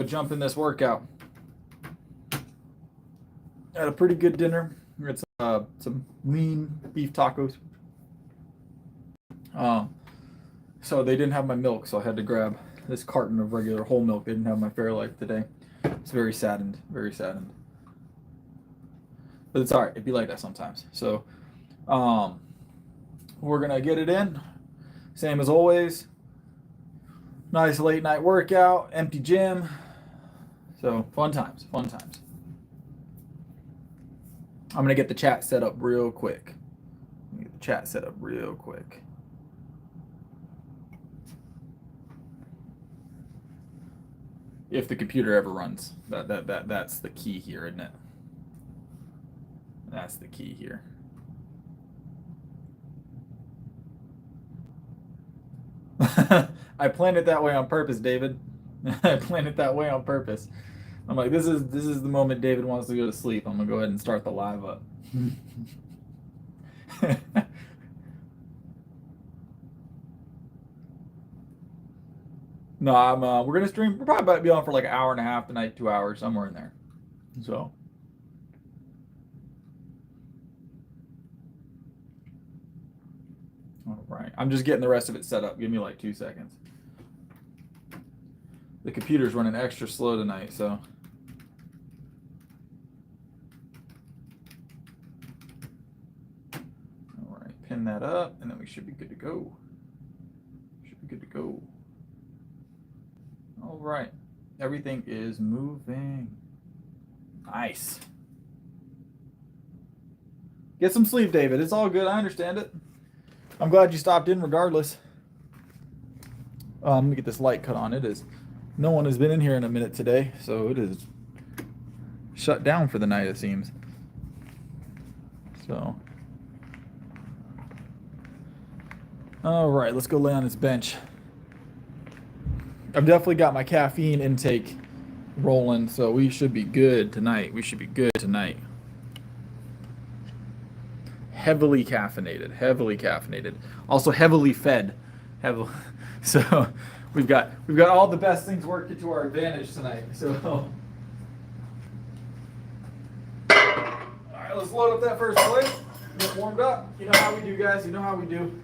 jump in this workout. Had a pretty good dinner. We had some lean beef tacos. So they didn't have my milk, so I had to grab this carton of regular whole milk. They didn't have my Fairlife today. It's very saddened, very saddened. But it's all right. It'd be like that sometimes. So we're gonna get it in. Same as always. Nice late night workout, empty gym. So fun times, fun times. I'm gonna get the chat set up real quick. Get the chat set up real quick. If the computer ever runs, that's the key here, isn't it? That's the key here. I planned it that way on purpose, David. I planned it that way on purpose. I'm like, this is the moment David wants to go to sleep. I'm gonna go ahead and start the live up. No, we're gonna stream. We're probably about to be on for like an hour and a half tonight, 2 hours, somewhere in there. So. All right, I'm just getting the rest of it set up. Give me like 2 seconds. The computer's running extra slow tonight, so. All right, pin that up, and then we should be good to go. Should be good to go. All right, everything is moving. Nice. Get some sleep, David. It's all good. I understand it. I'm glad you stopped in regardless. Let me get this light cut on. It is. No one has been in here in a minute today, so it is shut down for the night, it seems. So. All right, let's go lay on this bench. I've definitely got my caffeine intake rolling, so we should be good tonight. We should be good tonight. Heavily caffeinated, heavily caffeinated. Also heavily fed. So we've got all the best things working to our advantage tonight. So all right, let's load up that first plate. Get warmed up. You know how we do, guys. You know how we do.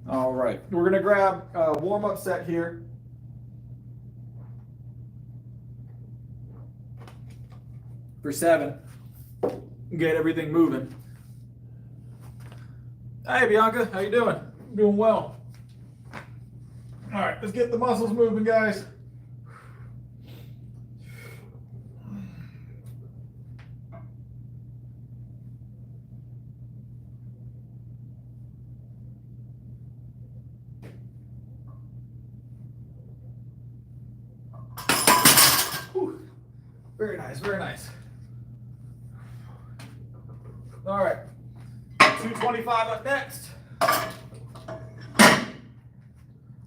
All right, we're gonna grab a warm-up set here. For 7. Get everything moving. Hey Bianca, how you doing? Doing well. All right, let's get the muscles moving, guys. Very nice, very nice. All right, 225 up next.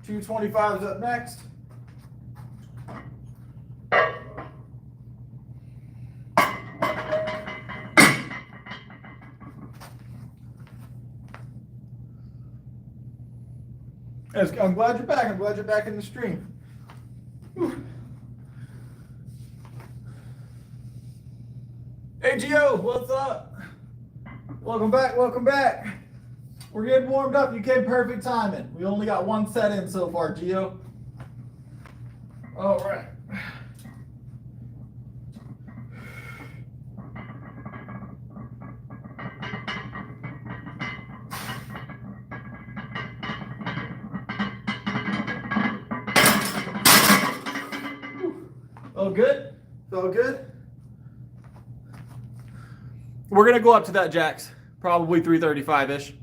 225 is up next. I'm glad you're back. I'm glad you're back in the stream. Whew. Hey Gio, what's up? Welcome back, welcome back. We're getting warmed up. You came perfect timing. We only got 1 set in so far, Gio. All right. All good? All good? We're going to go up to that, Jax. Probably 335-ish.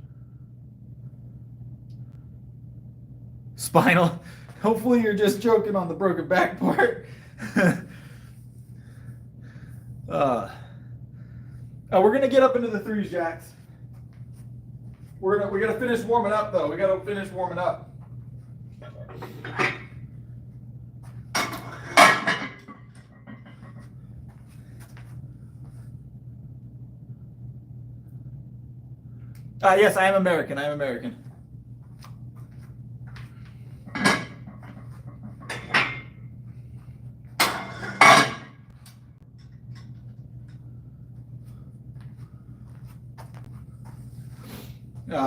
Spinal. Hopefully you're just joking on the broken back part. We're going to get up into the 3s, Jax. We got to finish warming up, though. We got to finish warming up. Yes, I am American. I am American.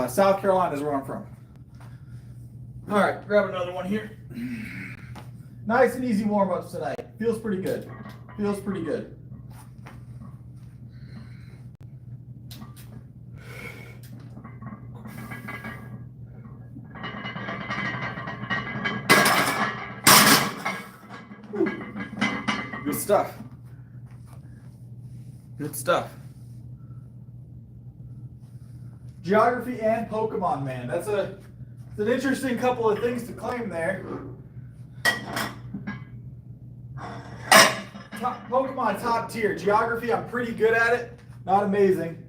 South Carolina is where I'm from. All right, grab another one here. Nice and easy warm-ups tonight. Feels pretty good. Feels pretty good. Good stuff. Good stuff. Geography and Pokemon, man. That's an interesting couple of things to claim there. Pokemon top tier. Geography, I'm pretty good at it. Not amazing.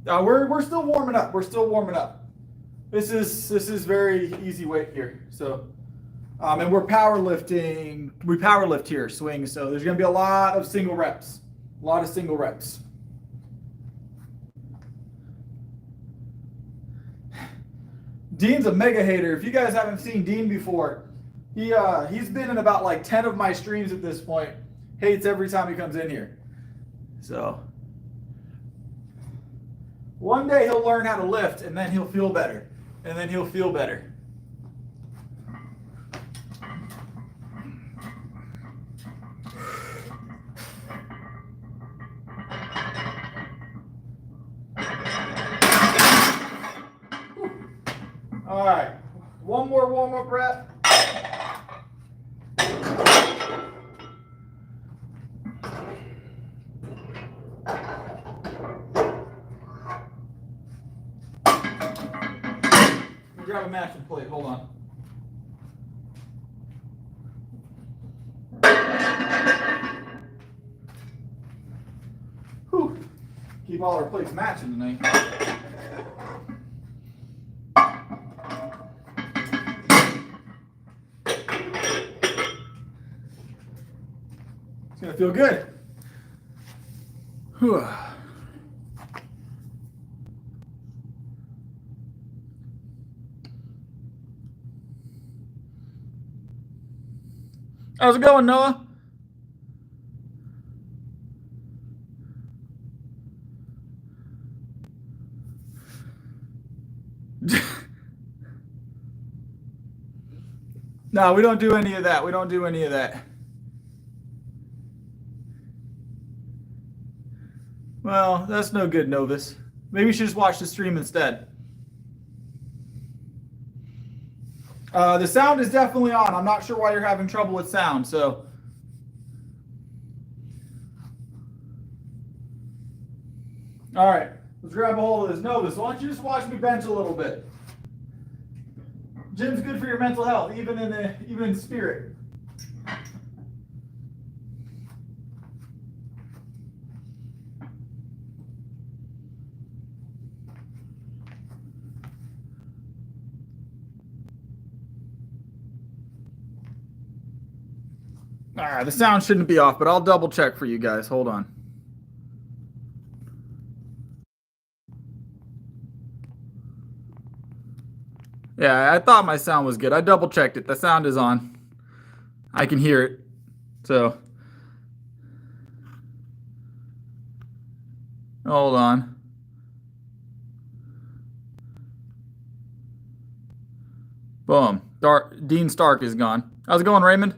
We're still warming up. We're still warming up. This is very easy weight here. So, and we're powerlifting. We powerlift here, swing. So there's going to be a lot of single reps. A lot of single reps. Dean's a mega hater. If you guys haven't seen Dean before, he's been in about like 10 of my streams at this point. Hates every time he comes in here. So one day he'll learn how to lift, and then he'll feel better. And then he'll feel better. All right, one more warm-up rep. We'll grab a matching plate, hold on. Whew. Keep all our plates matching tonight. It's gonna feel good. Whew. How's it going, Noah? No, we don't do any of that. We don't do any of that. Well, that's no good, Novus. Maybe you should just watch the stream instead. The sound is definitely on. I'm not sure why you're having trouble with sound, so. All right, let's grab a hold of this. Novus, why don't you just watch me bench a little bit? Gym's good for your mental health, even in spirit. All right, the sound shouldn't be off, but I'll double check for you guys. Hold on. Yeah, I thought my sound was good. I double checked it. The sound is on. I can hear it. So, hold on. Boom. Dean Stark is gone. How's it going, Raymond?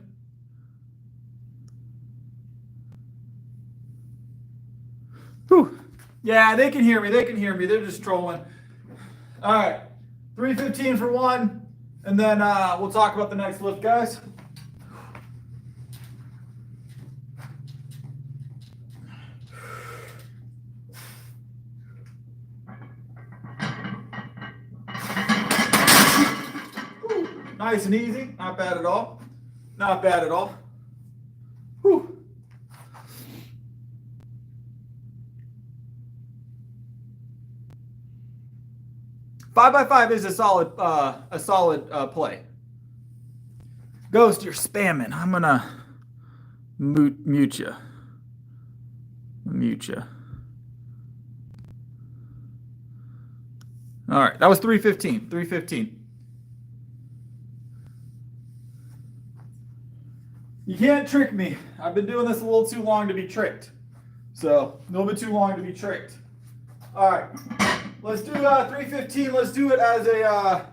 Whew. Yeah, they can hear me. They can hear me. They're just trolling. All right. 315 for one, and then we'll talk about the next lift, guys. Nice and easy. Not bad at all. Not bad at all. Whew. 5x5 is a solid play. Ghost, you're spamming. I'm gonna mute you. Mute you. All right, that was 315. 315. You can't trick me. I've been doing this a little too long to be tricked. So, a little bit too long to be tricked. All right, let's do 315. Let's do it as a.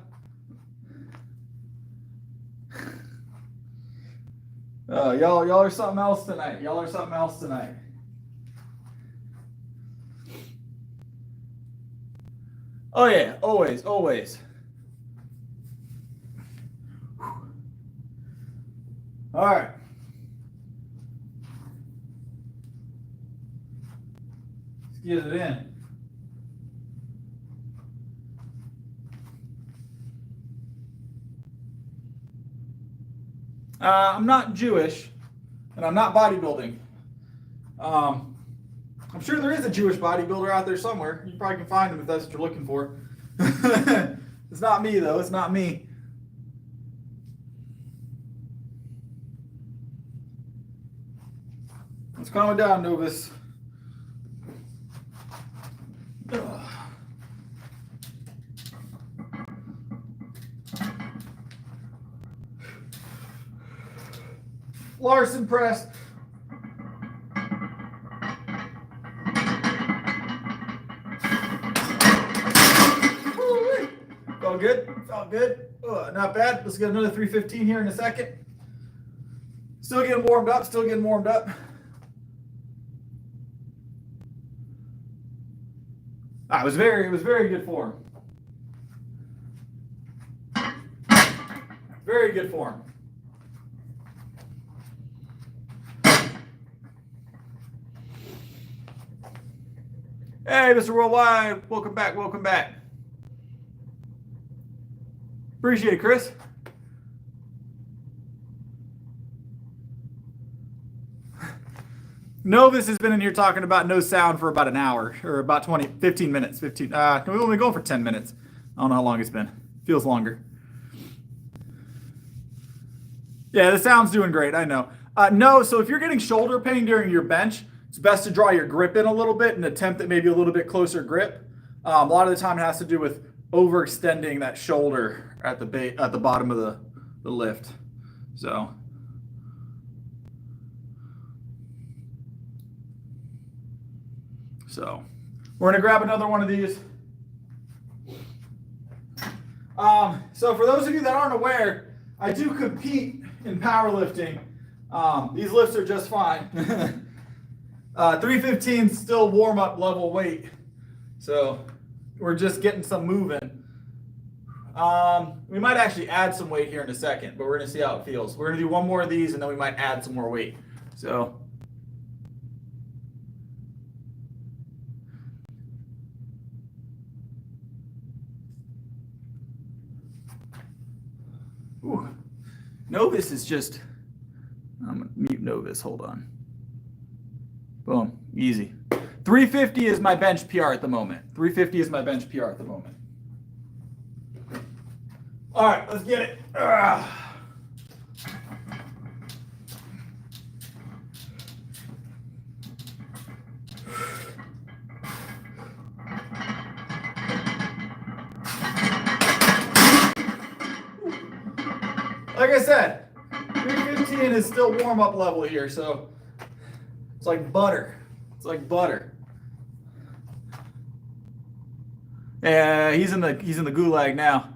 Y'all are something else tonight. Y'all are something else tonight. Oh yeah, always, always. All right. Let's get it in. I'm not Jewish, and I'm not bodybuilding. I'm sure there is a Jewish bodybuilder out there somewhere. You probably can find him if that's what you're looking for. It's not me, though. It's not me. Let's calm it down, Novus. Larson press. Felt good. Felt good. Not bad. Let's get another 315 here in a second. Still getting warmed up. Still getting warmed up. It was very good form. Very good form. Hey, Mr. Worldwide, welcome back, welcome back. Appreciate it, Chris. Novus has been in here talking about no sound for about an hour, or about 15 minutes. We've only been going for 10 minutes. I don't know how long it's been. Feels longer. Yeah, the sound's doing great, I know. No, so if you're getting shoulder pain during your bench, it's best to draw your grip in a little bit and attempt at maybe a little bit closer grip. A lot of the time it has to do with overextending that shoulder at the bottom of the lift. So we're gonna grab another one of these. So for those of you that aren't aware, I do compete in powerlifting. These lifts are just fine. 315 is still warm-up level weight. So we're just getting some moving. We might actually add some weight here in a second, but we're gonna see how it feels. We're gonna do one more of these and then we might add some more weight. So Novus is just, I'm gonna mute Novus, hold on. Boom, easy. 350 is my bench PR at the moment. 350 is my bench PR at the moment. All right, let's get it. Like I said, 315 is still warm-up level here, so it's like butter. It's like butter. Yeah, he's in the gulag now.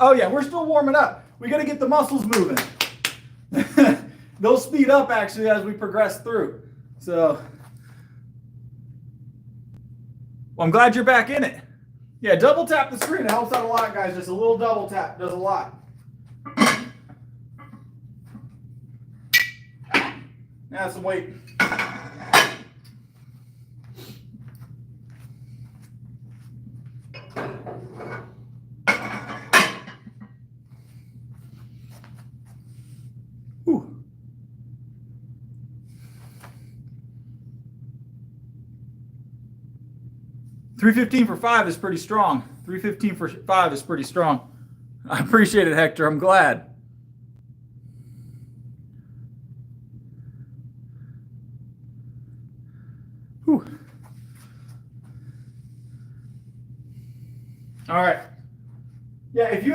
Oh yeah, we're still warming up. We got to get the muscles moving. They'll speed up actually as we progress through. So, well, I'm glad you're back in it. Yeah, double tap the screen. It helps out a lot, guys. Just a little double tap does a lot. Add some weight. Whew. 315 for 5 is pretty strong. 315 for 5 is pretty strong. I appreciate it, Hector. I'm glad. Whew. All right. Yeah, if you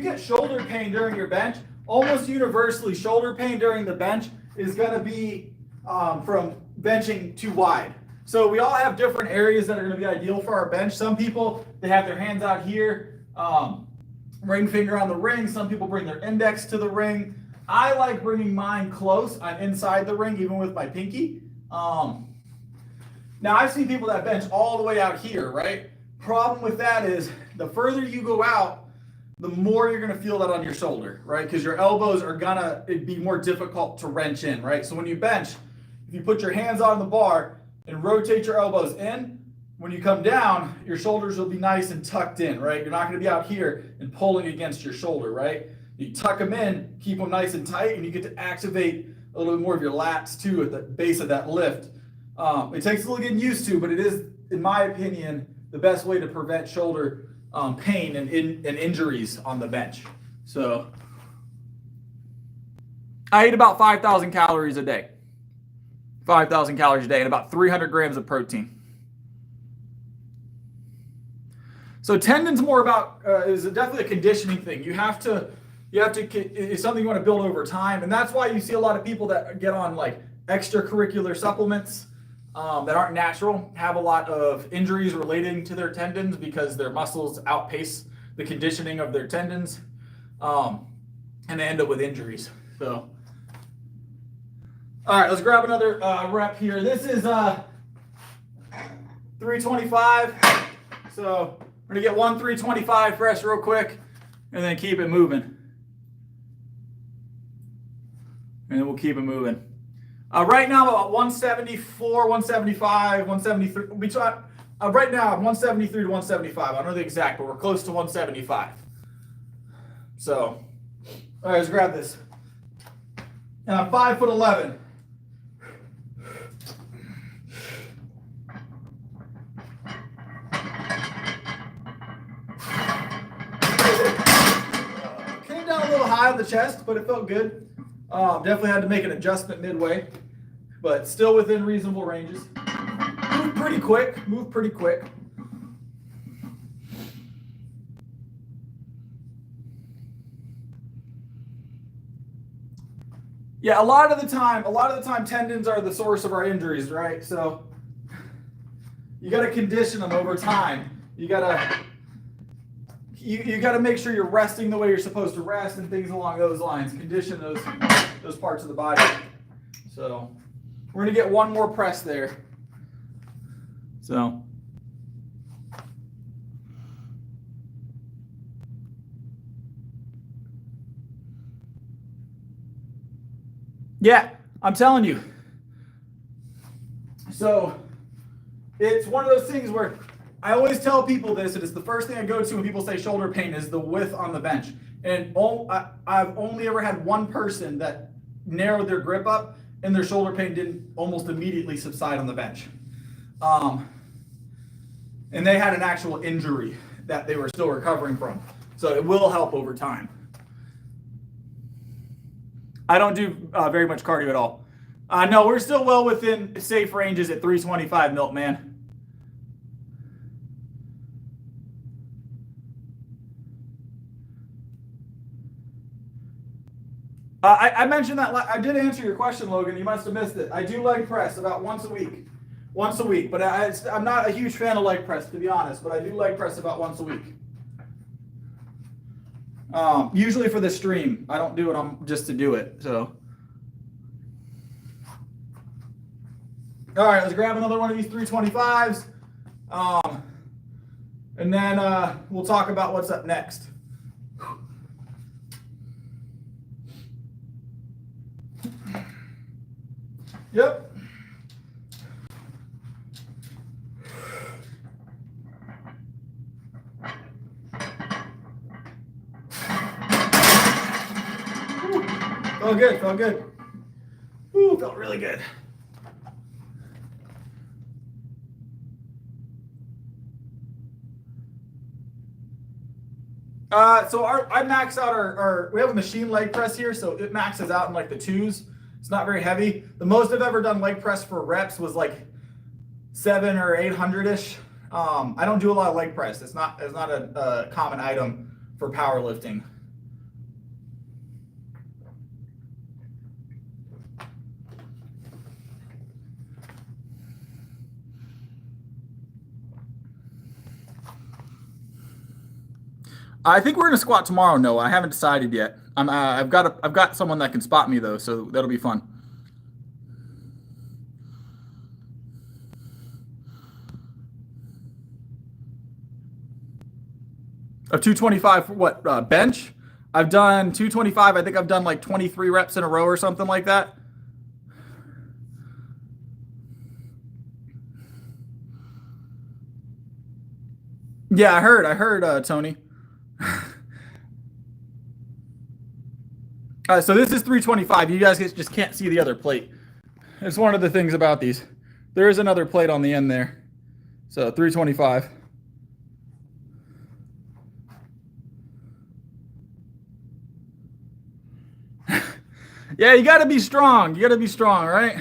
get shoulder pain during your bench, almost universally shoulder pain during the bench is going to be from benching too wide. So we all have different areas that are going to be ideal for our bench. Some people, they have their hands out here, ring finger on the ring. Some people bring their index to the ring. I like bringing mine close. I'm inside the ring, even with my pinky. Now I've seen people that bench all the way out here, right? Problem with that is the further you go out, the more you're going to feel that on your shoulder, right? Because your elbows are going to be more difficult to wrench in, right? So when you bench, if you put your hands on the bar and rotate your elbows in, when you come down, your shoulders will be nice and tucked in, right? You're not going to be out here and pulling against your shoulder, right? You tuck them in, keep them nice and tight, and you get to activate a little bit more of your lats too at the base of that lift. It takes a little getting used to, but it is, in my opinion, the best way to prevent shoulder pain and injuries on the bench. So I eat about 5,000 calories a day. 5,000 calories a day and about 300 grams of protein. So tendons more about is definitely a conditioning thing. You have to it's something you want to build over time, and that's why you see a lot of people that get on like extracurricular supplements that aren't natural, have a lot of injuries relating to their tendons because their muscles outpace the conditioning of their tendons, and they end up with injuries. So, all right, let's grab another rep here. This is 325. So we're gonna get 325 fresh real quick, and then keep it moving. And then we'll keep it moving. Right now, I'm about 174, 175, 173. Right now, I'm 173 to 175. I don't know the exact, but we're close to 175. So, all right, let's grab this. And I'm 5'11". Came down a little high on the chest, but it felt good. Definitely had to make an adjustment midway, but still within reasonable ranges. Move pretty quick. Yeah, a lot of the time tendons are the source of our injuries, right? So you got to condition them over time. You got to make sure you're resting the way you're supposed to rest and things along those lines. Condition those parts of the body. So we're gonna get one more press there. So yeah, I'm telling you. So it's one of those things where I always tell people this, and it's the first thing I go to when people say shoulder pain is the width on the bench. And I've only ever had one person that narrowed their grip up and their shoulder pain didn't almost immediately subside on the bench. And they had an actual injury that they were still recovering from. So it will help over time. I don't do very much cardio at all. No, we're still well within safe ranges at 325 milk, man. I mentioned that, I did answer your question, Logan. You must have missed it. I do leg press about once a week. But I'm not a huge fan of leg press, to be honest, but I do leg press about once a week. Usually for the stream. I don't do it just to do it, so. All right, let's grab another one of these 325s. And then we'll talk about what's up next. Yep. Felt good. Ooh, felt really good. So I max out we have a machine leg press here, so it maxes out in like the 2s. It's not very heavy. The most I've ever done leg press for reps was like 700 or 800-ish. I don't do a lot of leg press. It's not a common item for powerlifting. I think we're gonna squat tomorrow. No, I haven't decided yet. I've got someone that can spot me though, so that'll be fun. A 225 for what? Bench? I've done 225. I think I've done like 23 reps in a row or something like that. Yeah, I heard, Tony. So this is 325. You guys just can't see the other plate. It's one of the things about these. There is another plate on the end there. So 325. Yeah, you got to be strong. You got to be strong, right?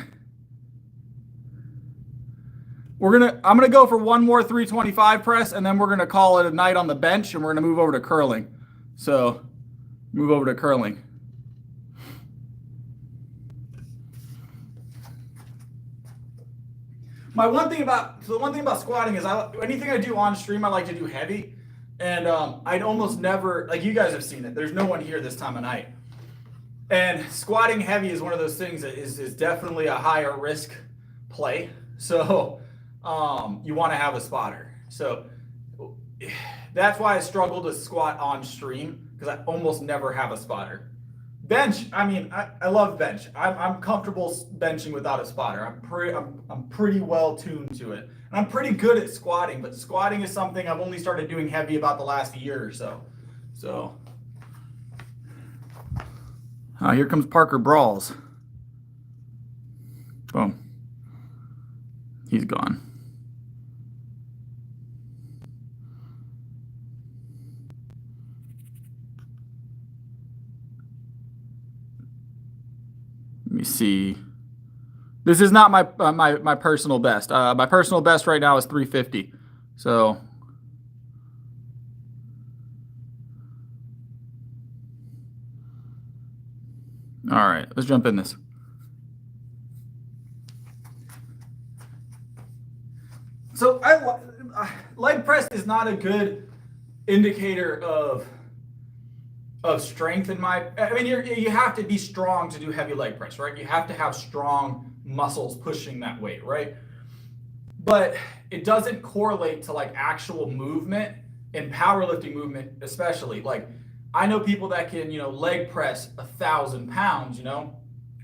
I'm gonna go for one more 325 press, and then we're gonna call it a night on the bench, and we're gonna move over to curling. So, move over to curling. The one thing about squatting is anything I do on stream, I like to do heavy, and I'd almost never, like you guys have seen it. There's no one here this time of night, and squatting heavy is one of those things that is definitely a higher risk play. So you want to have a spotter. So that's why I struggle to squat on stream, because I almost never have a spotter. Bench, I mean, I love bench. I'm comfortable benching without a spotter. I'm pretty well tuned to it. And I'm pretty good at squatting, but squatting is something I've only started doing heavy about the last year or so. So here comes Parker Brawls. Boom. He's gone. Let me see. This is not my my personal best. My personal best right now is 350. So all right, let's jump in this. So leg press is not a good indicator of strength I mean, you have to be strong to do heavy leg press, right? You have to have strong muscles pushing that weight, right? But it doesn't correlate to like actual movement, and powerlifting movement especially. Like I know people that can, leg press 1,000 pounds,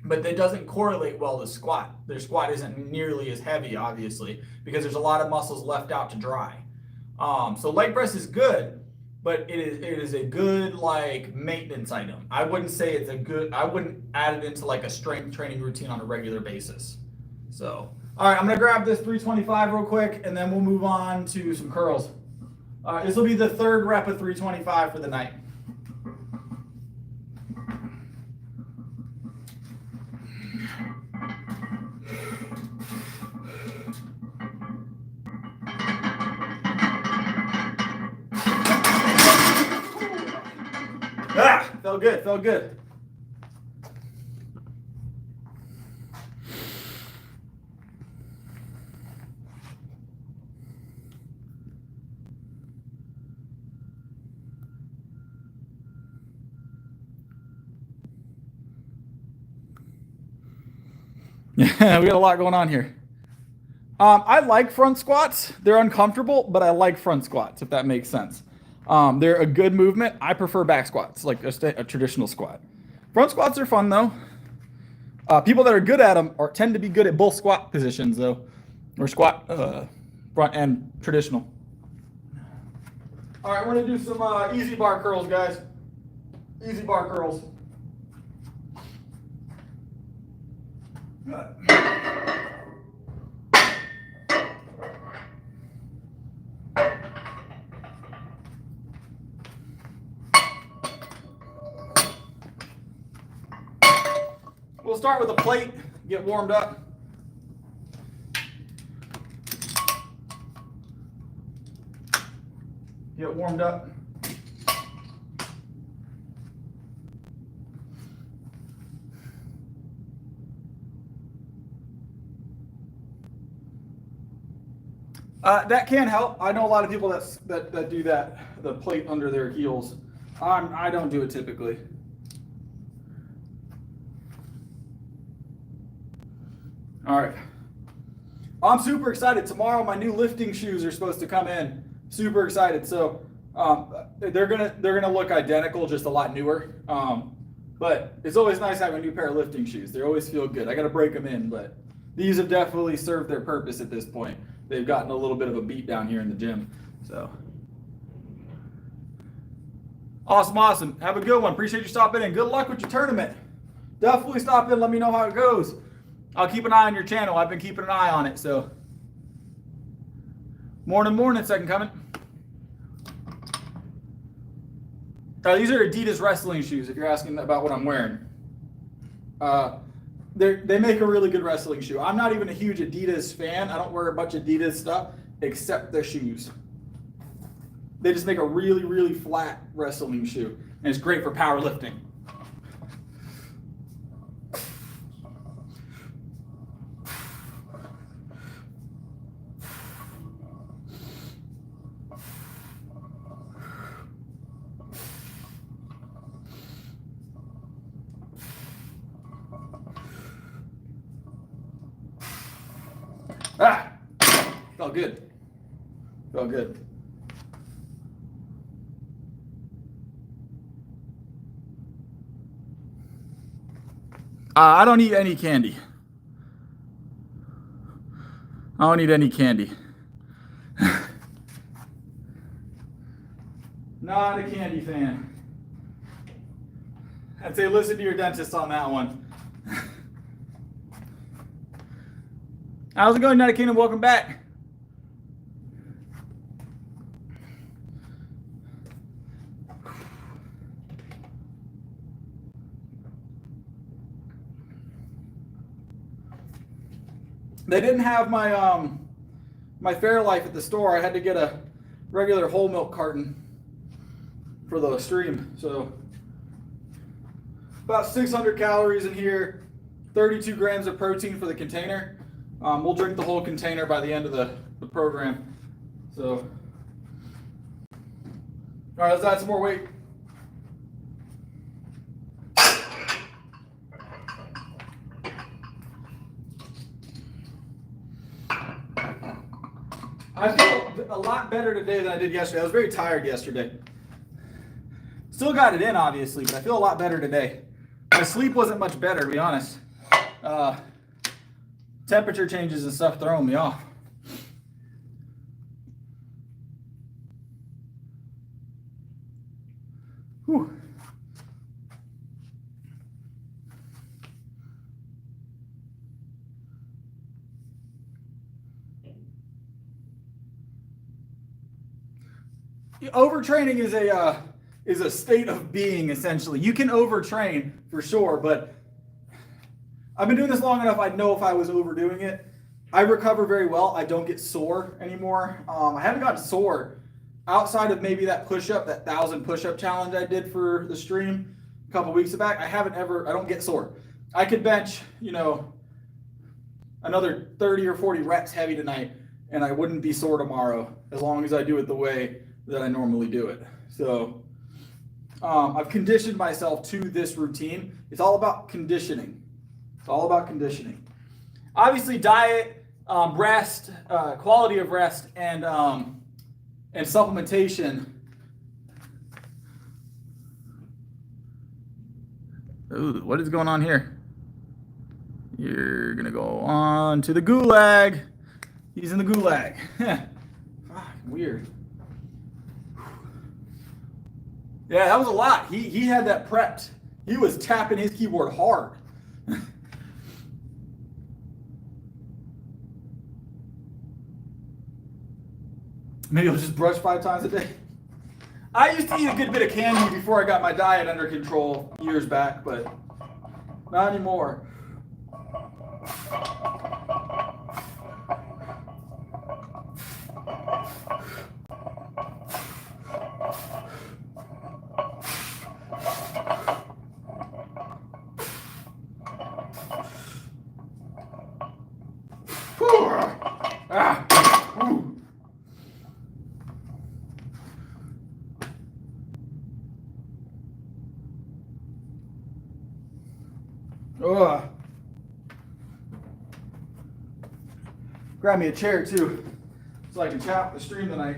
but that doesn't correlate well to squat. Their squat isn't nearly as heavy, obviously, because there's a lot of muscles left out to dry. So leg press is good, but it is a good like maintenance item. I wouldn't say I wouldn't add it into like a strength training routine on a regular basis. So, all right, I'm gonna grab this 325 real quick, and then we'll move on to some curls. All right, this will be the third rep of 325 for the night. Felt good, felt good. Yeah, we got a lot going on here. I like front squats. They're uncomfortable, but I like front squats, if that makes sense. They're a good movement. I prefer back squats, like a traditional squat. Front squats are fun, though. People that are good at them tend to be good at both squat positions, though, or squat front and traditional. All right, we're going to do some easy bar curls, guys. Easy bar curls. we'll start with a plate, get warmed up. Get warmed up. That can help. I know a lot of people that do that, the plate under their heels. I don't do it typically. All right. I'm super excited. Tomorrow my new lifting shoes are supposed to come in. Super excited. So they're gonna look identical, just a lot newer. But it's always nice having a new pair of lifting shoes. They always feel good. I got to break them in, but these have definitely served their purpose at this point. They've gotten a little bit of a beat down here in the gym. So awesome. Have a good one. Appreciate you stopping in. Good luck with your tournament. Definitely stop in. Let me know how it goes. I'll keep an eye on your channel. I've been keeping an eye on it. So morning, second coming. These are Adidas wrestling shoes, if you're asking about what I'm wearing. They make a really good wrestling shoe. I'm not even a huge Adidas fan. I don't wear a bunch of Adidas stuff except their shoes. They just make a really, really flat wrestling shoe, and it's great for powerlifting. Felt good. Felt good. I don't eat any candy. I don't eat any candy. Not a candy fan. I'd say listen to your dentist on that one. How's it going, United Kingdom? Welcome back. They didn't have my my Fairlife at the store. I had to get a regular whole milk carton for the stream. So about 600 calories in here, 32 grams of protein for the container. We'll drink the whole container by the end of the program. So, all right, let's add some more weight. I feel a lot better today than I did yesterday. I was very tired yesterday. Still got it in, obviously, but I feel a lot better today. My sleep wasn't much better, to be honest. Temperature changes and stuff throwing me off. Whew. Overtraining is a state of being, essentially. You can overtrain for sure, but I've been doing this long enough, I'd know if I was overdoing it. I recover very well. I don't get sore anymore. I haven't gotten sore outside of maybe that push-up, that 1,000 push-up challenge I did for the stream a couple weeks back. I don't get sore. I could bench, another 30 or 40 reps heavy tonight, and I wouldn't be sore tomorrow as long as I do it the way that I normally do it. So I've conditioned myself to this routine. It's all about conditioning. It's all about conditioning. Obviously, diet, rest, quality of rest, and supplementation. Ooh, what is going on here? You're gonna go on to the gulag. He's in the gulag. Weird. Yeah, that was a lot. He had that prepped. He was tapping his keyboard hard. Maybe I'll just brush 5 times a day. I used to eat a good bit of candy before I got my diet under control years back, but not anymore. Ah. Ooh. Ugh. Grab me a chair too, so I can tap the stream tonight.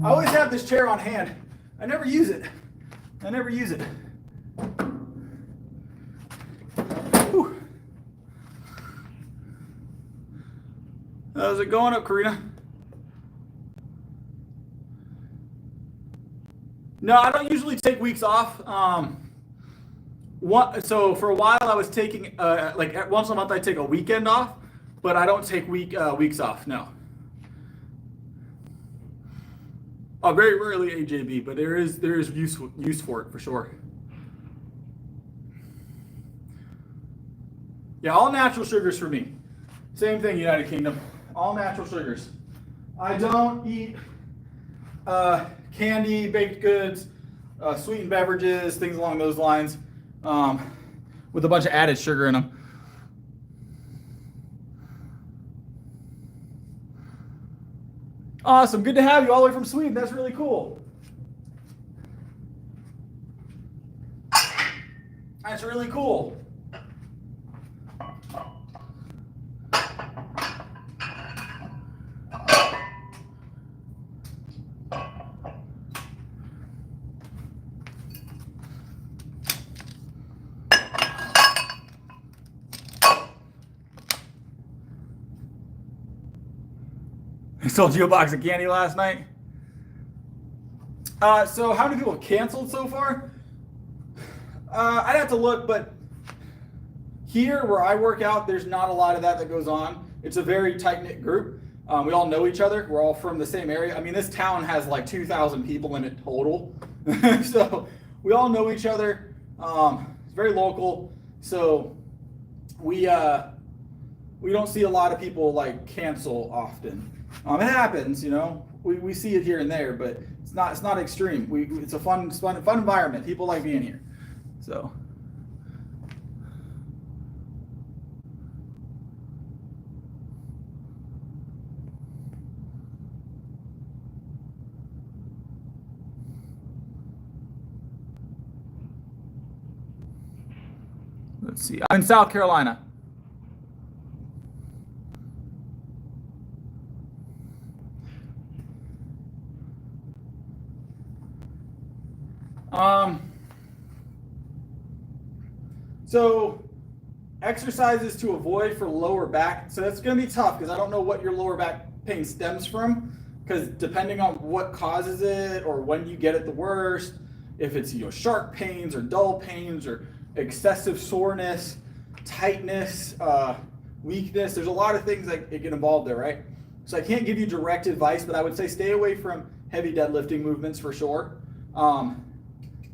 I always have this chair on hand. I never use it. I never use it. Whew. How's it going up, Karina? No, I don't usually take weeks off. So for a while I was taking, like once a month I take a weekend off, but I don't take weeks off, no. Oh, very rarely AJB, but there is use for it for sure. Yeah, all natural sugars for me. Same thing, United Kingdom. All natural sugars. I don't eat candy, baked goods, sweetened beverages, things along those lines, with a bunch of added sugar in them. Awesome, good to have you all the way from Sweden. That's really cool. That's really cool. I sold you a box of candy last night. So how many people have canceled so far? I'd have to look, but here where I work out, there's not a lot of that goes on. It's a very tight-knit group. We all know each other. We're all from the same area. I mean, this town has like 2,000 people in it total. So we all know each other. It's very local. So we don't see a lot of people like cancel often. It happens, you know. We see it here and there, but it's not extreme. It's a fun environment. People like being here. So. Let's see. I'm in South Carolina. So exercises to avoid for lower back. So that's going to be tough because I don't know what your lower back pain stems from, because depending on what causes it or when you get it the worst, if it's, you know, sharp pains or dull pains or excessive soreness, tightness, weakness, there's a lot of things that get involved there, right? So I can't give you direct advice, but I would say stay away from heavy deadlifting movements for sure.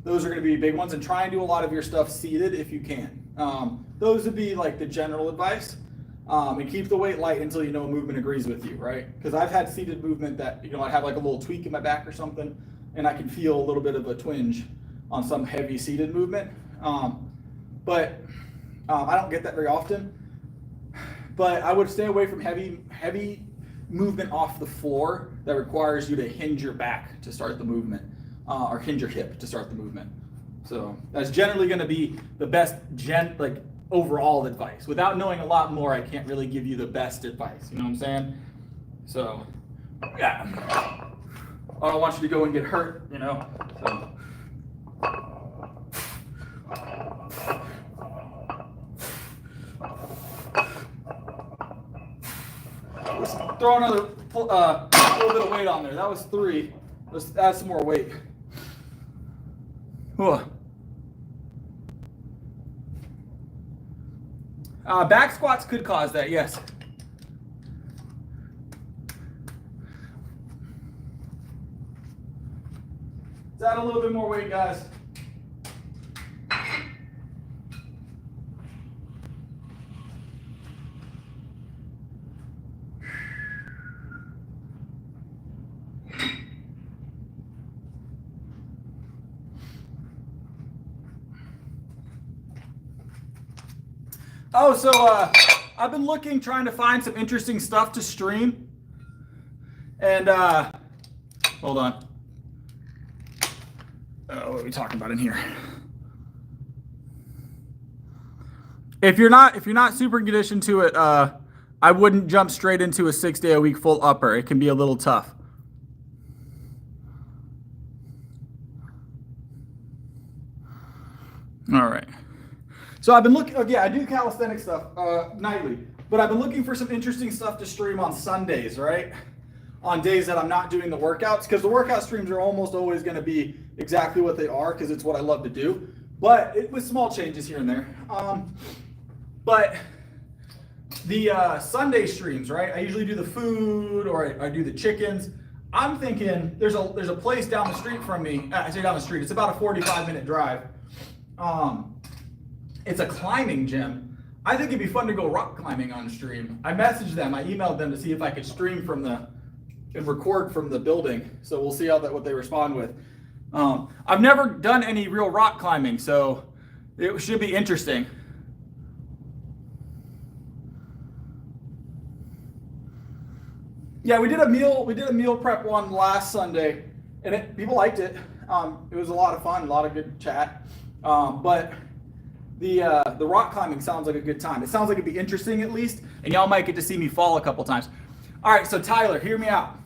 Those are going to be big ones, and try and do a lot of your stuff seated if you can. Those would be like the general advice. And keep the weight light until you know a movement agrees with you, right? Because I've had seated movement that, you know, I have like a little tweak in my back or something, and I can feel a little bit of a twinge on some heavy seated movement. But I don't get that very often. But I would stay away from heavy movement off the floor that requires you to hinge your back to start the movement. Or hinge your hip to start the movement. So that's generally going to be the best overall advice. Without knowing a lot more, I can't really give you the best advice. You know what I'm saying? So yeah, I don't want you to go and get hurt. You know. So. Let's throw another little bit of weight on there. That was 3. Let's add some more weight. Back squats could cause that, yes. Let's add a little bit more weight, guys. Oh, so I've been looking, trying to find some interesting stuff to stream. And, hold on. What are we talking about in here? If you're not super conditioned to it, I wouldn't jump straight into a 6-day-a-week full upper. It can be a little tough. All right. So I've been looking, I do calisthenic stuff nightly, but I've been looking for some interesting stuff to stream on Sundays, right? On days that I'm not doing the workouts, because the workout streams are almost always going to be exactly what they are, because it's what I love to do, but with small changes here and there. But the Sunday streams, right? I usually do the food, or I do the chickens. I'm thinking there's a place down the street from me. I say down the street. It's about a 45-minute drive. It's a climbing gym. I think it'd be fun to go rock climbing on stream. I messaged them. I emailed them to see if I could stream from and record from the building. So we'll see what they respond with. I've never done any real rock climbing, so it should be interesting. Yeah, we did a meal prep one last Sunday, and people liked it. It was a lot of fun, a lot of good chat. But the rock climbing sounds like a good time. It sounds like it'd be interesting at least, and y'all might get to see me fall a couple times. All right, so Tyler, hear me out.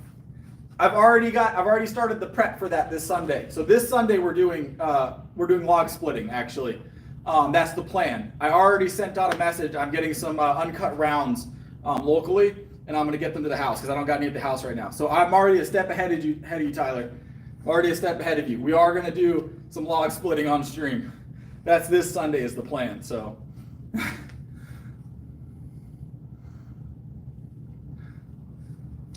I've already started the prep for that this Sunday. So this Sunday we're doing log splitting actually. That's the plan. I already sent out a message. I'm getting some uncut rounds locally, and I'm gonna get them to the house because I don't got any at the house right now. So I'm already a step ahead of you, Tyler. Already a step ahead of you. We are gonna do some log splitting on stream. That's this Sunday is the plan. So.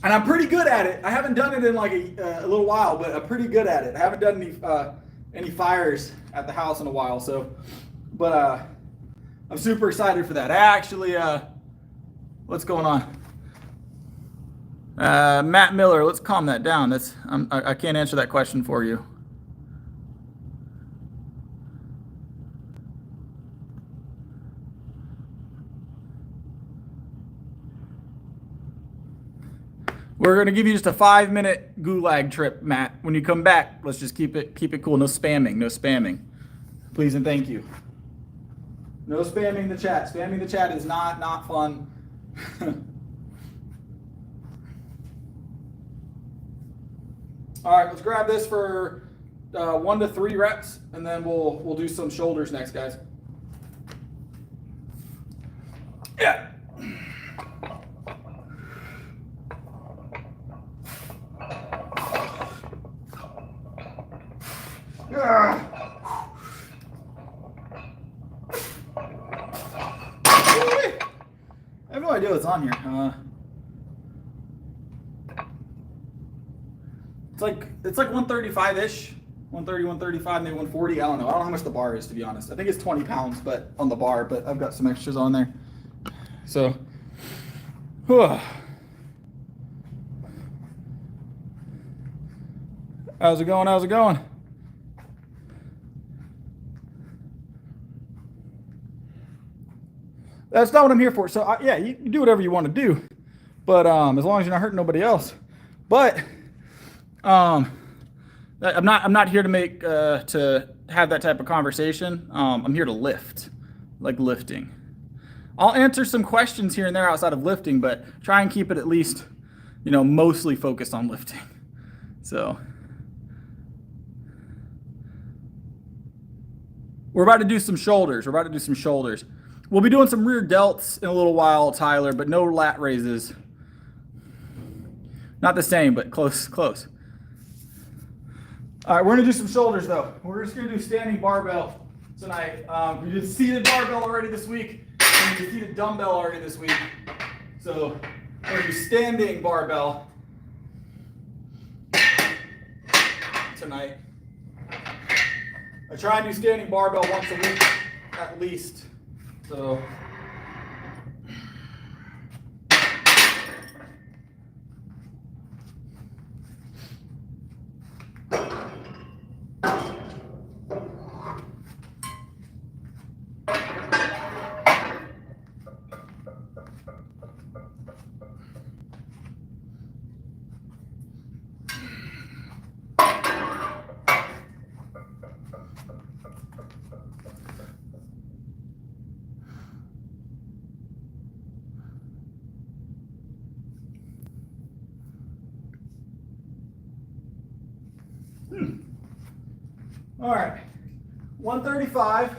And I'm pretty good at it. I haven't done it in like a little while, but I'm pretty good at it. I haven't done any fires at the house in a while, so. But I'm super excited for that. I actually, what's going on? Matt Miller, let's calm that down. I can't answer that question for you. We're gonna give you just a 5-minute gulag trip, Matt. When you come back, let's just keep it cool. No spamming, no spamming. Please and thank you. No spamming the chat. Spamming the chat is not fun. All right, let's grab this for 1 to 3 reps, and then we'll do some shoulders next, guys. Yeah. I have no idea what's on here. It's like 135-ish, 130, 135, maybe 140. I don't know. I don't know how much the bar is, to be honest. I think it's 20 pounds, but on the bar. But I've got some extras on there. So, how's it going? How's it going? That's not what I'm here for. So yeah, you do whatever you want to do, but as long as you're not hurting nobody else. But I'm not here to make to have that type of conversation. I'm here to lift, like lifting. I'll answer some questions here and there outside of lifting, but try and keep it at least, mostly focused on lifting. So we're about to do some shoulders. We'll be doing some rear delts in a little while, Tyler, but no lat raises. Not the same, but close. All right, we're gonna do some shoulders though. We're just gonna do standing barbell tonight. We did seated barbell already this week, and we did seated dumbbell already this week. So we're gonna do standing barbell tonight. I try and do standing barbell once a week at least. So All right, 135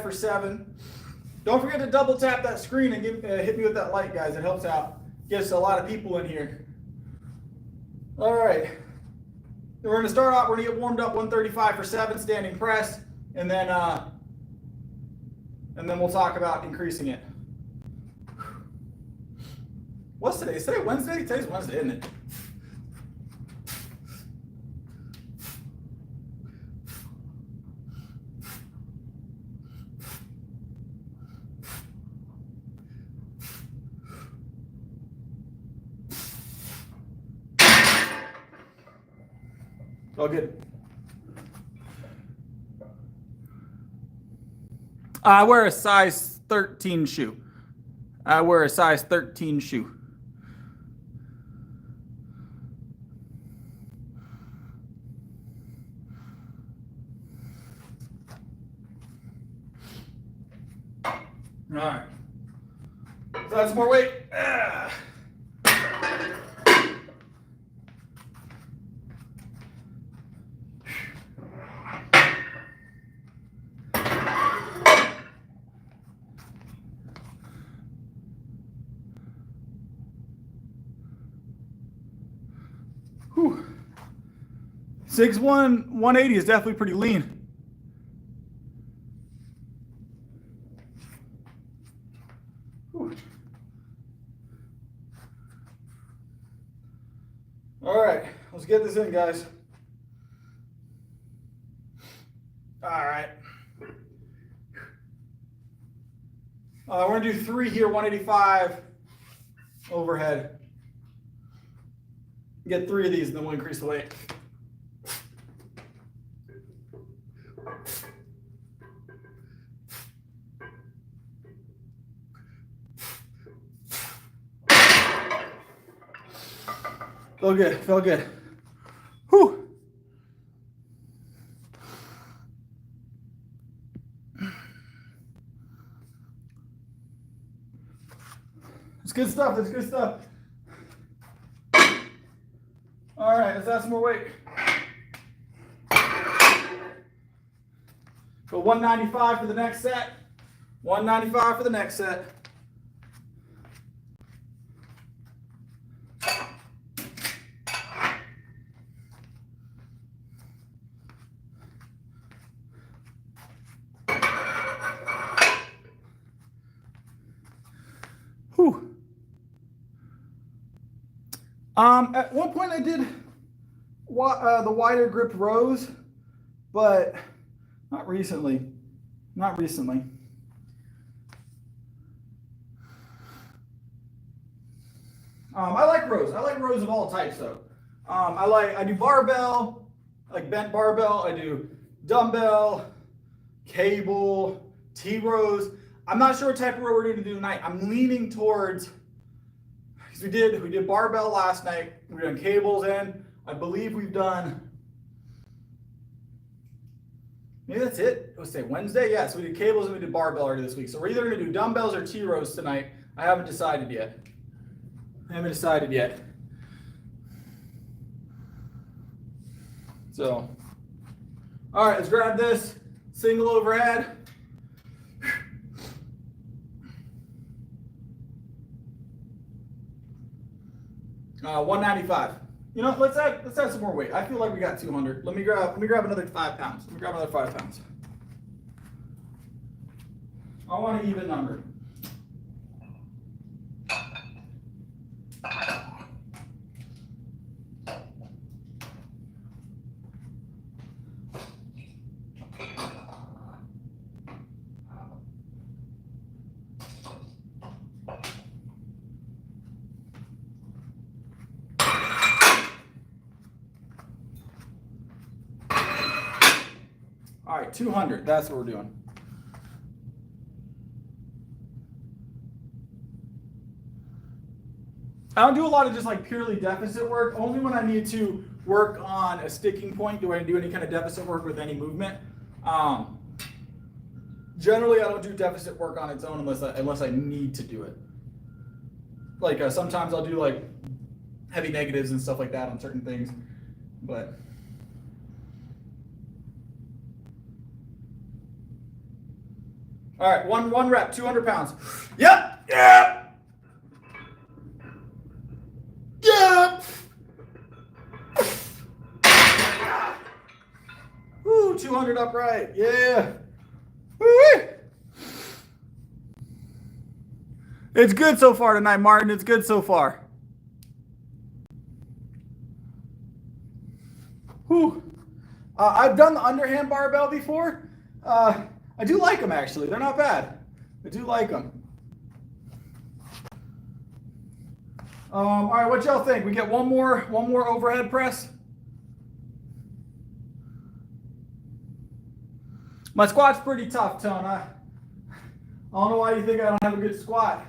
for 7. Don't forget to double tap that screen and hit me with that light, guys. It helps out. Gets a lot of people in here. All right, we're going to start off. We're going to get warmed up 135 for 7 standing press, and then we'll talk about increasing it. What's today? Is today Wednesday? Today's Wednesday, isn't it? All good. I wear a size 13 shoe. I wear a size 13 shoe. All right. So that's more weight. Whew. 6'1", 180 is definitely pretty lean. Whew. All right, let's get this in, guys. All right. We're going to do 3 here, 185 overhead. Get 3 of these, and then we'll increase the weight. Feel good, feel good. Whew. It's good stuff, that's good stuff. All right, let's add some more weight. Go 195 for the next set. 195 for the next set. Whew. At one point I did the wider gripped rows, but not recently. Not recently. I like rows. I like rows of all types though. I do barbell, like bent barbell. I do dumbbell, cable, T-rows. I'm not sure what type of row we're going to do tonight. I'm leaning towards, because we did barbell last night. We've done cables in. I believe we've done, maybe that's it. Let's say Wednesday. Yeah, so we did cables and we did barbell already this week. So we're either going to do dumbbells or T-rows tonight. I haven't decided yet. So, all right, let's grab this single overhead. 195. You know, let's add some more weight. I feel like we got 200. Let me grab another 5 pounds. Let me grab another 5 pounds. I want an even number. All right, 200, that's what we're doing. I don't do a lot of just like purely deficit work. Only when I need to work on a sticking point do I do any kind of deficit work with any movement. Generally, I don't do deficit work on its own unless I need to do it. Like sometimes I'll do like heavy negatives and stuff like that on certain things, but All right, one rep, 200 pounds. Yep, yep. Yep. Woo, 200 upright. Yeah. Woo-wee. It's good so far tonight, Martin. It's good so far. Whew. I've done the underhand barbell before. I do like them, actually. They're not bad. I do like them. All right, what y'all think? We get one more overhead press? My squat's pretty tough, Tone. I don't know why you think I don't have a good squat.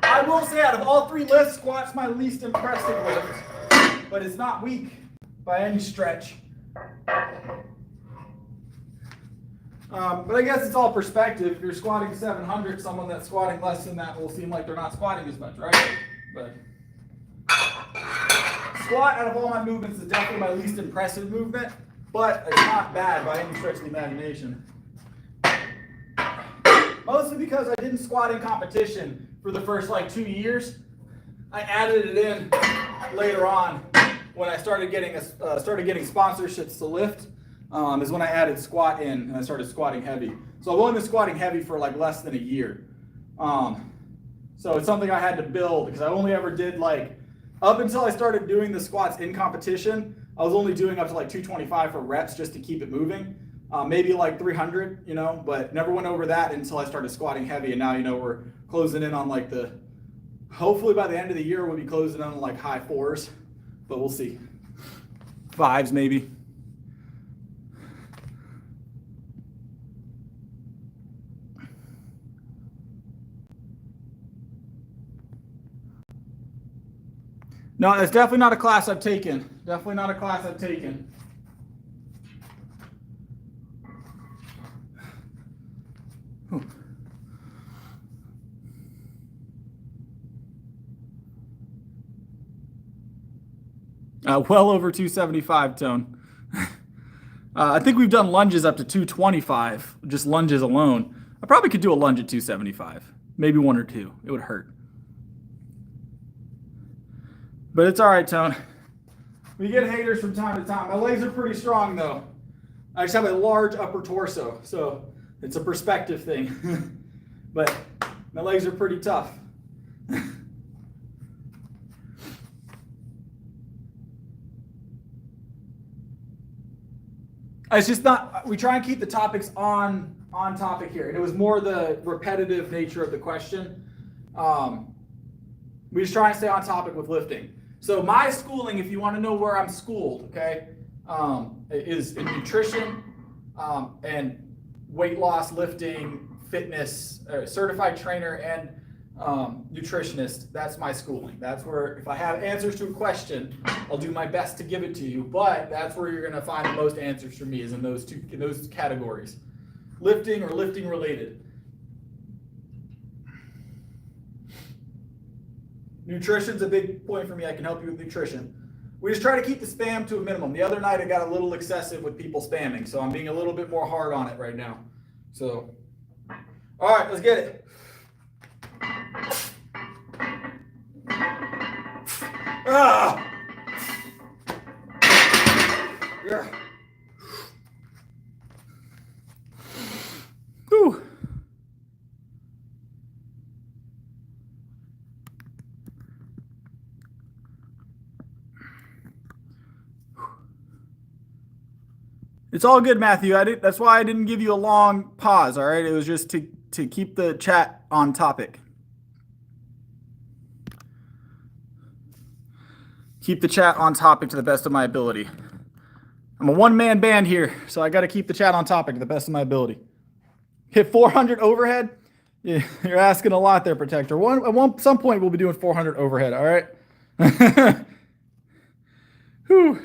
I will say, out of all three lifts, squat's my least impressive lift, but it's not weak by any stretch. But I guess it's all perspective. If you're squatting 700, someone that's squatting less than that will seem like they're not squatting as much, right? But squat, out of all my movements, is definitely my least impressive movement, but it's not bad by any stretch of the imagination. Mostly because I didn't squat in competition for the first like 2 years. I added it in later on when I started getting sponsorships to lift. Is when I added squat in and I started squatting heavy. So I've only been squatting heavy for like less than a year. So it's something I had to build because I only ever did like, up until I started doing the squats in competition, I was only doing up to like 225 for reps just to keep it moving. Maybe like 300, you know, but never went over that until I started squatting heavy. And now, you know, we're closing in on like hopefully by the end of the year, we'll be closing in on like high 4s, but we'll see. 5s maybe. No, that's definitely not a class I've taken. Definitely not a class I've taken. Well over 275, Tone. I think we've done lunges up to 225, just lunges alone. I probably could do a lunge at 275, maybe 1 or 2. It would hurt. But it's all right, Tone. We get haters from time to time. My legs are pretty strong, though. I just have a large upper torso, so it's a perspective thing. But my legs are pretty tough. It's just not, we try and keep the topics on topic here. And it was more the repetitive nature of the question. We just try and stay on topic with lifting. So my schooling, if you want to know where I'm schooled, okay, is in nutrition and weight loss, lifting, fitness, certified trainer, and nutritionist. That's my schooling. That's where, if I have answers to a question, I'll do my best to give it to you. But that's where you're going to find the most answers from me, is in those categories, lifting or lifting related. Nutrition's a big point for me. I can help you with nutrition. We just try to keep the spam to a minimum. The other night I got a little excessive with people spamming, so I'm being a little bit more hard on it right now. So, all right, let's get it. Ah! Yeah. Whew. It's all good, Matthew. That's why I didn't give you a long pause, all right? It was just to keep the chat on topic. Keep the chat on topic to the best of my ability. I'm a one-man band here, so I got to keep the chat on topic to the best of my ability. Hit 400 overhead? Yeah, you're asking a lot there, Protector. At some point, we'll be doing 400 overhead, all right? Whew.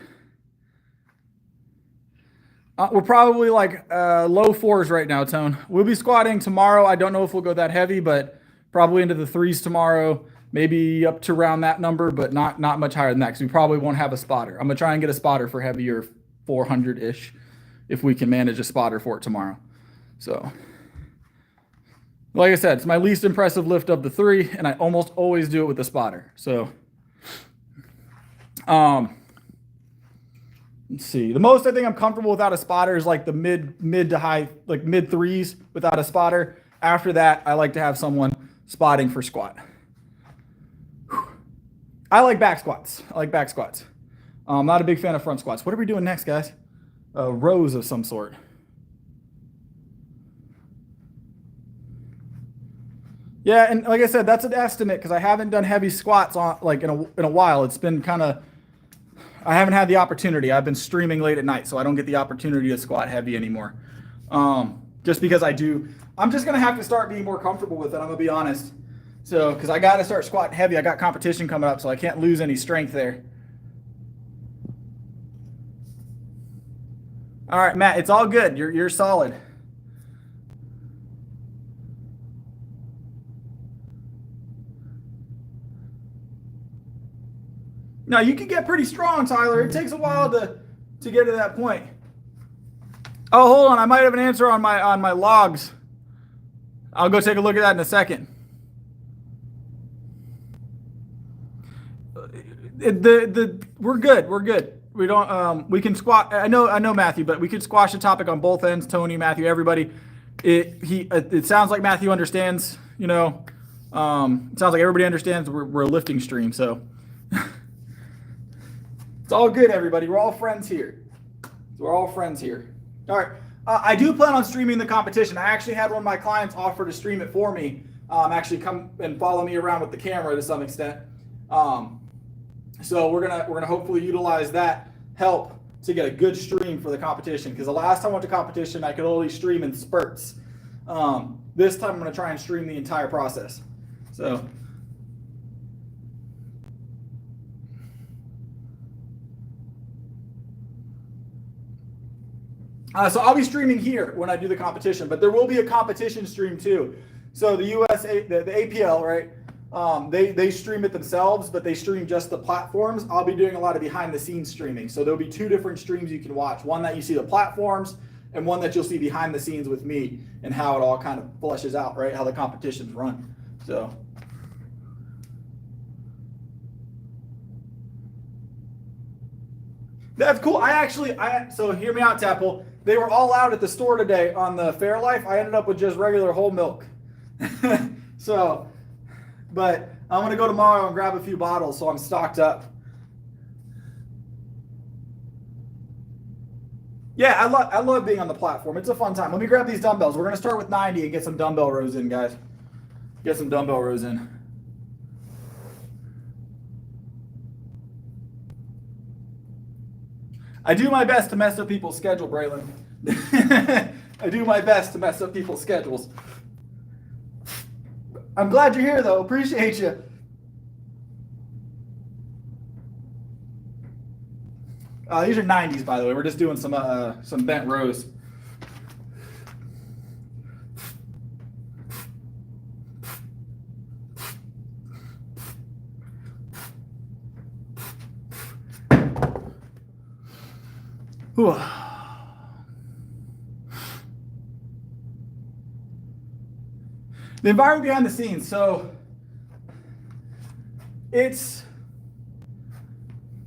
We're probably like low 4s right now, Tone. We'll be squatting tomorrow. I don't know if we'll go that heavy, but probably into the 3s tomorrow. maybe up to around that number, but not much higher than that because we probably won't have a spotter. I'm going to try and get a spotter for heavier 400-ish if we can manage a spotter for it tomorrow. So, like I said, it's my least impressive lift of the 3, and I almost always do it with the spotter. So, let's see. The most I think I'm comfortable without a spotter is like the mid to high, like mid 3s without a spotter. After that, I like to have someone spotting for squat. I like back squats. I'm not a big fan of front squats. What are we doing next, guys? Rows of some sort. Yeah, and like I said, that's an estimate because I haven't done heavy squats on like in a while. It's been kind of, I haven't had the opportunity. I've been streaming late at night, so I don't get the opportunity to squat heavy anymore. Just because I'm just gonna have to start being more comfortable with it. I'm gonna be honest. So, because I got to start squatting heavy. I got competition coming up, so I can't lose any strength there. All right, Matt, it's all good. You're solid. No, you can get pretty strong, Tyler. It takes a while to get to that point. Oh, hold on. I might have an answer on my logs. I'll go take a look at that in a second. We're good. We don't we can squat. I know Matthew, but we could squash the topic on both ends. Tony, Matthew, everybody. It sounds like Matthew understands. You know, it sounds like everybody understands we're a lifting stream. So it's all good, everybody. We're all friends here. All right. I do plan on streaming the competition. I actually had one of my clients offer to stream it for me. Actually come and follow me around with the camera to some extent. So we're gonna hopefully utilize that help to get a good stream for the competition. Because the last time I went to competition, I could only stream in spurts. This time I'm gonna try and stream the entire process. So. So I'll be streaming here when I do the competition, but there will be a competition stream too. So the USA, the APL, right? They stream it themselves, but they stream just the platforms. I'll be doing a lot of behind the scenes streaming. So there'll be 2 different streams you can watch. One that you see the platforms and one that you'll see behind the scenes with me and how it all kind of fleshes out, right? How the competitions run. So. That's cool. So hear me out, Tapple. They were all out at the store today on the Fairlife. I ended up with just regular whole milk. So, but I'm going to go tomorrow and grab a few bottles so I'm stocked up. Yeah, I love being on the platform. It's a fun time. Let me grab these dumbbells. We're going to start with 90 and get some dumbbell rows in, guys. Get some dumbbell rows in. I do my best to mess up people's schedule, Braylon. I do my best to mess up people's schedules. I'm glad you're here, though. Appreciate you. These are 90s, by the way. We're just doing some bent rows. Whew. The environment behind the scenes. So it's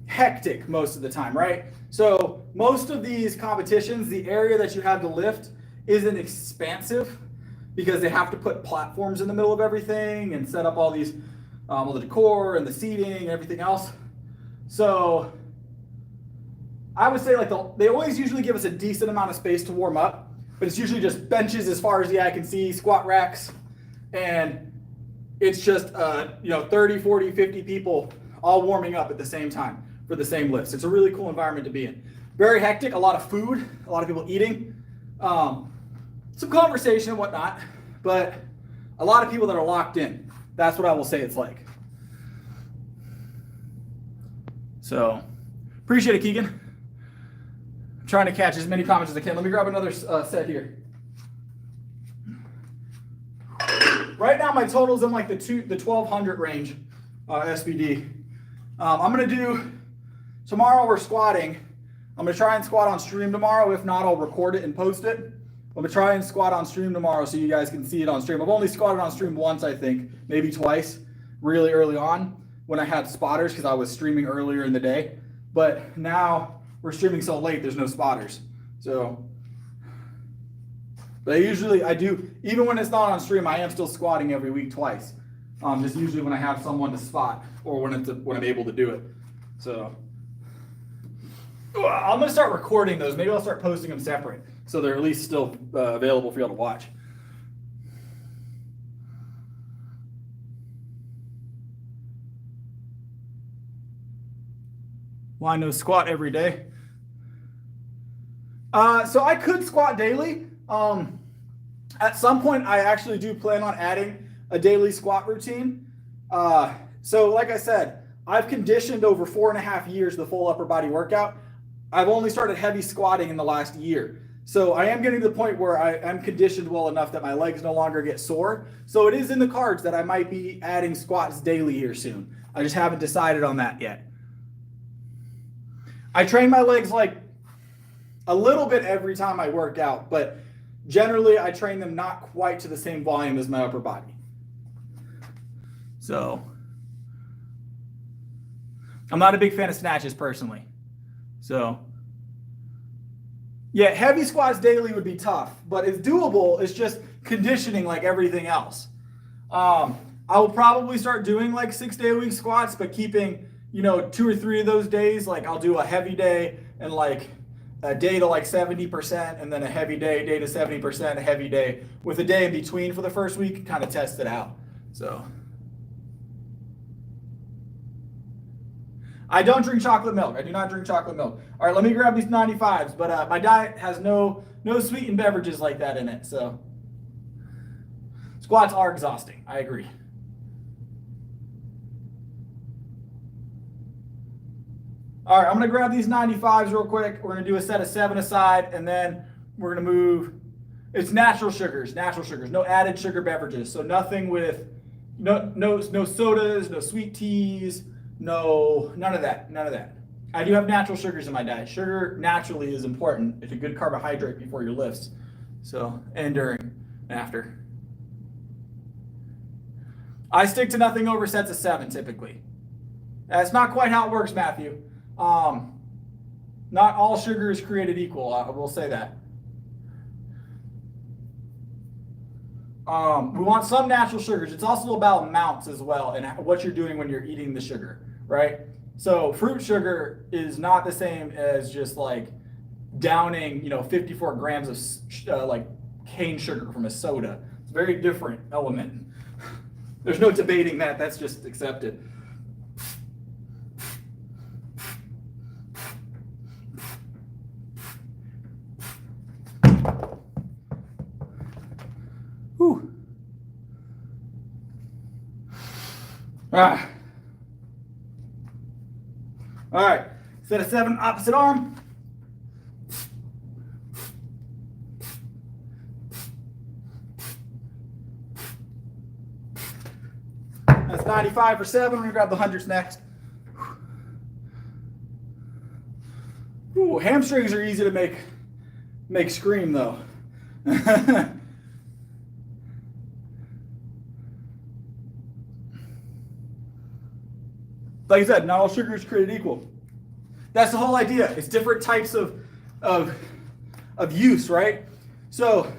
hectic most of the time, right? So most of these competitions, the area that you have to lift isn't expansive because they have to put platforms in the middle of everything and set up all these, all the decor and the seating and everything else. So I would say like they always usually give us a decent amount of space to warm up, but it's usually just benches as far as the eye can see, squat racks, and it's just 30, 40, 50 people all warming up at the same time for the same lifts. It's a really cool environment to be in. Very hectic, a lot of food, a lot of people eating, some conversation and whatnot, but a lot of people that are locked in. That's what I will say it's like. So, appreciate it, Keegan. I'm trying to catch as many comments as I can. Let me grab another set here. Right now, my total's in like the 1200 range. SBD. I'm gonna do, tomorrow we're squatting. I'm gonna try and squat on stream tomorrow. If not, I'll record it and post it. I'm gonna try and squat on stream tomorrow so you guys can see it on stream. I've only squatted on stream once, I think, maybe twice, really early on when I had spotters because I was streaming earlier in the day. But now we're streaming so late, there's no spotters. So, but I do, even when it's not on stream, I am still squatting every week twice. Just usually when I have someone to spot or when I'm able to do it. So I'm gonna start recording those. Maybe I'll start posting them separate so they're at least still available for y'all to watch. Why no squat every day? So I could squat daily. At some point, I actually do plan on adding a daily squat routine. So like I said, I've conditioned over 4.5 years the full upper body workout. I've only started heavy squatting in the last year. So I am getting to the point where I am conditioned well enough that my legs no longer get sore. So it is in the cards that I might be adding squats daily here soon. I just haven't decided on that yet. I train my legs like a little bit every time I work out, but generally I train them not quite to the same volume as my upper body. So I'm not a big fan of snatches personally. So yeah, heavy squats daily would be tough, but it's doable. It's just conditioning like everything else. I will probably start doing like 6-day-a-week squats, but keeping, 2 or 3 of those days, like I'll do a heavy day and like a day to like 70% and then a heavy day to 70%, a heavy day with a day in between for the first week, kind of test it out. So I don't drink chocolate milk. I do not drink chocolate milk. All right, let me grab these 95s, but my diet has no sweetened beverages like that in it. So squats are exhausting. I agree. All right, I'm gonna grab these 95s real quick. We're gonna do a set of 7 aside, and then we're gonna move. It's natural sugars, no added sugar beverages. So nothing with no sodas, no sweet teas, none of that. I do have natural sugars in my diet. Sugar naturally is important. It's a good carbohydrate before your lifts. So, and during and after. I stick to nothing over sets of 7 typically. That's not quite how it works, Matthew. Not all sugar is created equal. I will say that. We want some natural sugars. It's also about amounts as well and what you're doing when you're eating the sugar, right? So fruit sugar is not the same as just like downing, 54 grams of like cane sugar from a soda. It's a very different element. There's no debating that. That's just accepted. Whew. All right, set of 7, opposite arm. That's 95 for 7. We're gonna grab the hundreds next. Ooh, hamstrings are easy to make scream though. Like I said, not all sugar is created equal. That's the whole idea. It's different types of use, right? So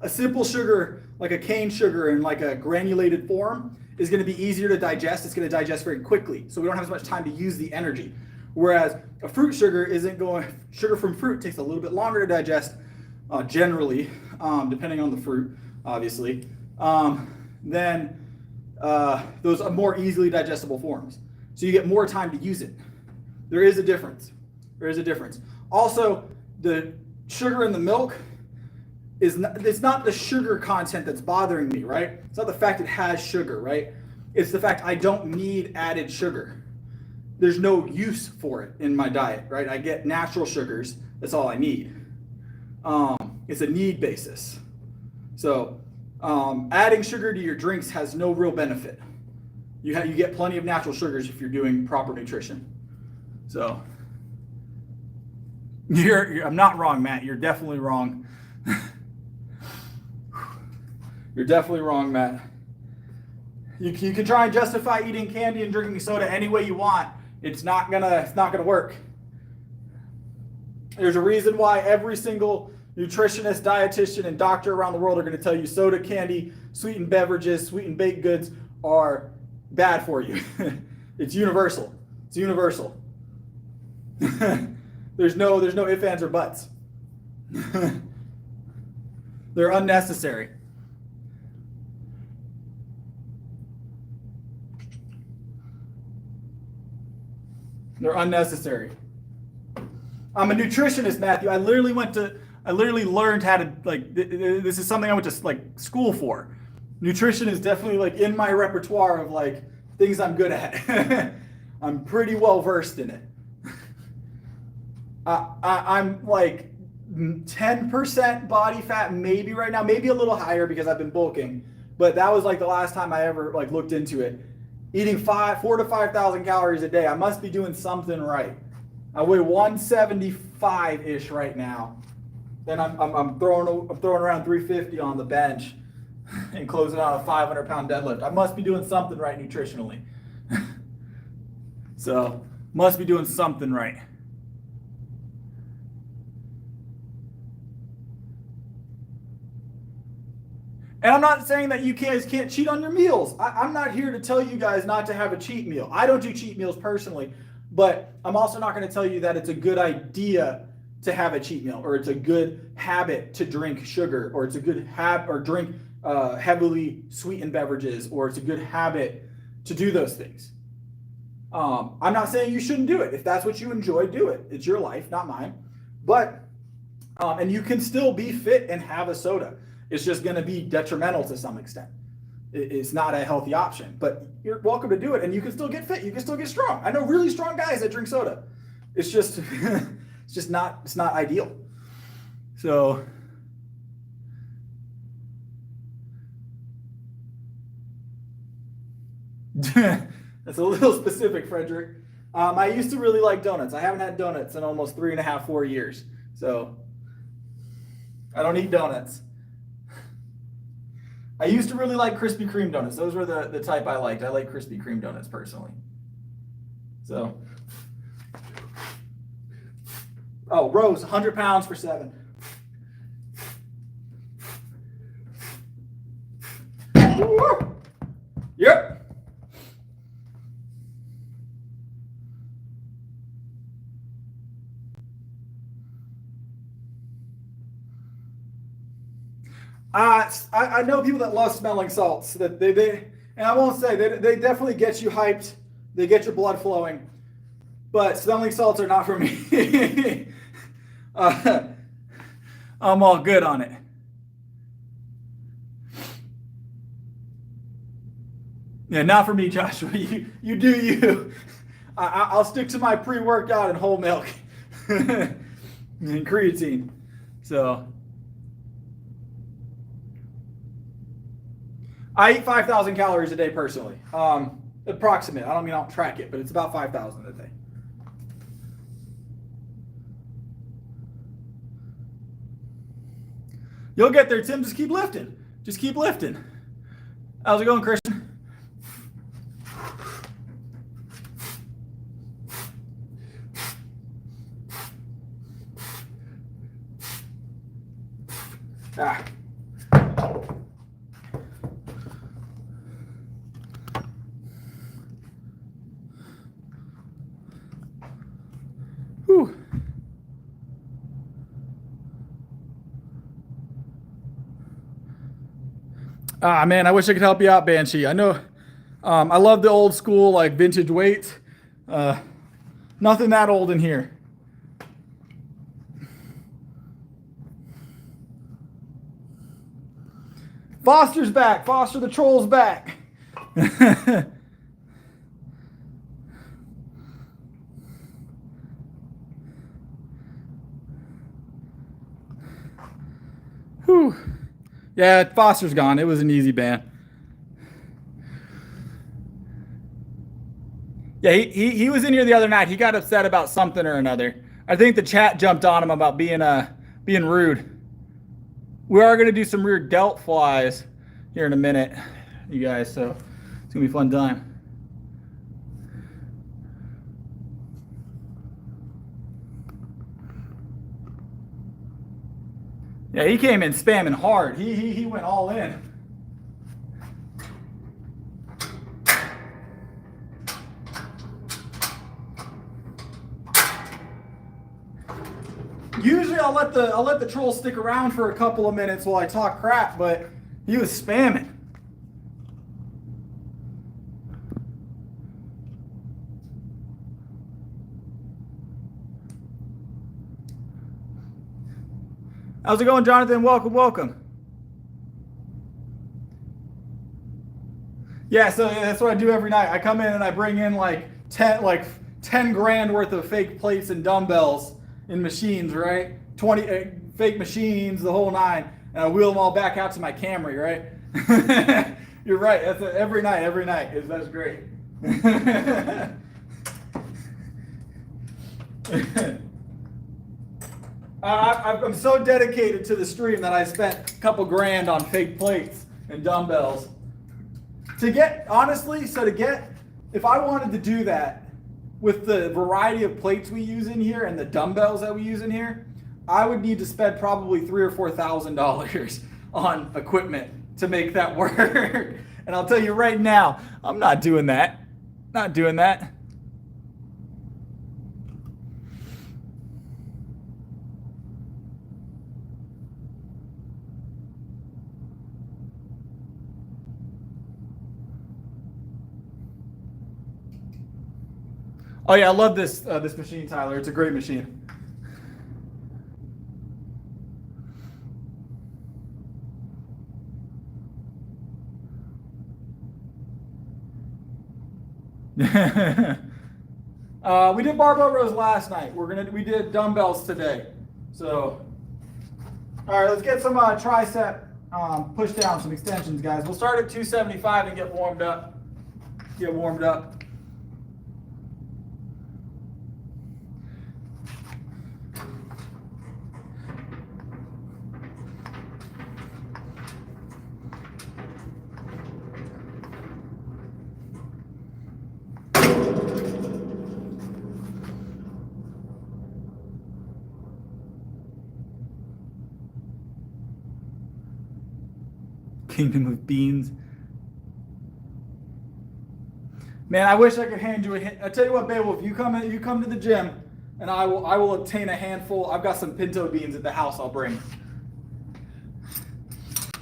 a simple sugar, like a cane sugar in like a granulated form, is going to be easier to digest. It's going to digest very quickly. So we don't have as much time to use the energy. Whereas a fruit sugar sugar from fruit takes a little bit longer to digest, generally, depending on the fruit, obviously, than those are more easily digestible forms. So you get more time to use it. There is a difference. Also, the sugar in the milk it's not the sugar content that's bothering me, right? It's not the fact it has sugar, right? It's the fact I don't need added sugar. There's no use for it in my diet, right? I get natural sugars. That's all I need. It's a need basis. So adding sugar to your drinks has no real benefit. You get plenty of natural sugars if you're doing proper nutrition. So I'm not wrong, Matt. You're definitely wrong. You're definitely wrong, Matt. You can try and justify eating candy and drinking soda any way you want. It's not gonna work. There's a reason why every single nutritionist, dietitian, and doctor around the world are going to tell you soda, candy, sweetened beverages, sweetened baked goods are bad for you. It's universal. It's universal. There's no ifs, ands, or buts. They're unnecessary. They're unnecessary. I'm a nutritionist, Matthew. I literally learned how to, like, this is something I went to, like, school for. Nutrition is definitely, like, in my repertoire of, like, things I'm good at. I'm pretty well versed in it. I'm like 10% body fat maybe right now, maybe a little higher because I've been bulking, but that was like the last time I ever like looked into it. Eating 4,000 to 5,000 calories a day, I must be doing something right. I weigh 175-ish right now. Then I'm throwing around 350 on the bench and closing out a 500-pound deadlift. I must be doing something right nutritionally. So, must be doing something right. And I'm not saying that you guys can't cheat on your meals. I'm not here to tell you guys not to have a cheat meal. I don't do cheat meals personally, but I'm also not going to tell you that it's a good idea to have a cheat meal, or it's a good habit to drink sugar, or it's a good habit or drink heavily sweetened beverages, or it's a good habit to do those things. I'm not saying you shouldn't do it. If that's what you enjoy, do it. It's your life, not mine. But and you can still be fit and have a soda. It's just going to be detrimental to some extent. It's not a healthy option, but you're welcome to do it, and you can still get fit. You can still get strong. I know really strong guys that drink soda. It's just, it's not ideal. So, that's a little specific, Frederick. I used to really like donuts. I haven't had donuts in almost 3.5, 4 years. So, I don't eat donuts. I used to really like Krispy Kreme donuts. Those were the type I liked. I like Krispy Kreme donuts personally. So, oh, Rose, 100 pounds for 7. Yep. I know people that love smelling salts. That they and I won't say they definitely get you hyped. They get your blood flowing, but smelling salts are not for me. I'm all good on it. Yeah, not for me, Joshua. You do you. I'll stick to my pre-workout and whole milk and creatine. So. I eat 5,000 calories a day personally. Approximate. I don't track it, but it's about 5,000 a day. You'll get there, Tim. Just keep lifting. Just keep lifting. How's it going, Christian? Ah. Whew. Ah, man, I wish I could help you out, Banshee. I know, I love the old school, like vintage weights. Nothing that old in here. Foster's back. Foster the Troll's back. Whew. Yeah, Foster's gone. It was an easy ban. Yeah, he was in here the other night. He got upset about something or another. I think the chat jumped on him about being rude. We are gonna do some rear delt flies here in a minute, you guys. So it's gonna be a fun time. Yeah, he came in spamming hard. He went all in. Usually I'll let the troll stick around for a couple of minutes while I talk crap, but he was spamming. How's it going, Jonathan? Welcome, welcome. Yeah, so that's what I do every night. I come in and I bring in like 10 grand worth of fake plates and dumbbells in machines, right? 20 fake machines, the whole nine, and I wheel them all back out to my Camry, right? You're right. That's every night. That's great. I'm so dedicated to the stream that I spent a couple grand on fake plates and dumbbells. If I wanted to do that with the variety of plates we use in here and the dumbbells that we use in here, I would need to spend probably $3,000 or $4,000 on equipment to make that work. And I'll tell you right now, I'm not doing that. Not doing that. Oh yeah, I love this this machine, Tyler. It's a great machine. We did barbell rows last night. We did dumbbells today. So, all right, let's get some tricep push down, some extensions, guys. We'll start at 275 and get warmed up. Kingdom of Beans. Man, I wish I could hand you a hint. I tell you what, Beowulf, you come to the gym, and I will obtain a handful. I've got some pinto beans at the house. I'll bring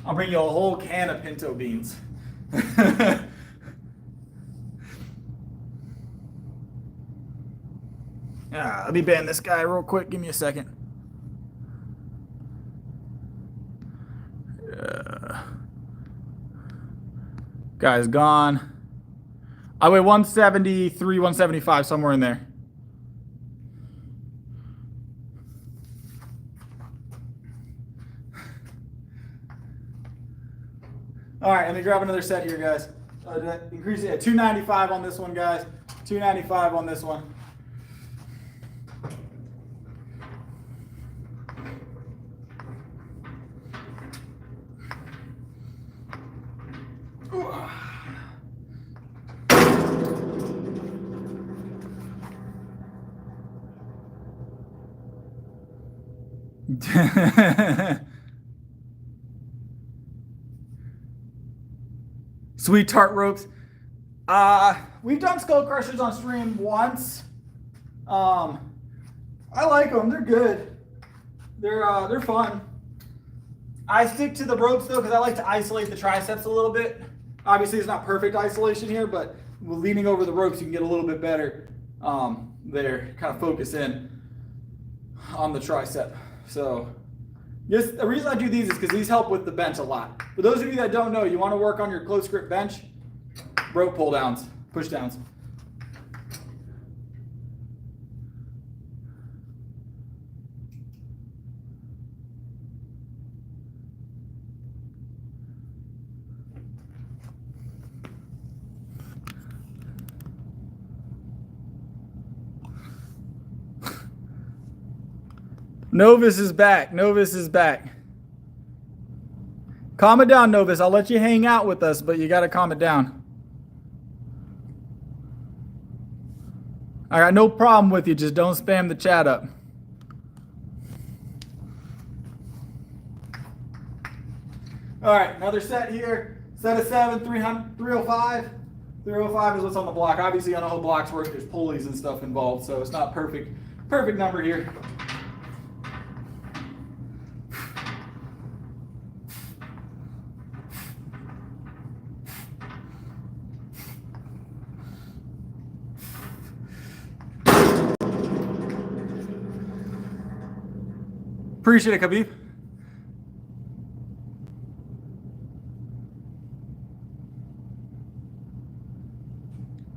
you a whole can of pinto beans. Let me ban this guy real quick. Give me a second. Guy's gone. I weigh 173, 175, somewhere in there. All right, let me grab another set here, guys. Increase it at 295 on this one, guys. 295 on this one. Sweet tart ropes. We've done skull crushers on stream once. I like them. They're good. They're fun. I stick to the ropes though because I like to isolate the triceps a little bit. Obviously, it's not perfect isolation here, but leaning over the ropes, you can get a little bit better there. Kind of focus in on the tricep. So, yes, the reason I do these is because these help with the bench a lot. For those of you that don't know, you want to work on your close grip bench, rope pull downs, push downs. Novus is back. Novus is back. Calm it down, Novus. I'll let you hang out with us, but you got to calm it down. I got no problem with you. Just don't spam the chat up. All right, another set here. Set of 7, 305. 305 is what's on the block. Obviously, on all the blocks work, there's pulleys and stuff involved, so it's not perfect number here. Appreciate it, Khabib.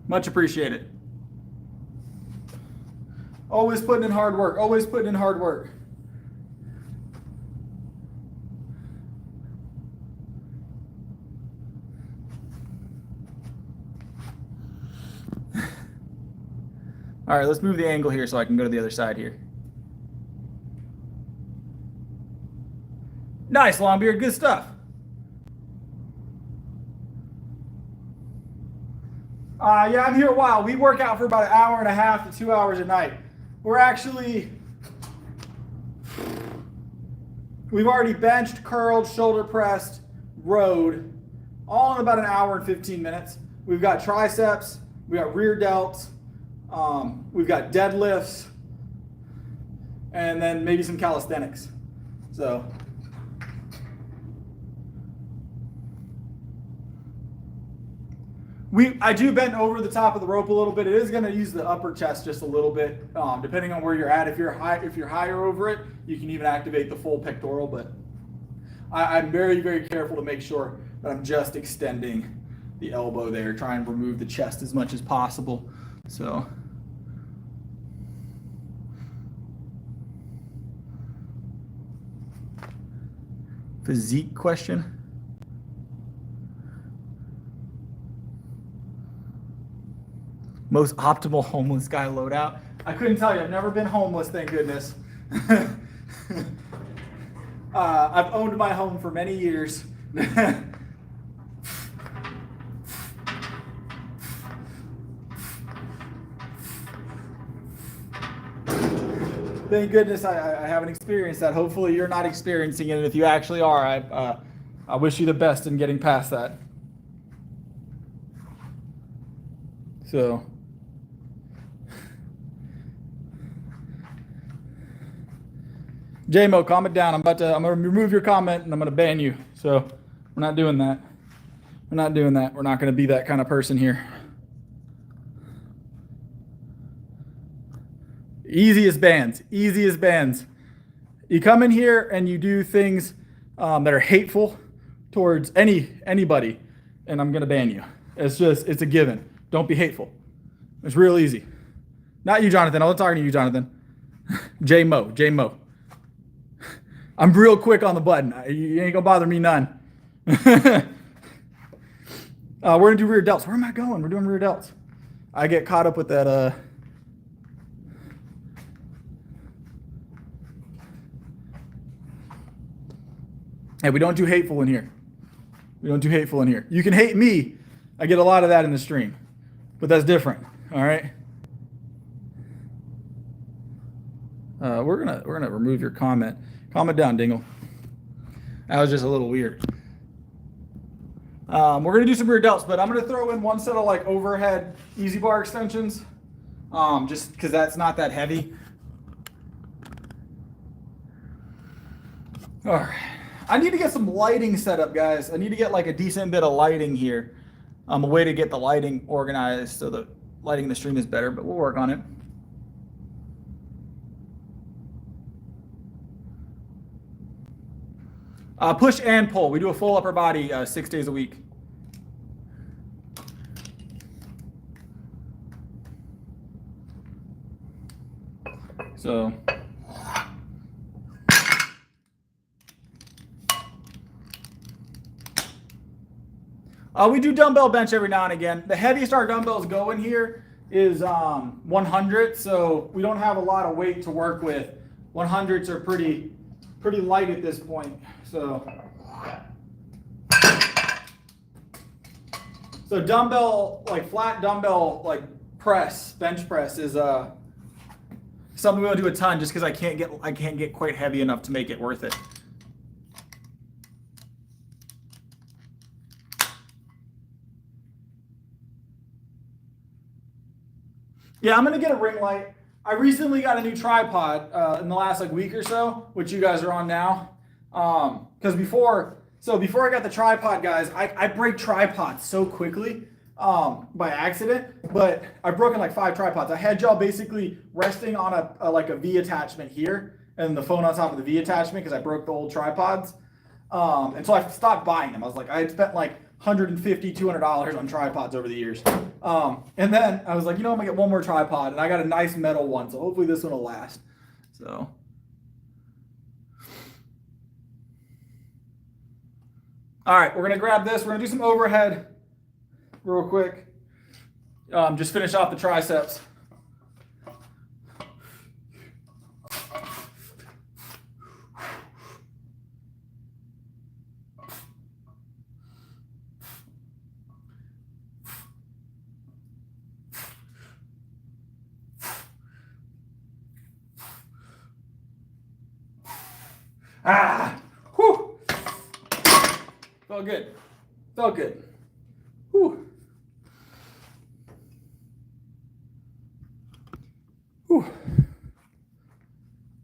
Much appreciated. Always putting in hard work. Always putting in hard work. All right, let's move the angle here so I can go to the other side here. Nice, Longbeard. Good stuff. Yeah, I'm here a while. We work out for about an hour and a half to 2 hours a night. We've already benched, curled, shoulder pressed, rowed, all in about an hour and 15 minutes. We've got triceps, we got rear delts, we've got deadlifts, and then maybe some calisthenics. So. I do bend over the top of the rope a little bit. It is going to use the upper chest just a little bit, depending on where you're at. If you're higher over it, you can even activate the full pectoral. But I'm very, very careful to make sure that I'm just extending the elbow there, try and remove the chest as much as possible. So. Physique question. Most optimal homeless guy loadout. I couldn't tell you. I've never been homeless, thank goodness. I've owned my home for many years. Thank goodness I haven't experienced that. Hopefully you're not experiencing it. And if you actually are, I wish you the best in getting past that. So. JMO, calm it down. I'm gonna remove your comment and I'm gonna ban you. So we're not doing that. We're not doing that. We're not gonna be that kind of person here. Easiest bans. Easiest bans. You come in here and you do things that are hateful towards anybody, and I'm gonna ban you. It's a given. Don't be hateful. It's real easy. Not you, Jonathan. I'm not talking to you, Jonathan. JMO. I'm real quick on the button. You ain't gonna bother me none. We're gonna do rear delts. Where am I going? We're doing rear delts. I get caught up with that. Hey, we don't do hateful in here. We don't do hateful in here. You can hate me. I get a lot of that in the stream, but that's different. All right. We're gonna remove your comment. Calm it down, Dingle. That was just a little weird. We're gonna do some rear delts, but I'm gonna throw in one set of like overhead easy bar extensions, just because that's not that heavy. All right. I need to get some lighting set up, guys. I need to get like a decent bit of lighting here. A way to get the lighting organized so the lighting in the stream is better, but we'll work on it. Push and pull. We do a full upper body 6 days a week. So. We do dumbbell bench every now and again. The heaviest our dumbbells go in here is 100, so we don't have a lot of weight to work with 100s are pretty light at this point. So dumbbell, like flat dumbbell, like bench press is something we don't do a ton just because I can't get quite heavy enough to make it worth it. Yeah, I'm gonna get a ring light. I recently got a new tripod in the last like week or so, which you guys are on now. Because before I got the tripod, guys, I break tripods so quickly by accident. But I've broken like 5 tripods. I had y'all basically resting on a V attachment here, and the phone on top of the V attachment because I broke the old tripods. And so I stopped buying them. I was like, I had spent like $150, $200 on tripods over the years. And then I was like, you know, I'm gonna get one more tripod, and I got a nice metal one, so hopefully this one will last. So. All right, we're gonna grab this. We're gonna do some overhead real quick. Just finish off the triceps. Whew. Felt good. Felt good. Whew. Whew.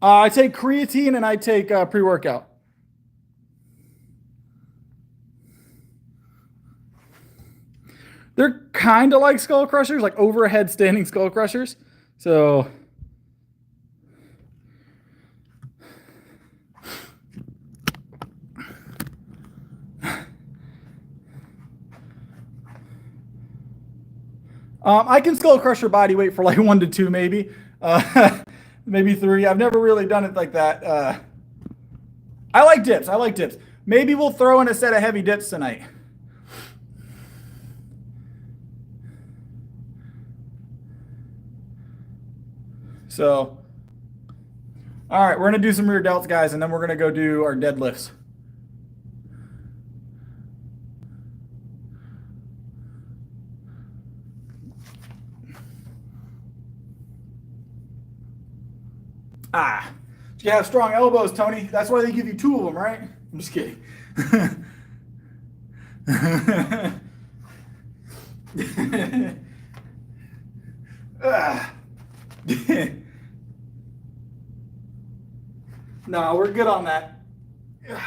I take creatine and I take pre-workout. They're kind of like skull crushers, like overhead standing skull crushers. So I can skull crush your body weight for like 1 to 2 maybe. Maybe 3. I've never really done it like that. I like dips. Maybe we'll throw in a set of heavy dips tonight. So, all right, we're going to do some rear delts, guys, and then we're going to go do our deadlifts. You have strong elbows, Tony. That's why they give you 2 of them, right? I'm just kidding. No, we're good on that. Yeah.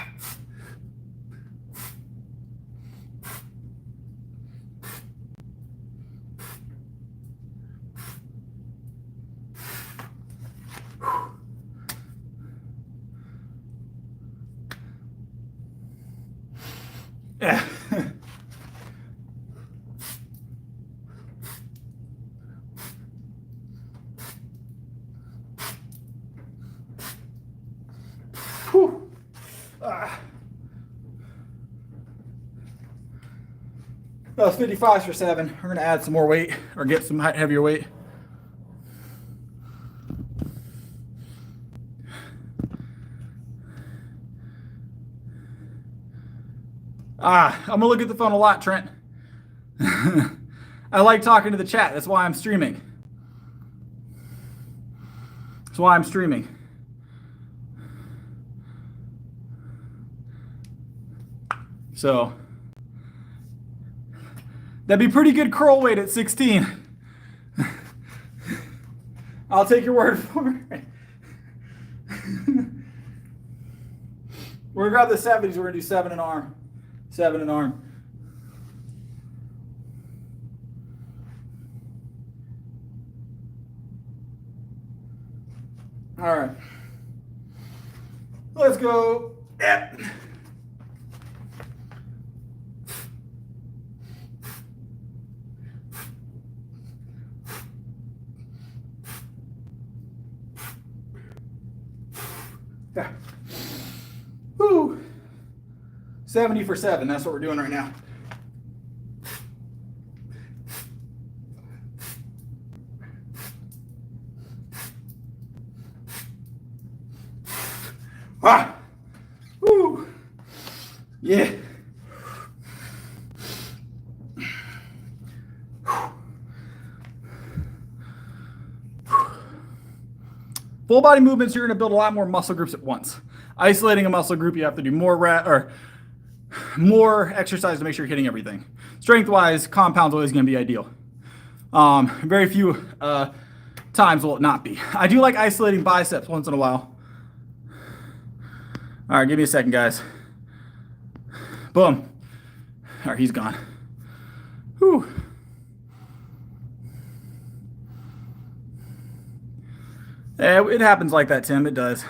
Whew. That was 55s for 7. We're gonna add some more weight or get some heavier weight. I'm gonna look at the phone a lot, Trent. I like talking to the chat. That's why I'm streaming. So that'd be pretty good curl weight at 16. I'll take your word for it. We're gonna grab the 70s. We're gonna do 7 and arm. 7 and arm. All right. Let's go. Yeah. Yeah. Woo. 70 for 7. That's what we're doing right now. Yeah. Full body movements, you're going to build a lot more muscle groups at once. Isolating a muscle group, you have to do more exercise to make sure you're hitting everything. Strength-wise, compound's always going to be ideal. Very few times will it not be. I do like isolating biceps once in a while. All right, give me a second, guys. Boom. All right, he's gone. Whew. Yeah, it happens like that, Tim. It does.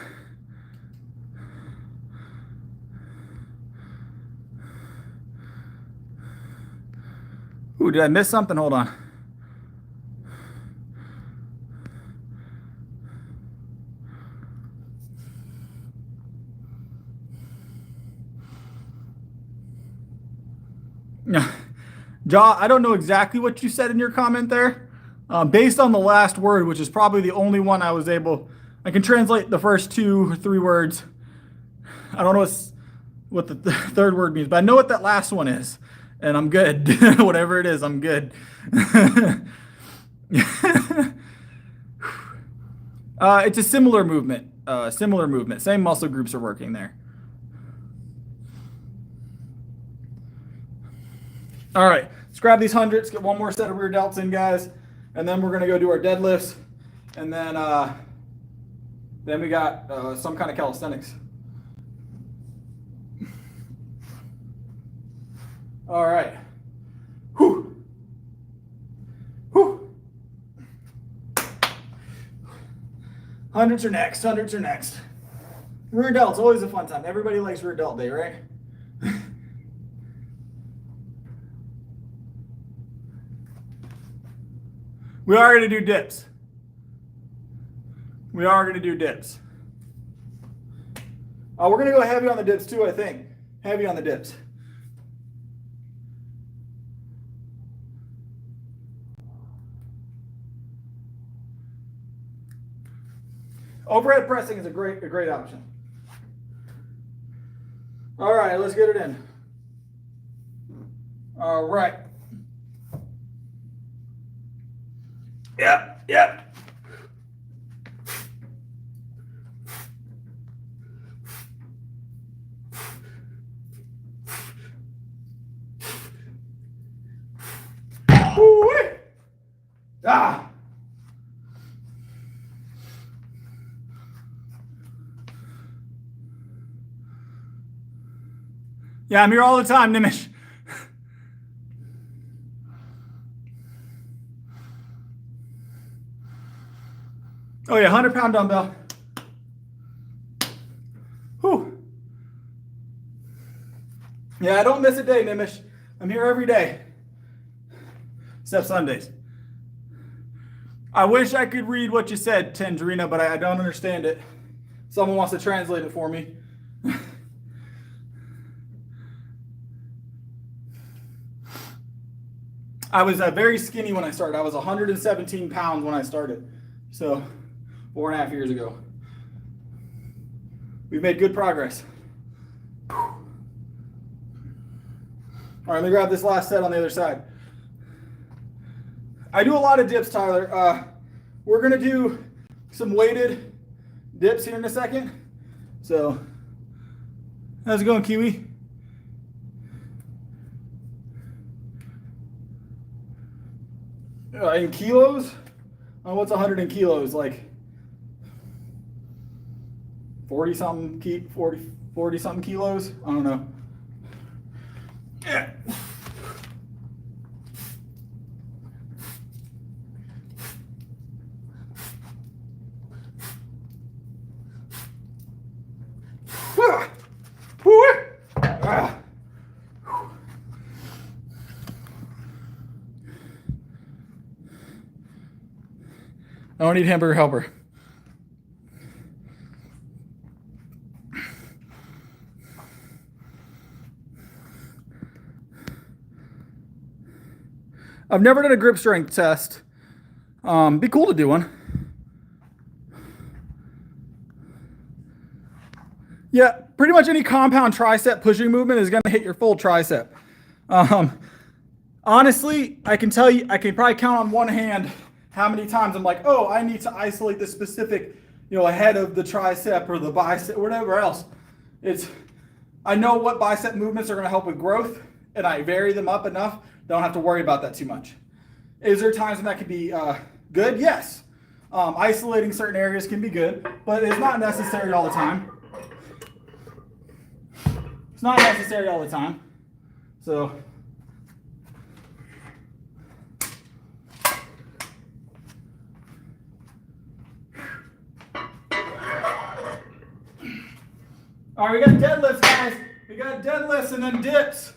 Ooh, did I miss something? Hold on. Jaw, I don't know exactly what you said in your comment there. Based on the last word, which is probably the only one I was able, I can translate the first 2 or 3 words. I don't know what the third word means, but I know what that last one is, and I'm good. Whatever it is, I'm good. It's a similar movement. Same muscle groups are working there. All right, let's grab these hundreds, get one more set of rear delts in, guys, and then we're gonna go do our deadlifts, and then we got some kind of calisthenics. All right. Whew. Whew. Hundreds are next. Rear delts, always a fun time. Everybody likes rear delt day, right? We are going to do dips. We're going to go heavy on the dips too, I think. Heavy on the dips. Overhead pressing is a great option. All right, let's get it in. All right. Yep. Ah. Yeah, I'm here all the time, Nimish. Oh yeah, 100-pound dumbbell. Whew. Yeah, I don't miss a day, Nimish. I'm here every day. Except Sundays. I wish I could read what you said, Tangerina, but I don't understand it. Someone wants to translate it for me. I was very skinny when I started. I was 117 pounds when I started. So 4.5 years ago. We've made good progress. All right, let me grab this last set on the other side. I do a lot of dips, Tyler. We're gonna do some weighted dips here in a second. So, how's it going, Kiwi? In kilos? What's 100 in kilos? Like 40 something kilos? I don't know. Yeah. I don't need hamburger helper. I've never done a grip strength test. Be cool to do one. Yeah, pretty much any compound tricep pushing movement is going to hit your full tricep. Honestly, I can tell you, I can probably count on one hand how many times I'm like, oh, I need to isolate this specific, head of the tricep or the bicep, whatever else. I know what bicep movements are going to help with growth, and I vary them up enough. Don't have to worry about that too much. Is there times when that can be good? Yes. Isolating certain areas can be good, but it's not necessary all the time. It's not necessary all the time. So, all right, we got deadlifts, guys. We got deadlifts and then dips.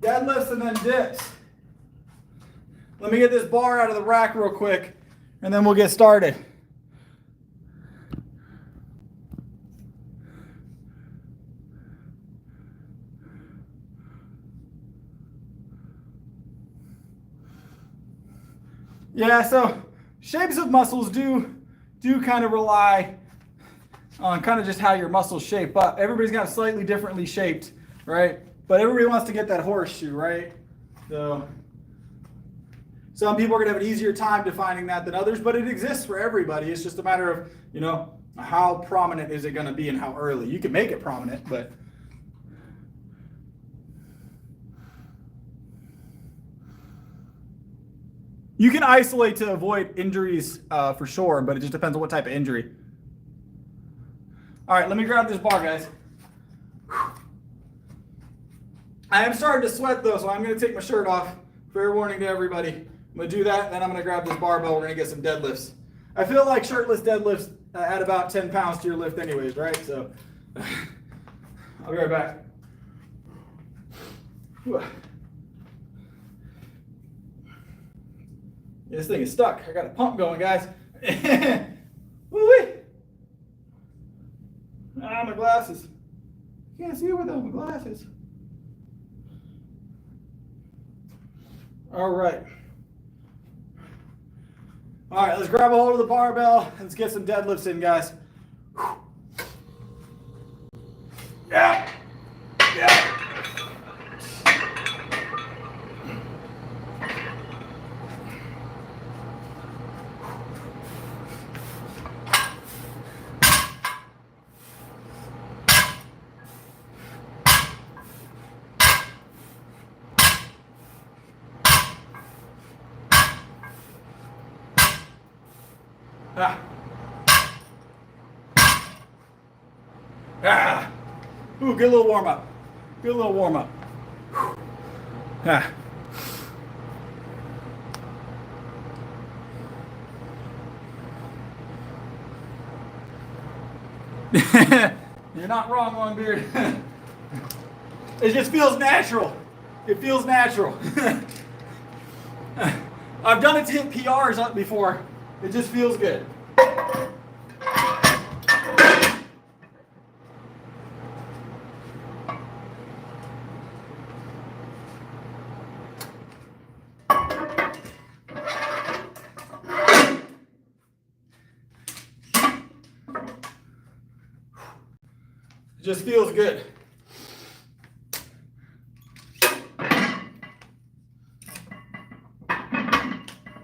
Deadlifts and then dips. Let me get this bar out of the rack real quick, and then we'll get started. Yeah, so shapes of muscles do kind of rely on kind of just how your muscles shape up. Everybody's got slightly differently shaped, right? But everybody wants to get that horseshoe, right? So some people are going to have an easier time defining that than others, but it exists for everybody. It's just a matter of, how prominent is it going to be and how early. You can make it prominent, but you can isolate to avoid injuries for sure, but it just depends on what type of injury. All right, let me grab this bar, guys. I am starting to sweat though, so I'm going to take my shirt off. Fair warning to everybody. I'm going to do that, then I'm going to grab this barbell. We're going to get some deadlifts. I feel like shirtless deadlifts add about 10 pounds to your lift anyways, right? So I'll be right back. Whew. This thing is stuck. I got a pump going, guys. Woo-wee. My glasses. Can't see without my glasses. All right. All right, let's grab a hold of the barbell. Let's get some deadlifts in, guys. Yeah. Yeah. Ah. Ah. Ooh, good little warm up. Good little warm up. Ah. You're not wrong, Longbeard. It just feels natural. It feels natural. I've done it to hit PRs up before. It just feels good. It just feels good.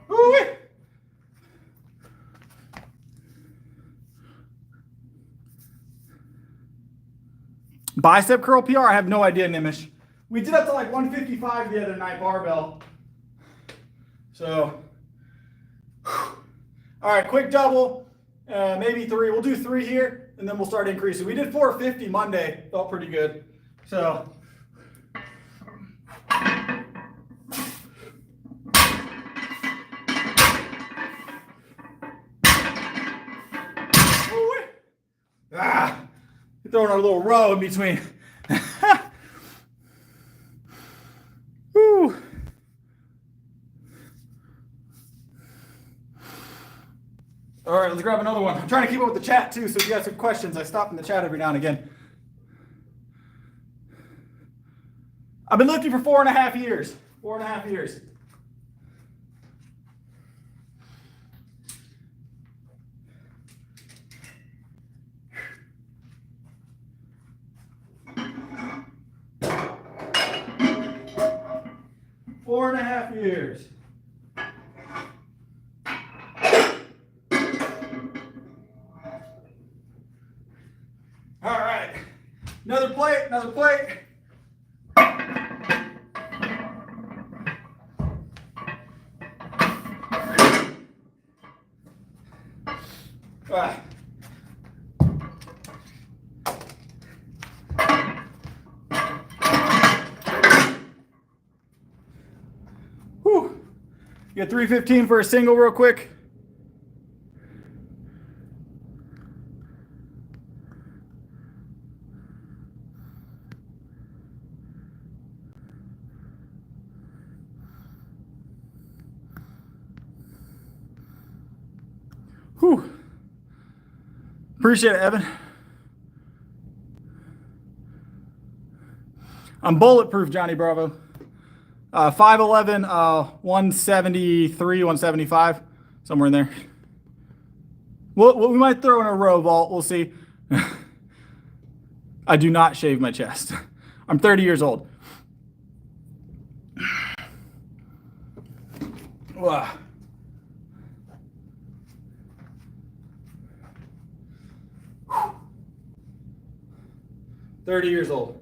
Woo-wee. Bicep curl PR, I have no idea, Nimish. We did up to like 155 the other night, barbell. So, all right, quick double, maybe 3. We'll do 3 here, and then we'll start increasing. We did 450 Monday, felt pretty good. So, throwing our little row in between. Woo. All right, let's grab another one. I'm trying to keep up with the chat too, so if you got some questions, I stop in the chat every now and again. I've been lifting for 4.5 years. 4.5 years. 4.5 years. All right, another plate, another plate. Whew. Get 315 for a single real quick. Whew. Appreciate it, Evan. I'm bulletproof, Johnny Bravo. 5'11", 173, 175, somewhere in there. We might throw in a row vault. We'll see. I do not shave my chest. I'm 30 years old. Wow. 30 years old.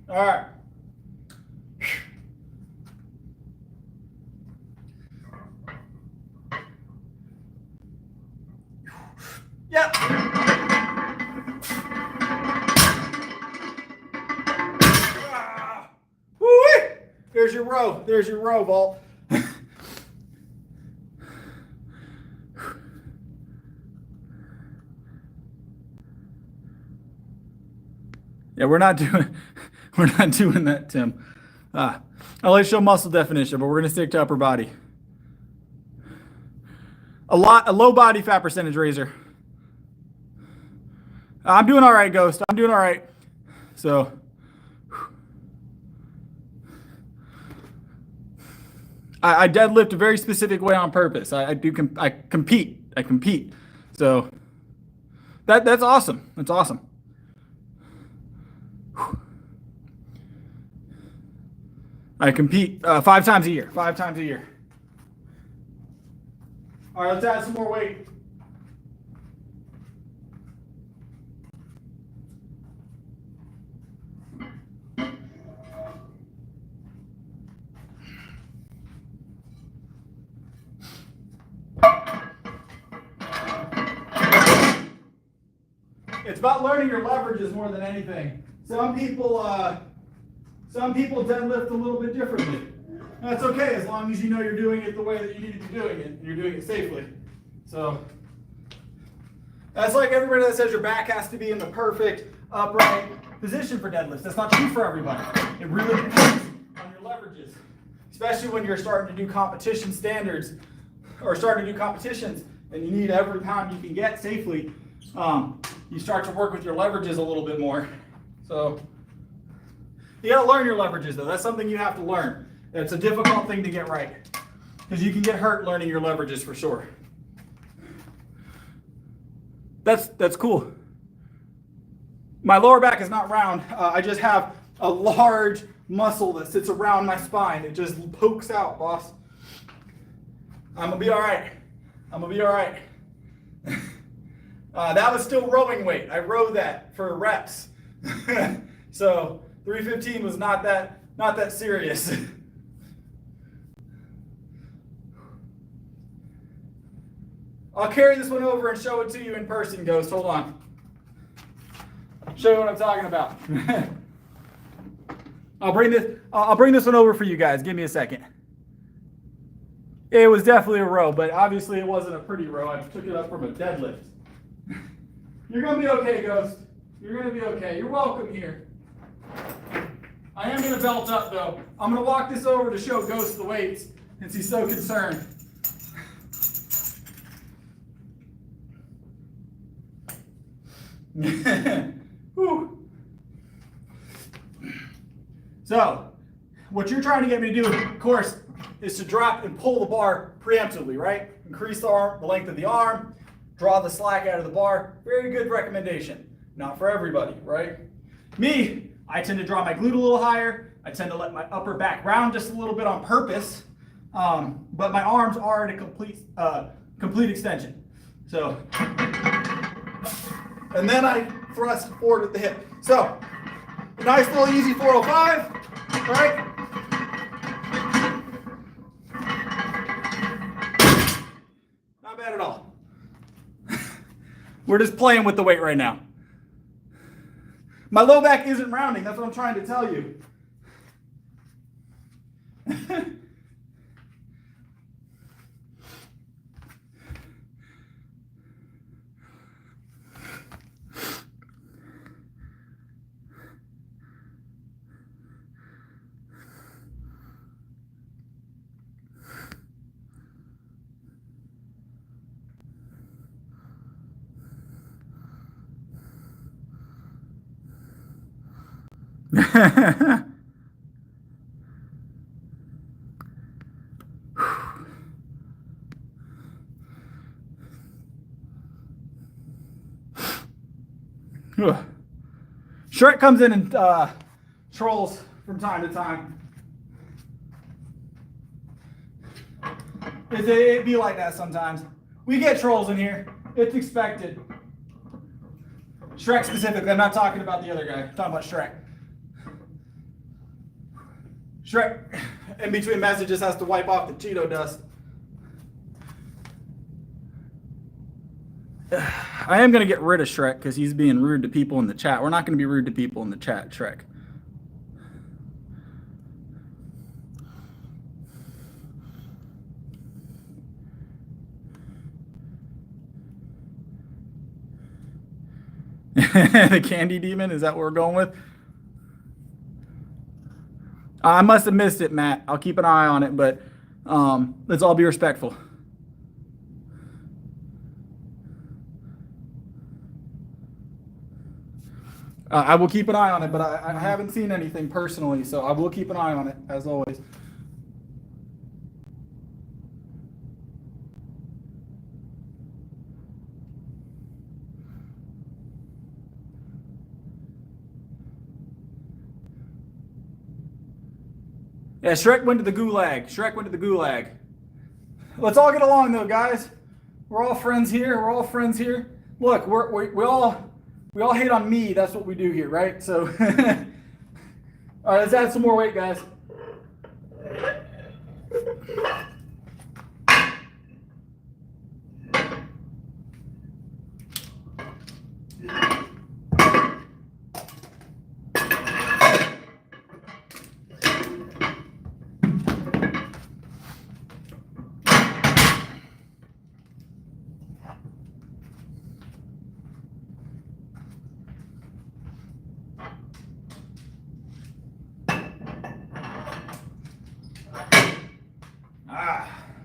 All right. Yep. Woo-wee. There's your row. There's your row vault. Yeah, we're not doing that, Tim. I'll let you show muscle definition, but we're gonna stick to upper body. A low body fat percentage raiser. I'm doing all right, Ghost. I'm doing all right. So, I deadlift a very specific way on purpose. I compete. So, that's awesome. That's awesome. I compete 5 times a year. 5 times a year. All right, let's add some more weight. It's about learning your leverages more than anything. Some people deadlift a little bit differently. That's okay as long as you know you're doing it the way that you need to be doing it and you're doing it safely. So that's like everybody that says your back has to be in the perfect upright position for deadlifts. That's not true for everybody. It really depends on your leverages, especially when you're starting to do competition standards or starting to do competitions and you need every pound you can get safely. You start to work with your leverages a little bit more. So you gotta learn your leverages though. That's something you have to learn. It's a difficult thing to get right because you can get hurt learning your leverages for sure. That's cool. My lower back is not round. I just have a large muscle that sits around my spine. It just pokes out, boss. I'm gonna be all right. I'm gonna be all right. That was still rowing weight. I rowed that for reps. So 315 was not that serious. I'll carry this one over and show it to you in person, Ghost. Hold on. Show you what I'm talking about. I'll bring this one over for you guys. Give me a second. It was definitely a row, but obviously it wasn't a pretty row. I took it up from a deadlift. You're gonna be okay, Ghost. You're gonna be okay. You're welcome here. I am gonna belt up though. I'm gonna walk this over to show Ghost the weights since he's so concerned. Whew. So, what you're trying to get me to do, of course, is to drop and pull the bar preemptively, right? Increase the length of the arm, draw the slack out of the bar. Very good recommendation. Not for everybody, right? Me, I tend to draw my glute a little higher. I tend to let my upper back round just a little bit on purpose. But my arms are at a complete extension. So, and then I thrust forward with the hip. So, nice little easy 405, right? Not bad at all. We're just playing with the weight right now. My low back isn't rounding, that's what I'm trying to tell you. Shrek comes in and trolls from time to time. It'd be like that sometimes. We get trolls in here. It's expected. Shrek specifically. I'm not talking about the other guy. I'm talking about Shrek. Shrek, in between messages, has to wipe off the Cheeto dust. I am going to get rid of Shrek because he's being rude to people in the chat. We're not going to be rude to people in the chat, Shrek. The candy demon, is that what we're going with? I must have missed it, Matt. I'll keep an eye on it, but let's all be respectful. I will keep an eye on it, but I haven't seen anything personally, so I will keep an eye on it, as always. Yeah, Shrek went to the gulag. Shrek went to the gulag. Let's all get along, though, guys. We're all friends here. We're all friends here. Look, we all hate on me. That's what we do here, right? So, all right, let's add some more weight, guys.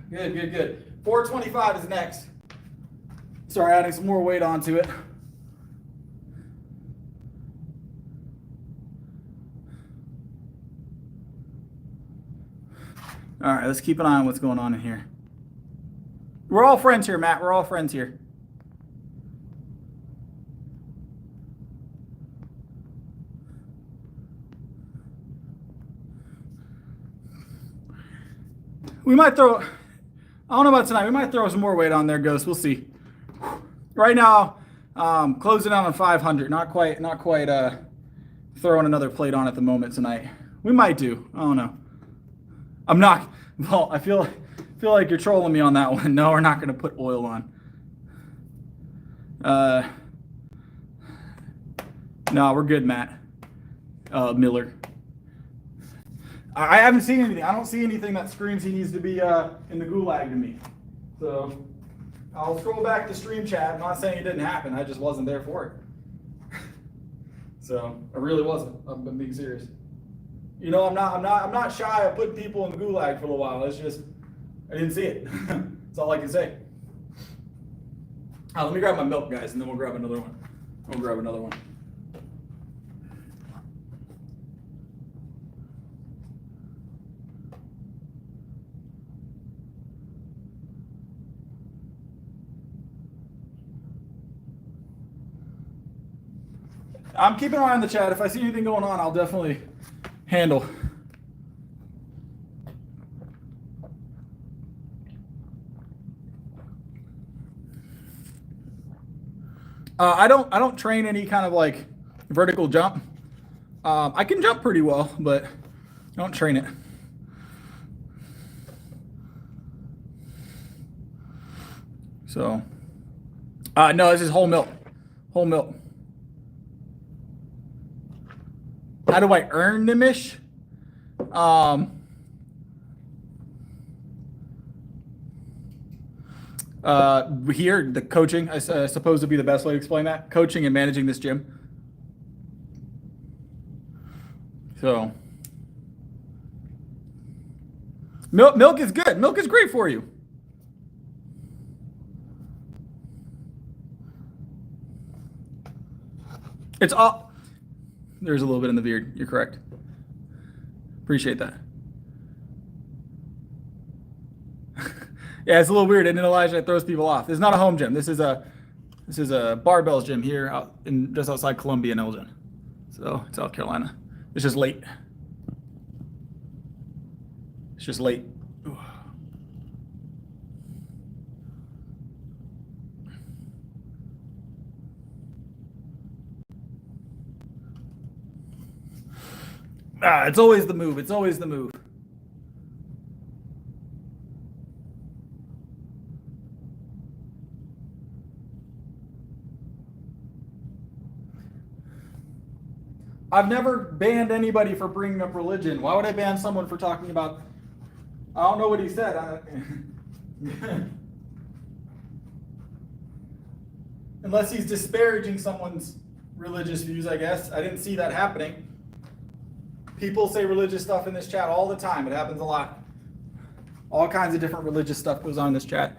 Good, good, good. 425 is next. Start adding some more weight onto it. All right, let's keep an eye on what's going on in here. We're all friends here, Matt. We're all friends here. We might throw, I don't know about tonight, we might throw some more weight on there, Ghost. We'll see. Right now, closing out on 500. Not quite throwing another plate on at the moment tonight. We might do. I don't know. I'm not. Well, I feel like you're trolling me on that one. No, we're not going to put oil on. No, we're good, Matt. Miller. I haven't seen anything. I don't see anything that screams he needs to be in the gulag to me. So I'll scroll back to stream chat. I'm not saying it didn't happen. I just wasn't there for it. So I really wasn't. I'm being serious. You know, I'm not shy of putting people in the gulag for a little while. It's just I didn't see it. That's all I can say. Let me grab my milk, guys, and then we'll grab another one. We'll grab another one. I'm keeping an eye on the chat. If I see anything going on, I'll definitely handle. I don't train any kind of like vertical jump. I can jump pretty well, but I don't train it. So, no, this is whole milk. Whole milk. How do I earn them-ish? Here, the coaching, I suppose would be the best way to explain that. Coaching and managing this gym. So, milk is good. Milk is great for you. It's all. There's a little bit in the beard. You're correct. Appreciate that. Yeah, it's a little weird. And then Elijah throws people off. This is not a home gym. This is a barbells gym here out in just outside Columbia in Elgin. So South Carolina. It's just late. It's just late. Ooh. It's always the move. It's always the move. I've never banned anybody for bringing up religion. Why would I ban someone for talking about? I don't know what he said. Unless he's disparaging someone's religious views, I guess. I didn't see that happening. People say religious stuff in this chat all the time. It happens a lot. All kinds of different religious stuff goes on in this chat.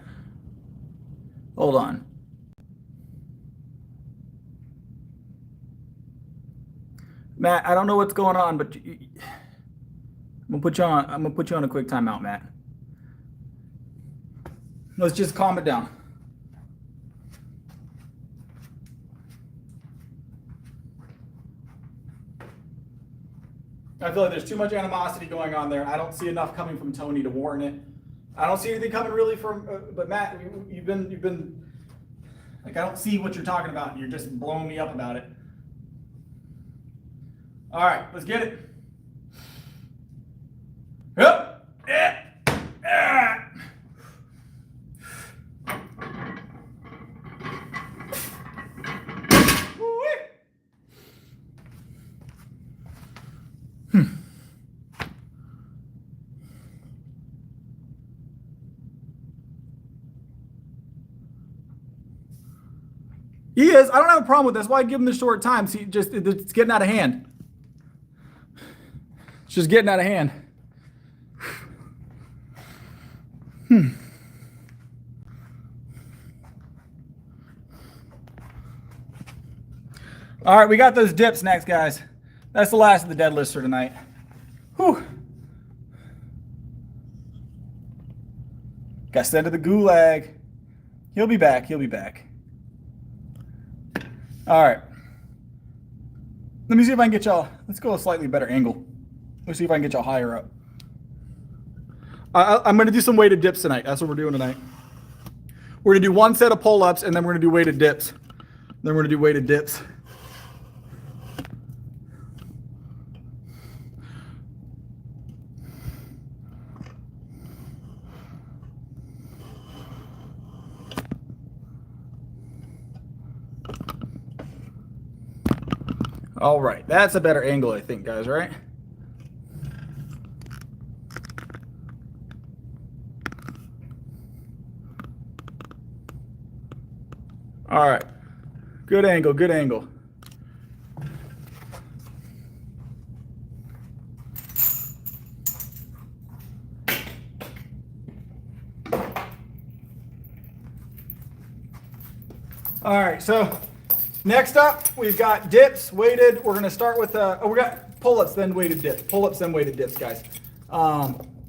Hold on. Matt, I don't know what's going on, but I'm gonna put you on a quick timeout, Matt. Let's just calm it down. I feel like there's too much animosity going on there. I don't see enough coming from Tony to warrant it. I don't see anything coming really from, but Matt, you've been like, I don't see what you're talking about. You're just blowing me up about it. All right, let's get it. Yep. Yeah. Yeah. He is. I don't have a problem with this. Why give him the short time? See, it's getting out of hand. It's just getting out of hand. All right, we got those dips next, guys. That's the last of the deadlifts for tonight. Whew. Got sent to the gulag. He'll be back. He'll be back. All right. Let me see if I can get y'all. Let's go a slightly better angle. Let's see if I can get y'all higher up. I'm going to do some weighted dips tonight. That's what we're doing tonight. We're going to do one set of pull-ups, and then we're going to do weighted dips. Then we're going to do weighted dips. All right, that's a better angle, I think, guys, right? All right, good angle, good angle. All right, so next up, we've got dips, weighted. We're gonna start with, we got pull-ups, then weighted dips. Pull-ups, then weighted dips, guys.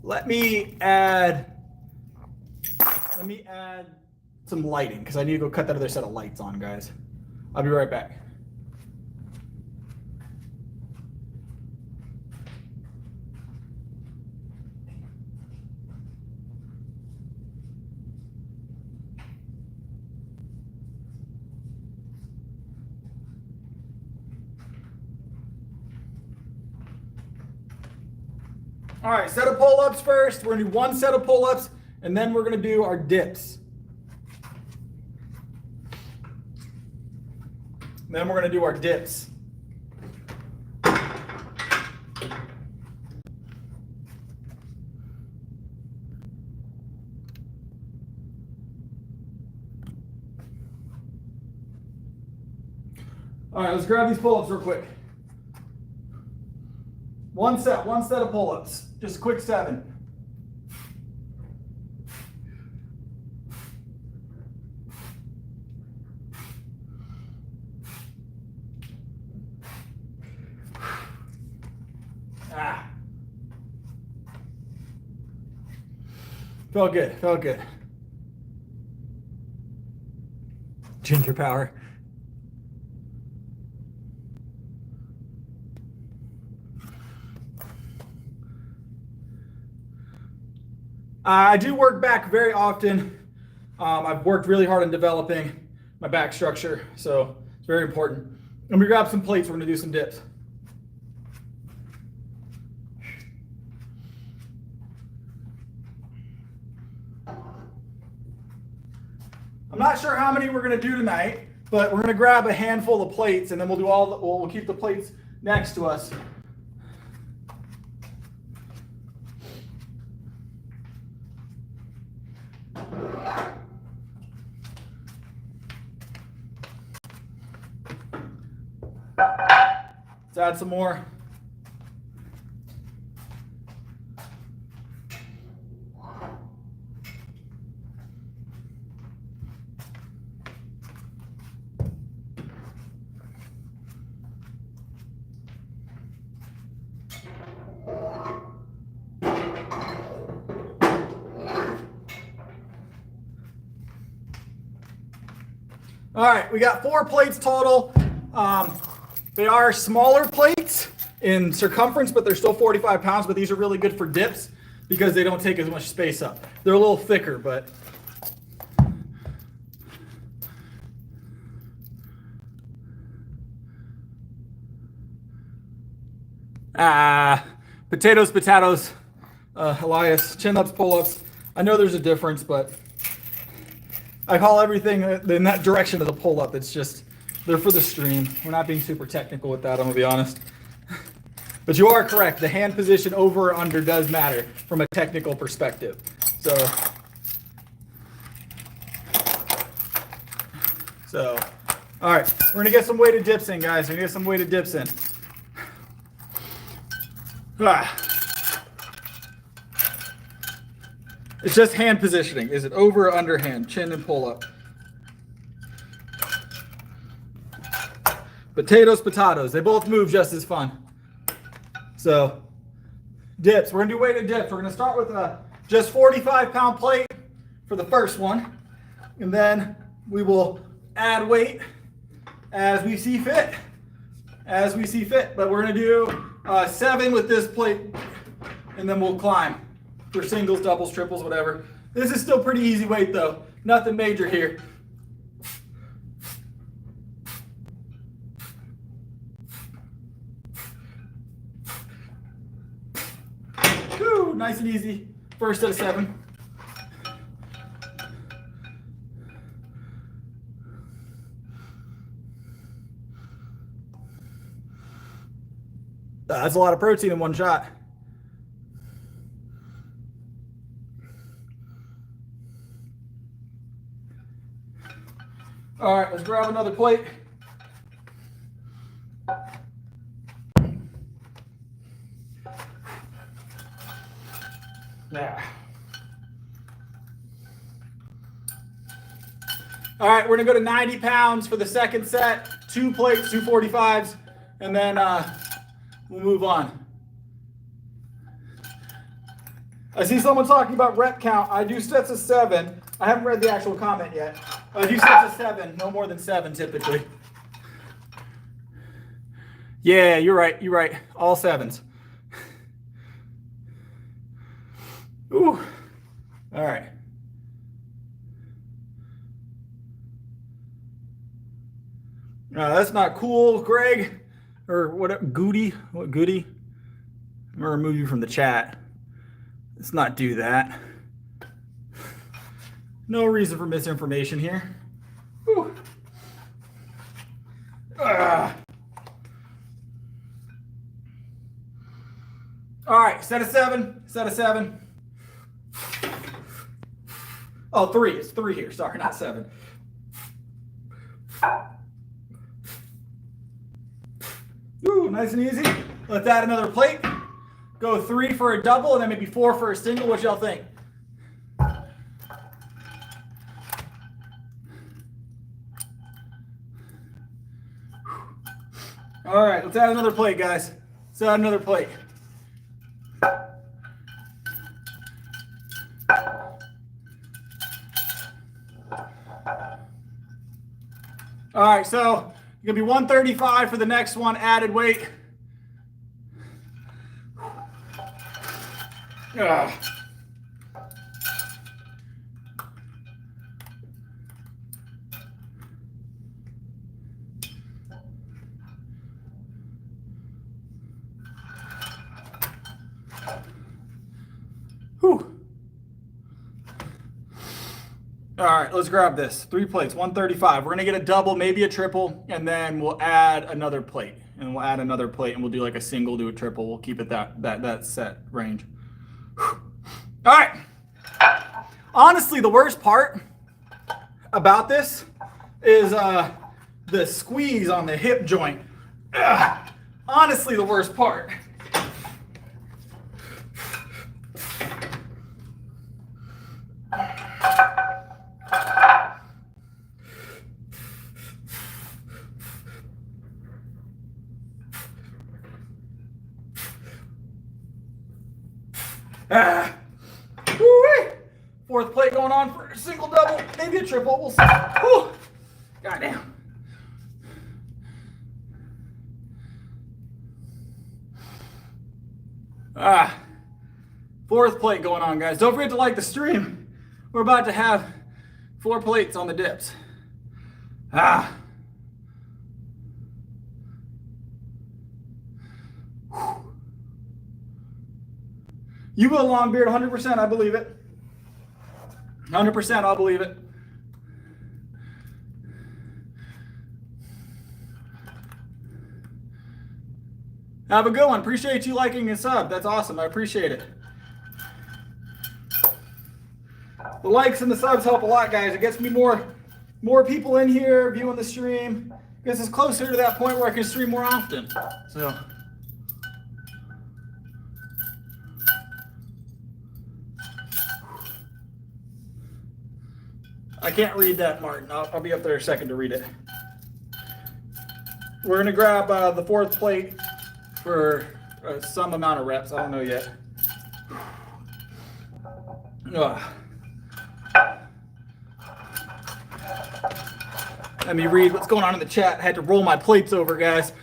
Let me add some lighting, because I need to go cut that other set of lights on, guys. I'll be right back. All right, set of pull-ups first. We're gonna do one set of pull-ups, and then we're gonna do our dips. Then we're gonna do our dips. All right, let's grab these pull-ups real quick. One set of pull-ups. Just a quick 7. Felt good, felt good. Ginger power. I do work back very often. I've worked really hard on developing my back structure, so it's very important. Let me grab some plates. We're going to do some dips. I'm not sure how many we're going to do tonight, but we're going to grab a handful of plates, and then we'll do we'll keep the plates next to us. Let's add some more. All right, we got 4 plates total. They are smaller plates in circumference, but they're still 45 pounds, but these are really good for dips because they don't take as much space up. They're a little thicker, but potatoes, Elias, chin-ups, pull-ups. I know there's a difference, but I call everything in that direction of the pull-up. It's just, they're for the stream. We're not being super technical with that, I'm gonna be honest. But you are correct, the hand position over or under does matter from a technical perspective. So, all right, we're gonna get some weighted dips in, guys. We're gonna get some weighted dips in. It's just hand positioning. Is it over or under hand? Chin and pull up. Potatoes. They both move just as fun. So, dips. We're gonna do weighted dips. We're gonna start with a just 45-pound plate for the first one, and then we will add weight as we see fit. But we're gonna do 7 with this plate, and then we'll climb for singles, doubles, triples, whatever. This is still pretty easy weight though. Nothing major here. Whew, nice and easy. First set of 7. That's a lot of protein in one shot. All right, let's grab another plate. Yeah. All right, we're gonna go to 90 pounds for the second set. 2 plates, 2 45s, and then we'll move on. I see someone talking about rep count. I do sets of 7. I haven't read the actual comment yet. I do sets of 7, no more than 7 typically. Yeah, you're right. All 7s. Ooh. All right. That's not cool, Greg. Or what, Goody? What, Goody? I'm going to remove you from the chat. Let's not do that. No reason for misinformation here. Whew. All right, set of 7, set of 7. Oh, 3, it's 3 here, sorry, not 7. Ooh, nice and easy. Let's add another plate. Go 3 for a double and then maybe 4 for a single. What y'all think? All right, let's add another plate, guys. Let's add another plate. All right, so it's gonna be 135 for the next one, added weight. Ugh. Whew. All right, let's grab this. 3 plates, 135. We're gonna get a double, maybe a triple, and then we'll add another plate. And we'll add another plate, and we'll do like a single to a triple. We'll keep it that set range. Whew. All right. Honestly, the worst part about this is the squeeze on the hip joint. Ugh. Honestly, the worst part. Woo-wee. 4th plate going on for a single, double, maybe a triple. We'll see. Whew. Goddamn. Ah. 4th plate going on, guys. Don't forget to like the stream. We're about to have 4 plates on the dips. Ah. You go long beard, 100%, I believe it. 100%, I'll believe it. Have a good one. Appreciate you liking and sub. That's awesome. I appreciate it. The likes and the subs help a lot, guys. It gets me more people in here viewing the stream. Gets us closer to that point where I can stream more often. So. I can't read that, Martin. I'll be up there a second to read it. We're going to grab the 4th plate for some amount of reps. I don't know yet. Ugh. Let me read what's going on in the chat. I had to roll my plates over, guys.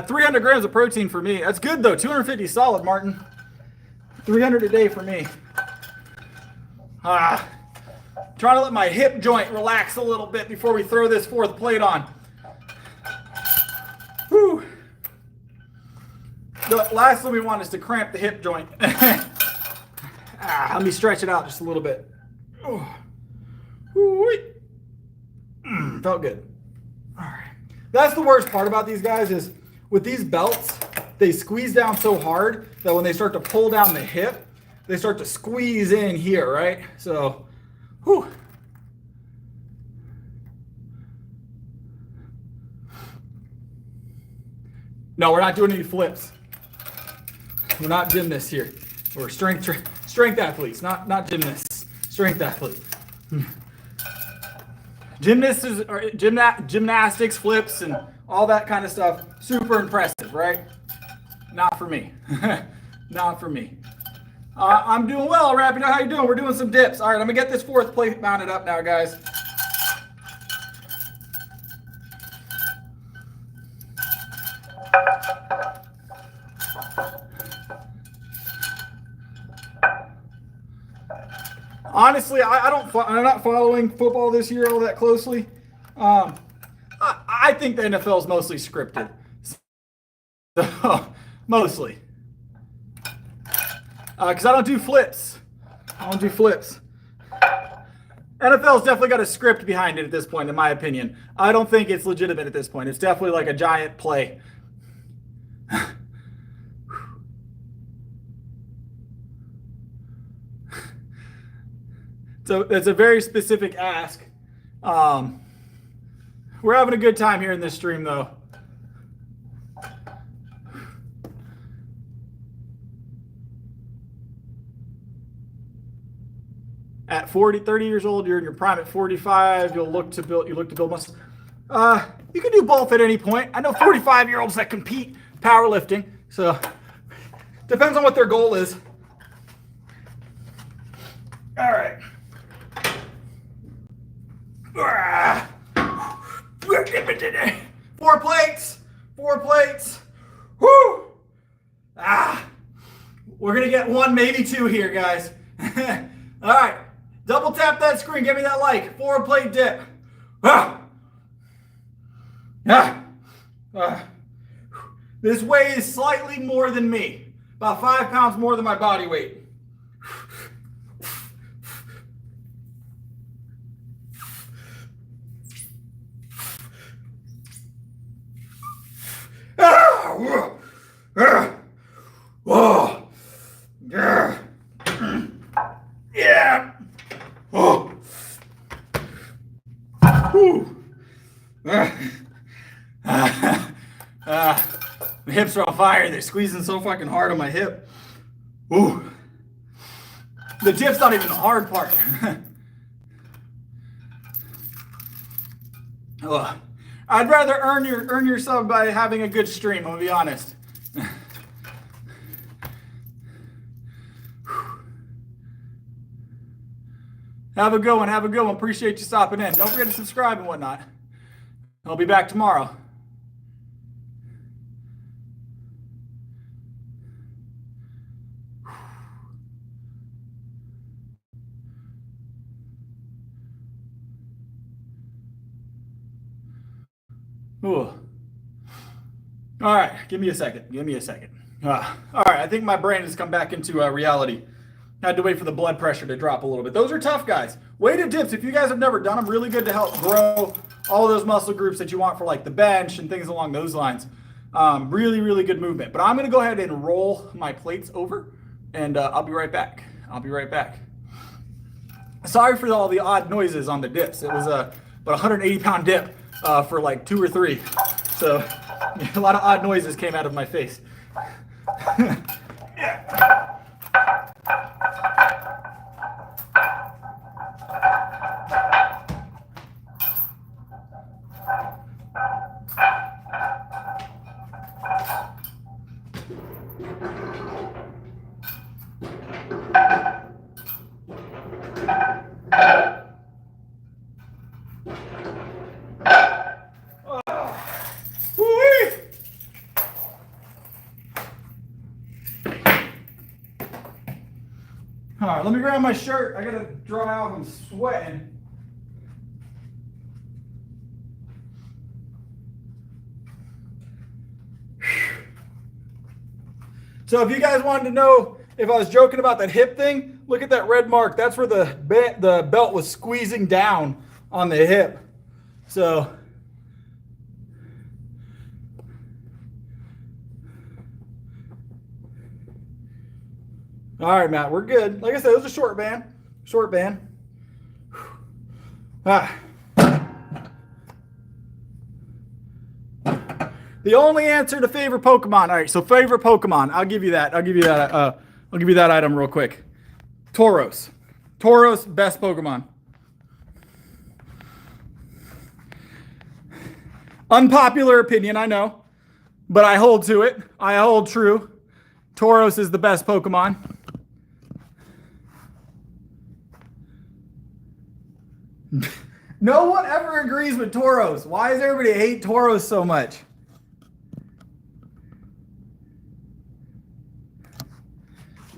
300 grams of protein for me. That's good though. 250 solid, Martin. 300 a day for me. Trying to let my hip joint relax a little bit before we throw this 4th plate on. Whew. The last thing we want is to cramp the hip joint. Let me stretch it out just a little bit. Felt good. All right. That's the worst part about these guys is with these belts, they squeeze down so hard that when they start to pull down the hip, they start to squeeze in here, right? So, whew. No, we're not doing any flips. We're not gymnasts here. We're strength athletes, not gymnasts. Strength athletes. Gymnastics, flips, and all that kind of stuff. Super impressive, right? Not for me. Not for me. I'm doing well, Rappy. How you doing? We're doing some dips. All right, I'm gonna get this 4th plate mounted up now, guys. Honestly, I'm not following football this year all that closely. I I think the NFL is mostly scripted. So, mostly. Because I don't do flips. NFL's definitely got a script behind it at this point, in my opinion. I don't think it's legitimate at this point. It's definitely like a giant play. So it's a very specific ask. We're having a good time here in this stream, though. At 30 years old, you're in your prime. At 45, you look to build muscle. You can do both at any point. I know 45-year-olds that compete powerlifting, so depends on what their goal is. All right. 4 plates. Woo! We're gonna get 1, maybe 2 here, guys. All right. Double tap that screen. Give me that like. 4 plate dip. This weighs slightly more than me. About 5 pounds more than my body weight. Yeah. Oh. The hips are on fire. They're squeezing so fucking hard on my hip. Ooh. The dip's not even the hard part. I'd rather earn your sub by having a good stream, I'm gonna be honest. Have a good one. Appreciate you stopping in. Don't forget to subscribe and whatnot. I'll be back tomorrow. Ooh. All right, give me a second. All right, I think my brain has come back into reality. Had to wait for the blood pressure to drop a little bit. Those are tough, guys. Weighted dips, if you guys have never done them, really good to help grow all those muscle groups that you want for like the bench and things along those lines. Really, really good movement. But I'm gonna go ahead and roll my plates over and I'll be right back. Sorry for all the odd noises on the dips. It was about 180-pound dip for like 2 or 3. So a lot of odd noises came out of my face. Yeah. All right, let me grab my shirt. I gotta dry off. I'm sweating. So if you guys wanted to know if I was joking about that hip thing, look at that red mark. That's where the belt was squeezing down on the hip. So all right, Matt, we're good. Like I said, it was a short band. The only answer to favorite Pokemon. All right, so favorite Pokemon. I'll give you that. I'll give you that item real quick. Tauros, best Pokemon. Unpopular opinion, I know, but I hold to it. I hold true. Tauros is the best Pokemon. No one ever agrees with Tauros. Why does everybody hate Tauros so much?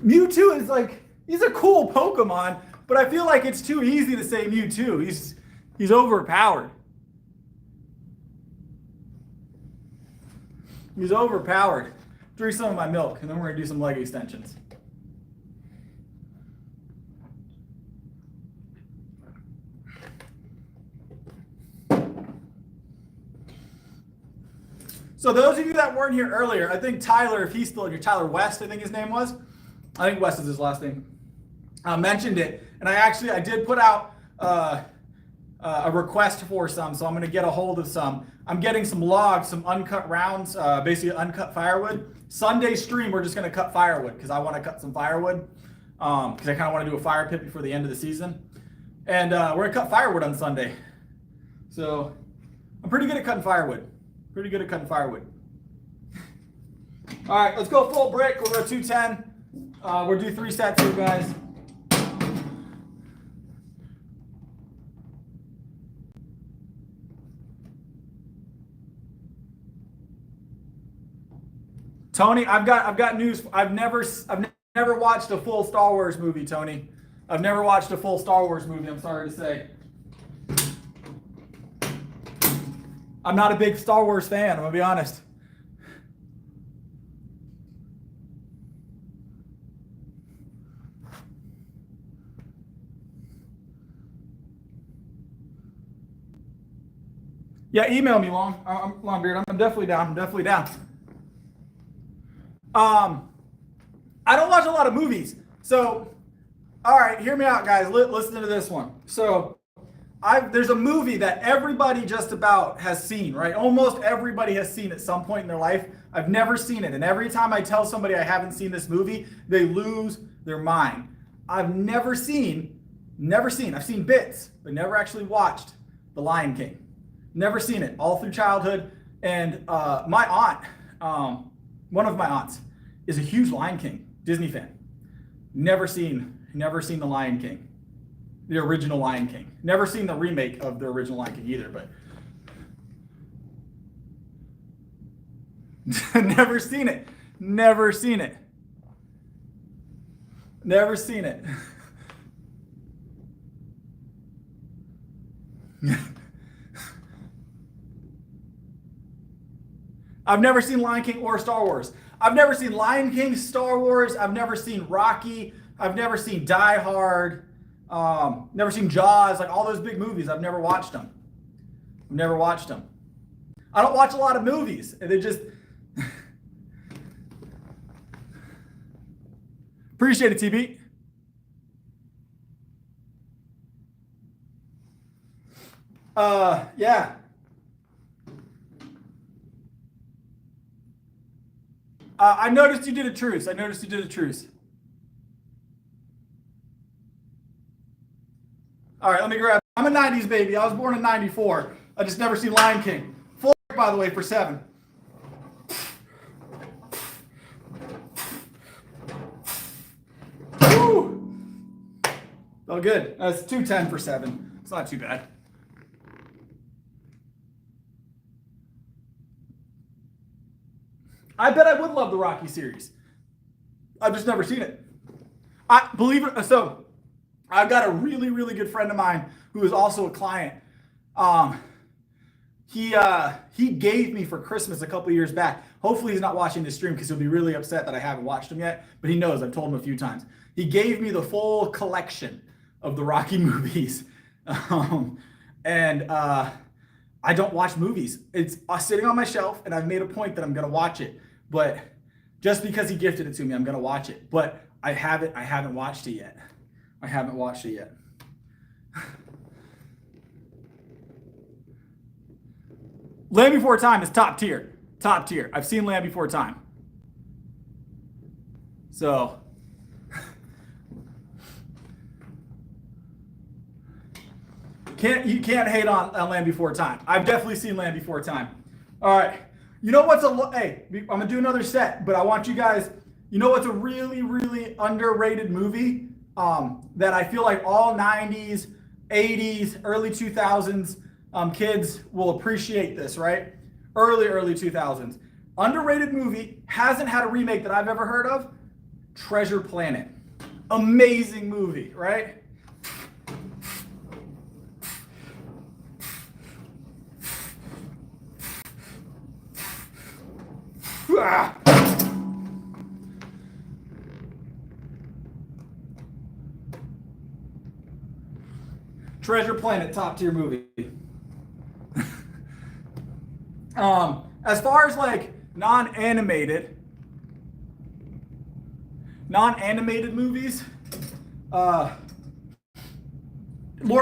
Mewtwo is like, he's a cool Pokemon, but I feel like it's too easy to say Mewtwo. He's overpowered. He's overpowered. Drink some of my milk, and then we're gonna do some leg extensions. So those of you that weren't here earlier, I think Tyler, if he's still here, Tyler West, I think his name was. I think West is his last name. Mentioned it, and I did put out a request for some, so I'm going to get a hold of some. I'm getting some logs, some uncut rounds, basically uncut firewood. Sunday stream, we're just going to cut firewood because I want to cut some firewood because I kind of want to do a fire pit before the end of the season. And we're going to cut firewood on Sunday. So I'm pretty good at cutting firewood. Pretty good at cutting firewood. All right, let's go full brick. We're at 210. We'll do 3 sets here, guys. Tony, I've got news. I've never watched a full Star Wars movie, Tony. I've never watched a full Star Wars movie, I'm sorry to say. I'm not a big Star Wars fan, I'm gonna be honest. Yeah, email me, Longbeard. I'm definitely down. I'm definitely down. I don't watch a lot of movies. So, all right, hear me out, guys. Listen to this one. So, there's a movie that everybody just about has seen, right? Almost everybody has seen at some point in their life. I've never seen it. And every time I tell somebody I haven't seen this movie, they lose their mind. I've seen bits, but never actually watched The Lion King. Never seen it all through childhood. And my aunt, one of my aunts, is a huge Lion King Disney fan. Never seen The Lion King, the original Lion King. Never seen the remake of the original Lion King either, but never seen it. Never seen it. Never seen it. I've never seen Lion King or Star Wars. I've never seen Lion King, Star Wars. I've never seen Rocky. I've never seen Die Hard. Never seen Jaws. Like all those big movies. I've never watched them. I've never watched them. I don't watch a lot of movies. They just... Appreciate it, TB. Yeah. I noticed you did a truce. I'm a 90s baby. I was born in 94. I just never seen Lion King. Full, by the way, for 7. Woo! Oh, good. That's 210 for 7. It's not too bad. I bet I would love the Rocky series. I've just never seen it. So I've got a really, really good friend of mine who is also a client. He gave me for Christmas a couple years back. Hopefully he's not watching this stream because he'll be really upset that I haven't watched him yet, but he knows. I've told him a few times. He gave me the full collection of the Rocky movies. I don't watch movies. It's sitting on my shelf, and I've made a point that I'm going to watch it. But just because he gifted it to me, I'm going to watch it. But I haven't watched it yet. I haven't watched it yet. Land Before Time is top tier. Top tier. I've seen Land Before Time. So... You can't hate on Land Before Time. I've definitely seen Land Before Time. All right. You know what's hey, I'm going to do another set, but I want you guys, you know what's a really, really underrated movie that I feel like all 90s, 80s, early 2000s kids will appreciate this, right? Early 2000s. Underrated movie, hasn't had a remake that I've ever heard of. Treasure Planet. Amazing movie, right? Ah. Treasure Planet, top tier movie. As far as like non-animated movies, Lord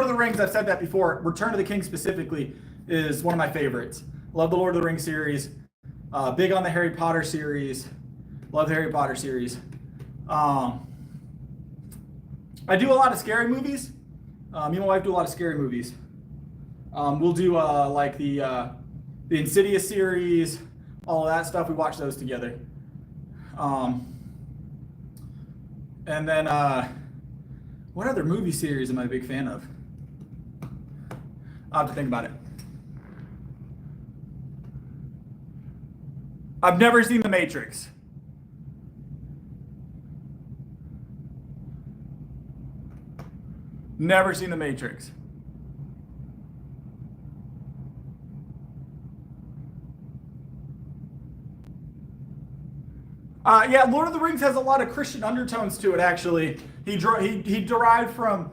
of the Rings, I've said that before. Return of the King specifically is one of my favorites. Love the Lord of the Rings series. Big on the Harry Potter series. Love the Harry Potter series. I do a lot of scary movies. Me and my wife do a lot of scary movies. We'll do like the Insidious series, all of that stuff. We watch those together. And then what other movie series am I a big fan of? I'll have to think about it. I've never seen The Matrix. Never seen The Matrix. Yeah, Lord of the Rings has a lot of Christian undertones to it, actually. He derived from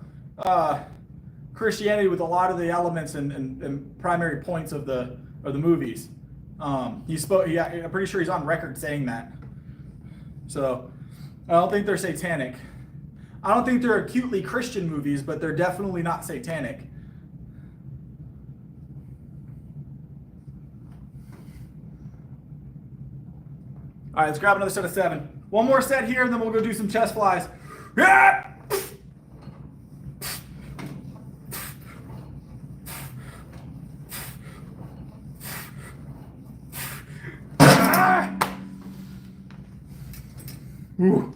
Christianity with a lot of the elements and primary points of the movies. I'm pretty sure he's on record saying that. So I don't think they're satanic. I don't think they're acutely Christian movies, but they're definitely not satanic. All right, let's grab another set of 7. One more set here, and then we'll go do some chest flies. Yeah! Ooh.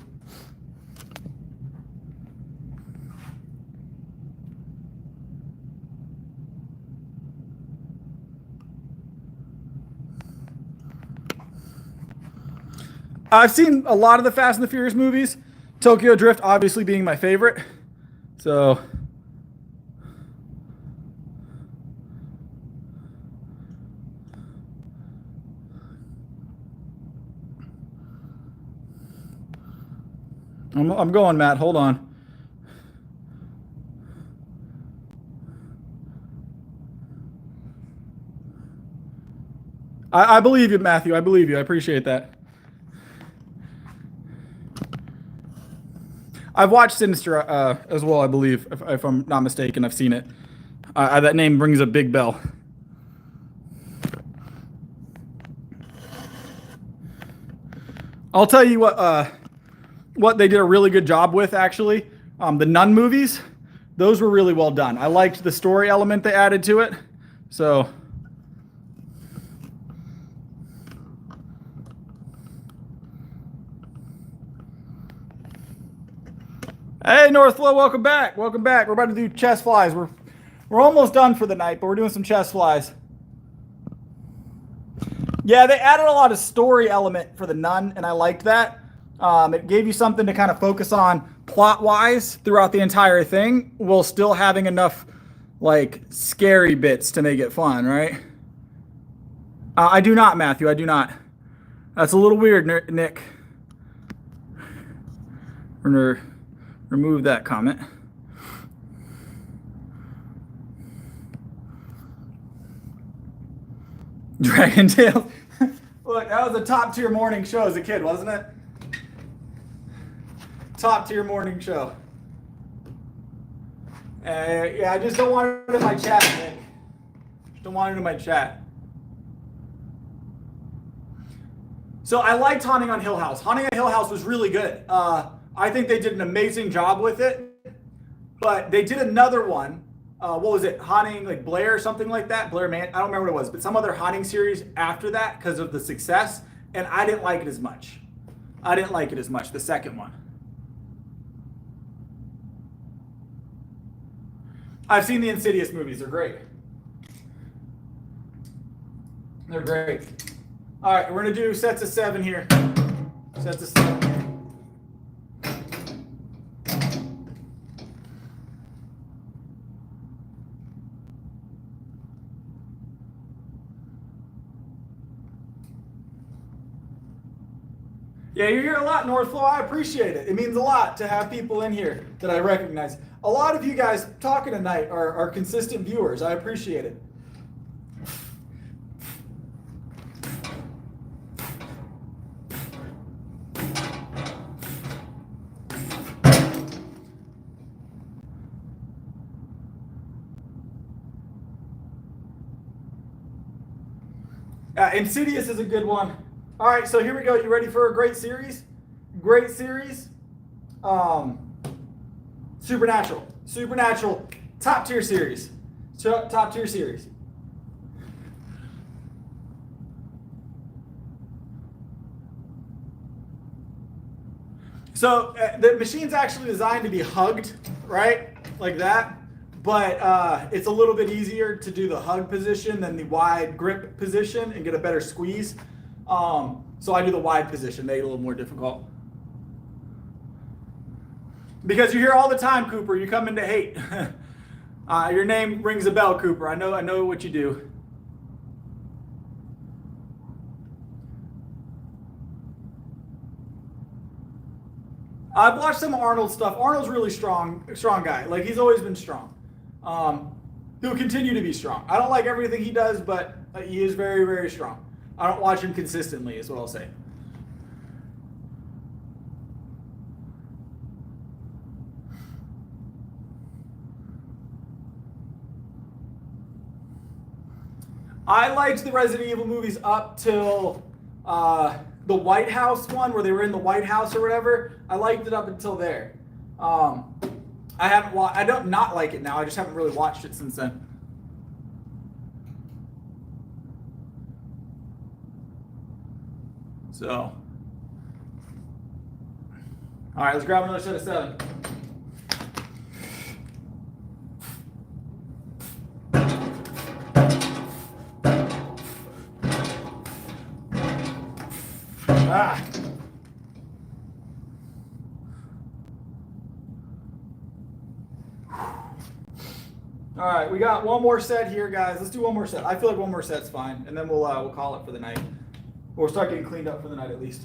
I've seen a lot of the Fast and the Furious movies. Tokyo Drift obviously being my favorite. So I'm going, Matt. Hold on. I believe you, Matthew. I believe you. I appreciate that. I've watched Sinister as well, I believe, if I'm not mistaken. I've seen it. That name rings a big bell. I'll tell you what they did a really good job with, actually. The Nun movies, those were really well done. I liked the story element they added to it. So hey, Northflow, welcome back. Welcome back. We're about to do chest flies. We're almost done for the night, but we're doing some chest flies. Yeah, they added a lot of story element for the Nun, and I liked that. It gave you something to kind of focus on plot-wise throughout the entire thing, while still having enough, like, scary bits to make it fun, right? I do not, Matthew. I do not. That's a little weird, Nick. We're going to remove that comment. Dragon Tales. Look, that was a top tier morning show as a kid, wasn't it? Top tier morning show. Yeah, I just don't want it in my chat, Nick. Just don't want it in my chat. So I liked Haunting on Hill House. Haunting on Hill House was really good. I think they did an amazing job with it. But they did another one. What was it? Haunting like Blair or something like that? Blair Man. I don't remember what it was, but some other haunting series after that because of the success. And I didn't like it as much. The second one. I've seen the Insidious movies. They're great. They're great. All right, we're going to do sets of 7 here. Sets of 7. Yeah, you're here a lot, Northflow. I appreciate it. It means a lot to have people in here that I recognize. A lot of you guys talking tonight are consistent viewers. I appreciate it. Insidious is a good one. All right, so here we go. You ready for a great series? Great series. Supernatural. Supernatural. Top tier series. Top tier series. So the machine's actually designed to be hugged, right? Like that. But it's a little bit easier to do the hug position than the wide grip position and get a better squeeze. So I do the wide position, make it a little more difficult. Because you hear all the time, Cooper, you come in to hate. Your name rings a bell, Cooper. I know what you do. I've watched some Arnold stuff. Arnold's really strong guy. Like, he's always been strong. He'll continue to be strong. I don't like everything he does, but he is very, very strong. I don't watch him consistently, is what I'll say. I liked the Resident Evil movies up till the White House one, where they were in the White House or whatever. I liked it up until there. I don't not like it now. I just haven't really watched it since then. So, all right, let's grab another set of 7. Ah. All right, we got one more set here, guys. Let's do one more set. I feel like one more set's fine, and then we'll call it for the night. Or start getting cleaned up for the night at least.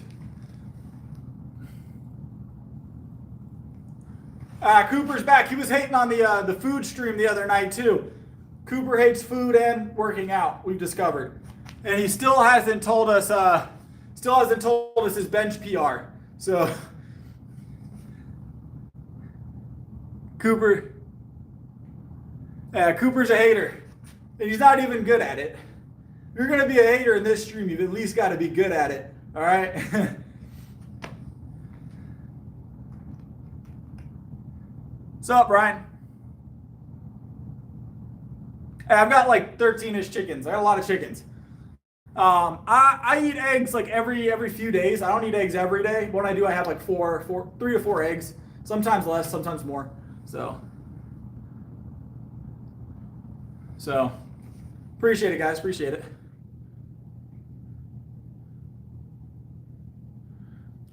Cooper's back. He was hating on the food stream the other night too. Cooper hates food and working out, we've discovered, and he still hasn't told us his bench PR. So Cooper's a hater, and he's not even good at it. If you're gonna be a hater in this stream, you've at least got to be good at it. All right. What's up, Brian? Hey, I've got like 13-ish chickens. I got a lot of chickens. I eat eggs like every few days. I don't eat eggs every day. When I do, I have like 3 to 4 eggs. Sometimes less, sometimes more. So appreciate it, guys. Appreciate it.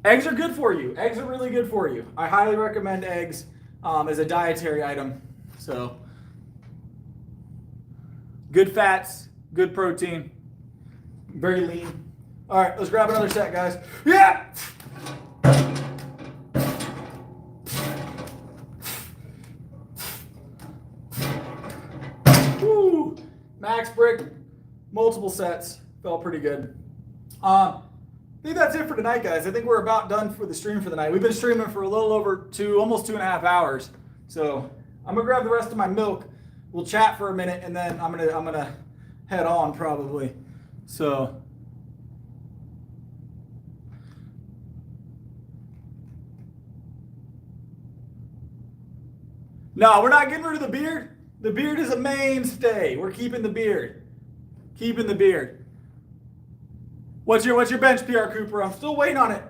Eggs are good for you. Eggs are really good for you. I highly recommend eggs as a dietary item. So good fats, good protein, very lean. All right, let's grab another set, guys. Yeah! Woo! Max brick, multiple sets. Felt pretty good. I think that's it for tonight, guys. I think we're about done for the stream for the night. We've been streaming for a little over almost 2.5 hours. So I'm gonna grab the rest of my milk. We'll chat for a minute, and then I'm gonna head on probably. So no, we're not getting rid of the beard. The beard is a mainstay. We're keeping the beard. Keeping the beard. What's your bench PR, Cooper? I'm still waiting on it.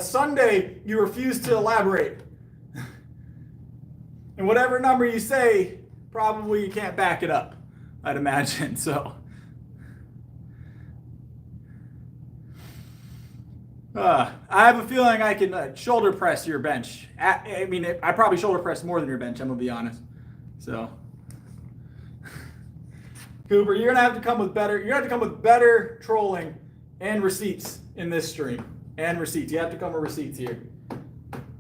Sunday, you refuse to elaborate. And whatever number you say, probably you can't back it up, I'd imagine. So I have a feeling I can shoulder press your bench. I mean, I probably shoulder press more than your bench, I'm gonna be honest. So Cooper, you're gonna have to come with better trolling and receipts in this stream. And receipts. You have to come with receipts here.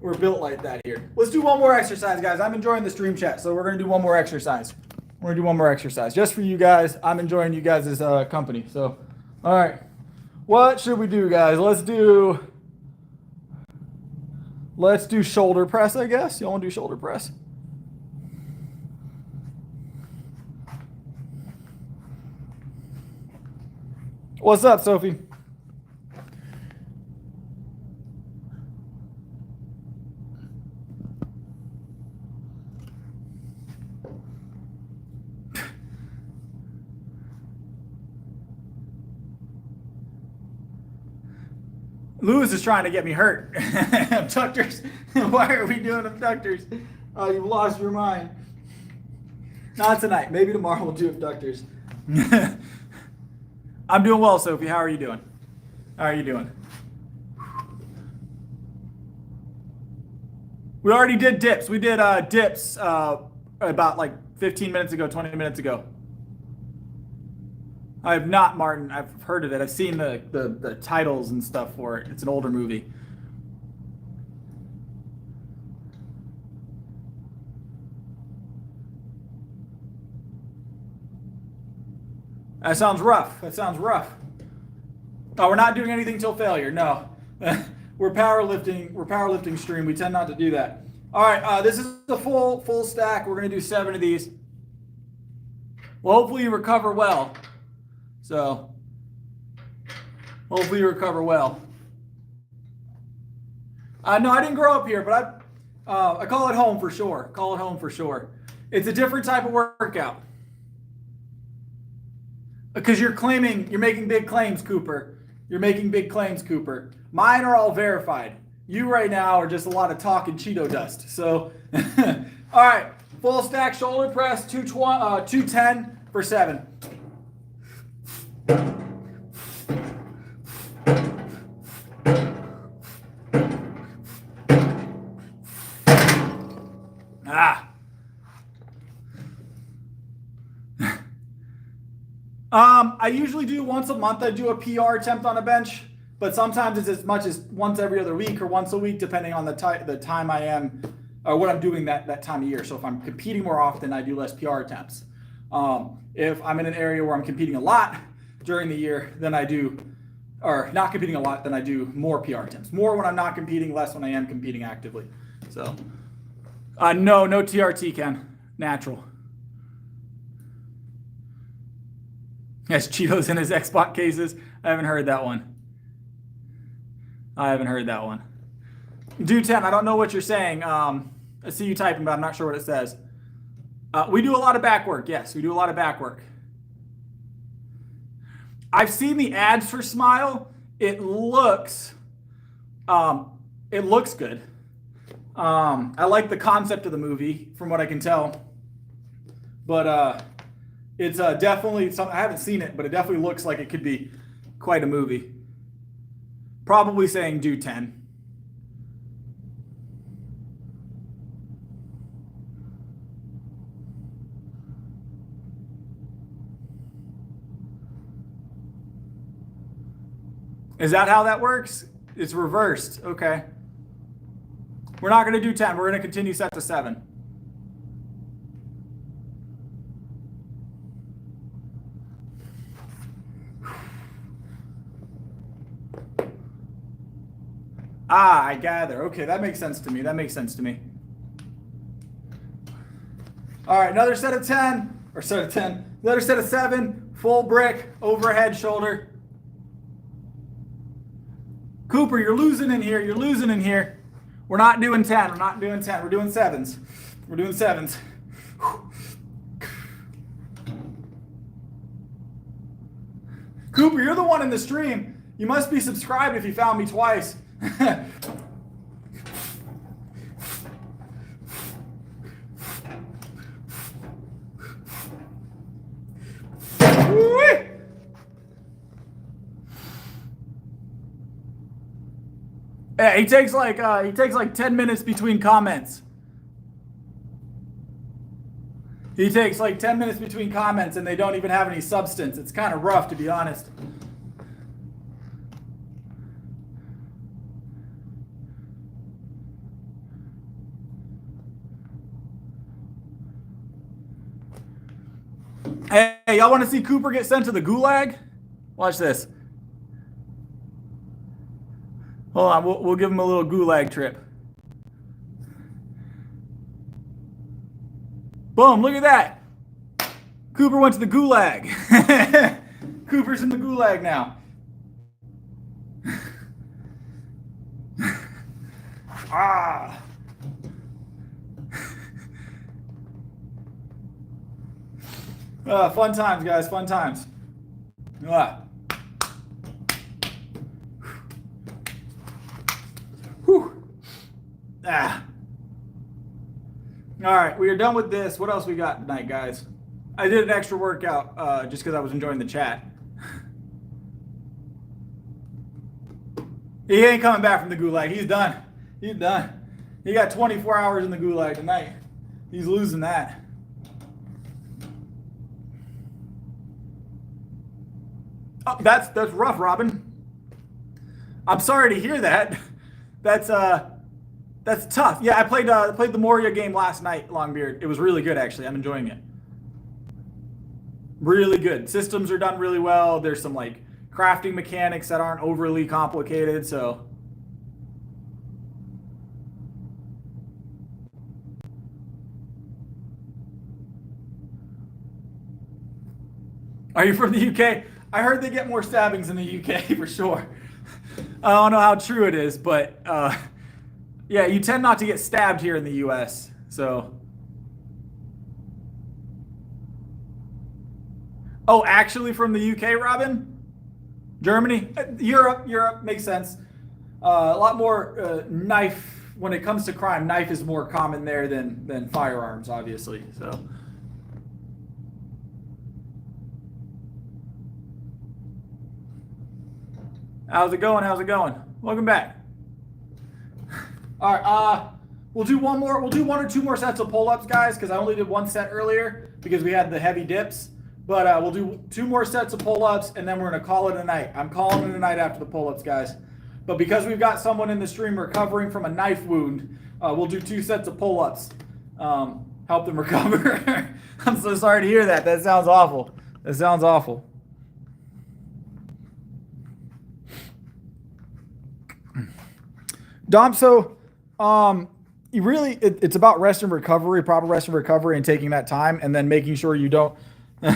We're built like that here. Let's do one more exercise, guys. I'm enjoying the stream chat, so we're going to do one more exercise. We're going to do one more exercise just for you guys. I'm enjoying you guys' company. So, all right. What should we do, guys? Let's do shoulder press, I guess. Y'all want to do shoulder press? What's up, Sophie? Lewis is trying to get me hurt. Abductors. Why are we doing abductors? Oh, you've lost your mind. Not tonight. Maybe tomorrow we'll do abductors. I'm doing well, Sophie. How are you doing? How are you doing? We already did dips. We did dips about like 15 minutes ago, 20 minutes ago. I have not, Martin. I've heard of it. I've seen the titles and stuff for it. It's an older movie. That sounds rough. That sounds rough. Oh, we're not doing anything till failure. No. We're powerlifting stream. We tend not to do that. All right, this is a full stack. We're going to do 7 of these. Well, hopefully you recover well. So, hopefully you recover well. No, I didn't grow up here, but I call it home for sure. Call it home for sure. It's a different type of workout. Because you're making big claims, Cooper. You're making big claims, Cooper. Mine are all verified. You right now are just a lot of talk and Cheeto dust. So, all right, full stack shoulder press, 210 for 7. I usually do once a month. I do a PR attempt on a bench, but sometimes it's as much as once every other week or once a week, depending on the time I am or what I'm doing that time of year. So if I'm competing more often, I do less PR attempts. If I'm in an area where I'm competing a lot during the year, then I do, or not competing a lot, then I do more PR attempts. More when I'm not competing, less when I am competing actively. So, no TRT, Ken. Natural. Has Cheetos in his Xbox cases. I haven't heard that one. Do 10. I don't know what you're saying. I see you typing, but I'm not sure what it says. We do a lot of back work. Yes, we do a lot of back work. I've seen the ads for Smile. It looks good. I like the concept of the movie, from what I can tell. But it's definitely something. I haven't seen it, but it definitely looks like it could be quite a movie. Probably saying do 10. Is that how that works? It's reversed. Okay. We're not going to do 10. We're going to continue set to 7. I gather. Okay, that makes sense to me. All right, another set of 10, another set of 7, full brick, overhead shoulder. Cooper, you're losing in here. We're not doing 10. We're doing 7s. Cooper, you're the one in the stream. You must be subscribed if you found me twice. Yeah, he takes like 10 minutes between comments. He takes like 10 minutes between comments and they don't even have any substance. It's kind of rough, to be honest. Hey, y'all want to see Cooper get sent to the gulag? Watch this. Hold on, we'll give him a little gulag trip. Boom, look at that. Cooper went to the gulag. Cooper's in the gulag now. Ah. Fun times, guys, fun times. Whew. Ah. All right, we are done with this. What else we got tonight, guys? I did an extra workout just because I was enjoying the chat. He ain't coming back from the gulag. He's done. He's done. He got 24 hours in the gulag tonight. He's losing that. Oh, that's rough, Robin. I'm sorry to hear that. That's tough. Yeah, I played the Moria game last night, Longbeard. It was really good, actually. I'm enjoying it. Really good. Systems are done really well. There's some like crafting mechanics that aren't overly complicated, so. Are you from the UK? I heard they get more stabbings in the UK for sure. I don't know how true it is, but yeah, you tend not to get stabbed here in the US, so. Oh, actually from the UK, Robin? Germany? Europe makes sense. A lot more knife, when it comes to crime, knife is more common there than firearms, obviously, so. How's it going? How's it going? Welcome back. All right, we'll do one or two more sets of pull-ups, guys, because I only did one set earlier because we had the heavy dips. But we'll do 2 more sets of pull-ups, and then we're gonna call it a night. I'm calling it a night after the pull-ups, guys. But because we've got someone in the stream recovering from a knife wound, we'll do 2 sets of pull-ups. Help them recover. I'm so sorry to hear that. That sounds awful. That sounds awful. Dom, so you really, it's about rest and recovery, proper rest and recovery, and taking that time, and then making sure you don't. So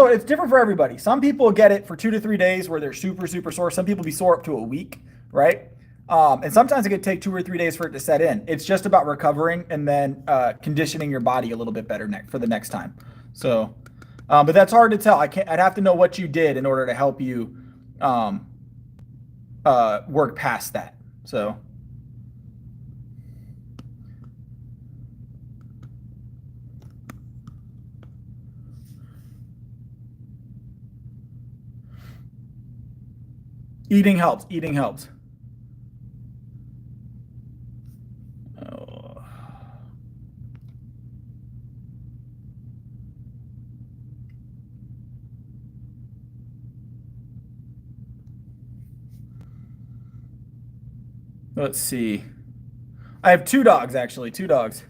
it's different for everybody. Some people get it for 2 to 3 days where they're super, super sore. Some people be sore up to a week, right? And sometimes it could take 2 or 3 days for it to set in. It's just about recovering and then conditioning your body a little bit better for the next time. So, but that's hard to tell. I'd have to know what you did in order to help you work past that. So. Eating helps. Eating helps. Oh. Let's see. I have 2 dogs, actually. 2 dogs.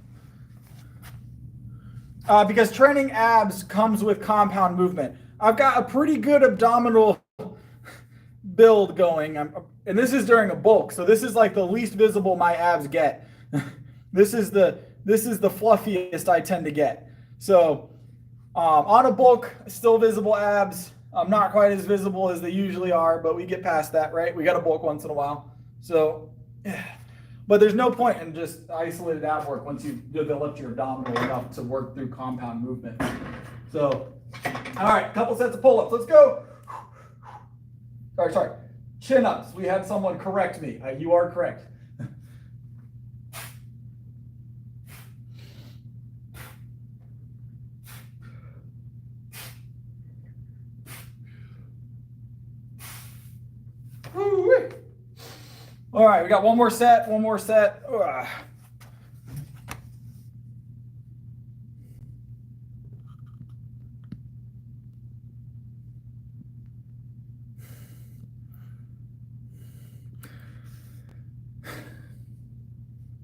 Because training abs comes with compound movement. I've got a pretty good abdominal build going, and this is during a bulk, so this is like the least visible my abs get. This is the fluffiest I tend to get. So on a bulk, still visible abs. Not quite as visible as they usually are, but we get past that, right? We got a bulk once in a while. So, but there's no point in just isolated ab work once you've developed your abdominal enough to work through compound movement. So, all right, couple sets of pull-ups. Let's go. Sorry. Chin-ups. We had someone correct me. You are correct. All right, we got one more set. Ugh.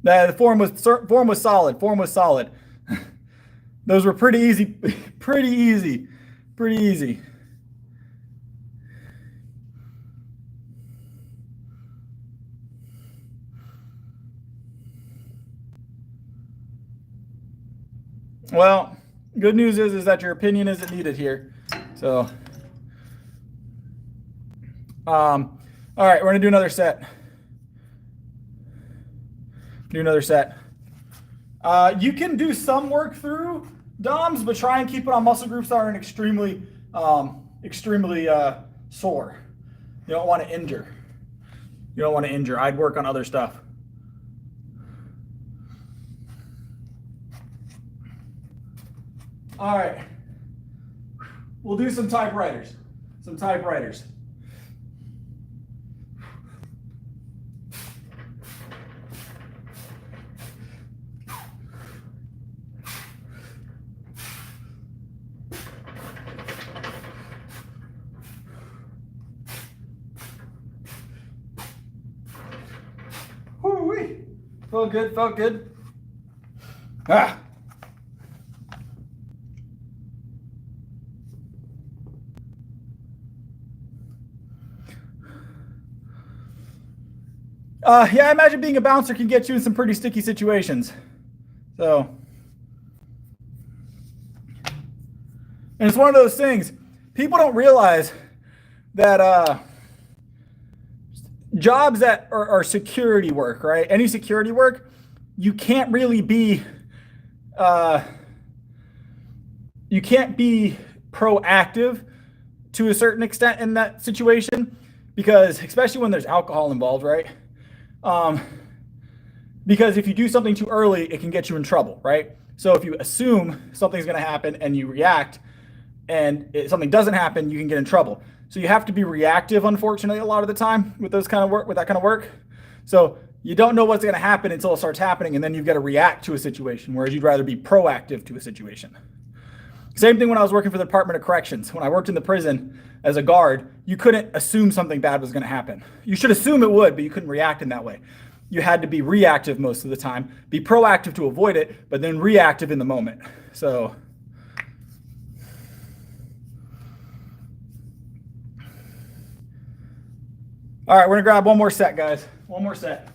The form was solid. Those were pretty easy, pretty easy, pretty easy. Well, good news is that your opinion isn't needed here. So, all right, we're gonna do another set. Do another set. You can do some work through DOMs, but try and keep it on muscle groups that aren't extremely sore. You don't want to injure. You don't want to injure. I'd work on other stuff. All right. We'll do some typewriters. Some typewriters. Woo-wee. Felt good, felt good. Ah. Yeah, I imagine being a bouncer can get you in some pretty sticky situations. So, and it's one of those things, people don't realize that jobs that are security work, right? Any security work, you can't really be, you can't be proactive to a certain extent in that situation, because especially when there's alcohol involved, right? Because if you do something too early, it can get you in trouble, right? So if you assume something's going to happen and you react and something doesn't happen, you can get in trouble. So you have to be reactive, unfortunately, a lot of the time with those kind of work, with that kind of work. So you don't know what's going to happen until it starts happening, and then you've got to react to a situation, whereas you'd rather be proactive to a situation. Same thing when I was working for the Department of Corrections. When I worked in the prison as a guard, you couldn't assume something bad was going to happen. You should assume it would, but you couldn't react in that way. You had to be reactive most of the time, be proactive to avoid it, but then reactive in the moment. So, all right, we're going to grab one more set, guys. One more set.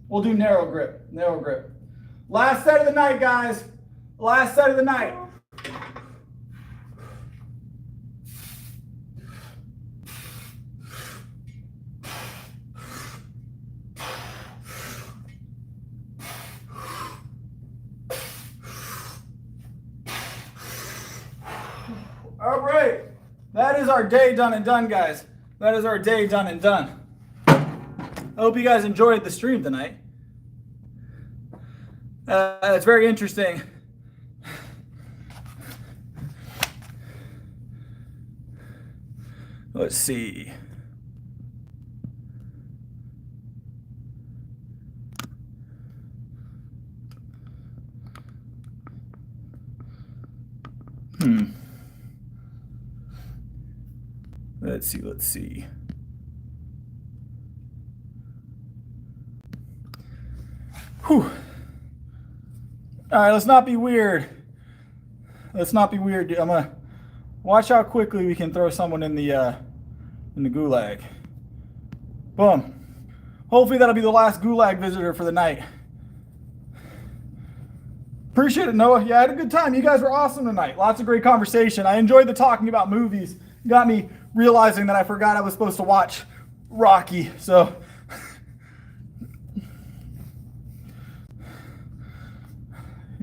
We'll do narrow grip, narrow grip. Last set of the night, guys. Last set of the night. All right. That is our day done and done, guys. That is our day done and done. I hope you guys enjoyed the stream tonight. It's very interesting. Let's see. Let's see. Whew. All right, let's not be weird. Let's not be weird. I'm gonna watch how quickly we can throw someone in the gulag. Boom. Hopefully that'll be the last gulag visitor for the night. Appreciate it, Noah. Yeah, I had a good time. You guys were awesome tonight. Lots of great conversation. I enjoyed the talking about movies. Got me realizing that I forgot I was supposed to watch Rocky. So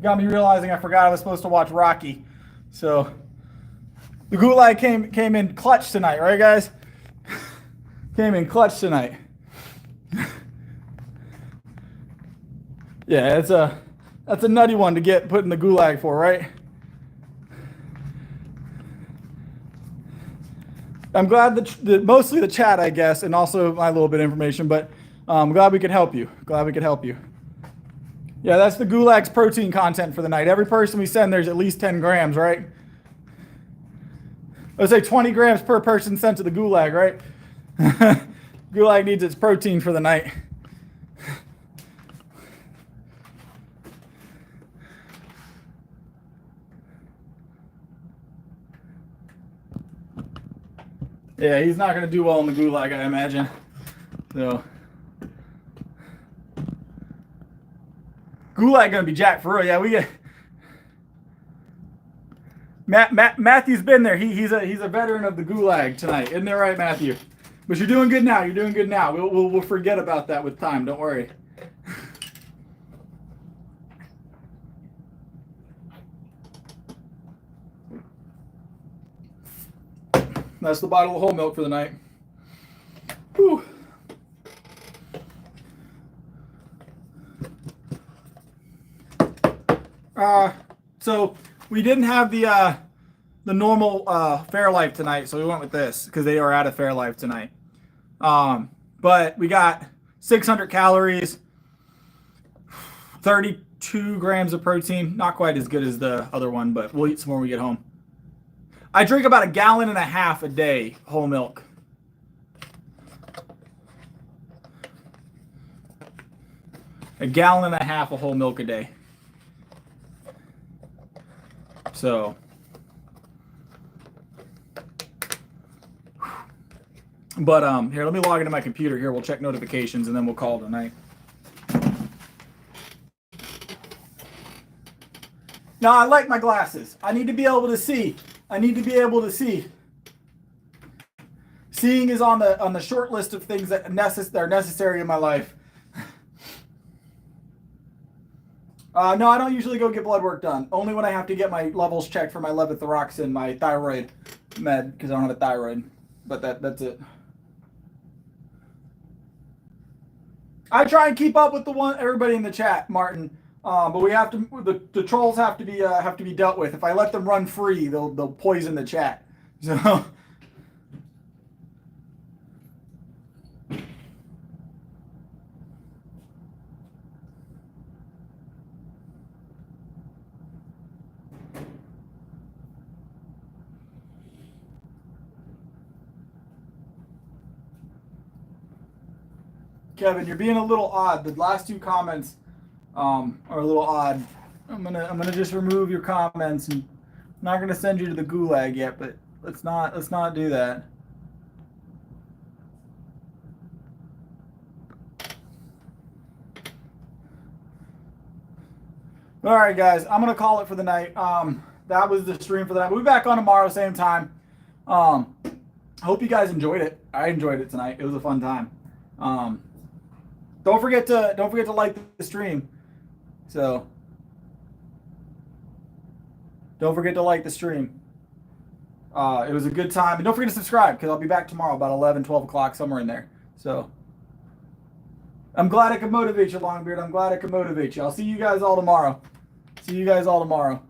got me realizing I forgot I was supposed to watch Rocky. So the gulag came in clutch tonight, right, guys? Came in clutch tonight. Yeah, that's a nutty one to get put in the gulag for, right? I'm glad that mostly the chat, I guess, and also my little bit of information, but I'm glad we could help you. Glad we could help you. Yeah, that's the gulag's protein content for the night. Every person we send, there's at least 10 grams, right? I would say 20 grams per person sent to the gulag, right? Gulag needs its protein for the night. Yeah, he's not going to do well in the Gulag, I imagine. So, Gulag going to be jacked for real. Yeah, we get Matthew's been there. He's a veteran of the Gulag tonight, isn't that right, Matthew? But you're doing good now. You're doing good now. We'll forget about that with time. Don't worry. That's the bottle of whole milk for the night. Whew. So we didn't have the normal Fairlife tonight, so we went with this because they are out of Fairlife tonight. But we got 600 calories, 32 grams of protein. Not quite as good as the other one, but we'll eat some more when we get home. I drink about 1.5 gallons a day whole milk. A 1.5 gallons of whole milk a day. So, but here, let me log into my computer here. We'll check notifications and then we'll call it a night. Now, I like my glasses. I need to be able to see. I need to be able to see. Seeing is on the short list of things that are necessary in my life. No, I don't usually go get blood work done. Only when I have to get my levels checked for my levothyroxine, my thyroid med, because I don't have a thyroid. But that's it. I try and keep up with everybody in the chat, Martin. But we have to. The trolls have to be dealt with. If I let them run free, they'll poison the chat. So. Kevin, you're being a little odd. The last two comments are a little odd. I'm gonna just remove your comments, and I'm not gonna send you to the Gulag yet, but let's not do that. All right, guys, I'm gonna call it for the night. That was the stream for the night. We'll be back on tomorrow, same time. Hope you guys enjoyed it. I enjoyed it tonight. It was a fun time. Don't forget to like the stream. So don't forget to like the stream. It was a good time. And don't forget to subscribe, because I'll be back tomorrow about 11, 12 o'clock, somewhere in there. So I'm glad I could motivate you, Longbeard. I'm glad I could motivate you. I'll see you guys all tomorrow. See you guys all tomorrow.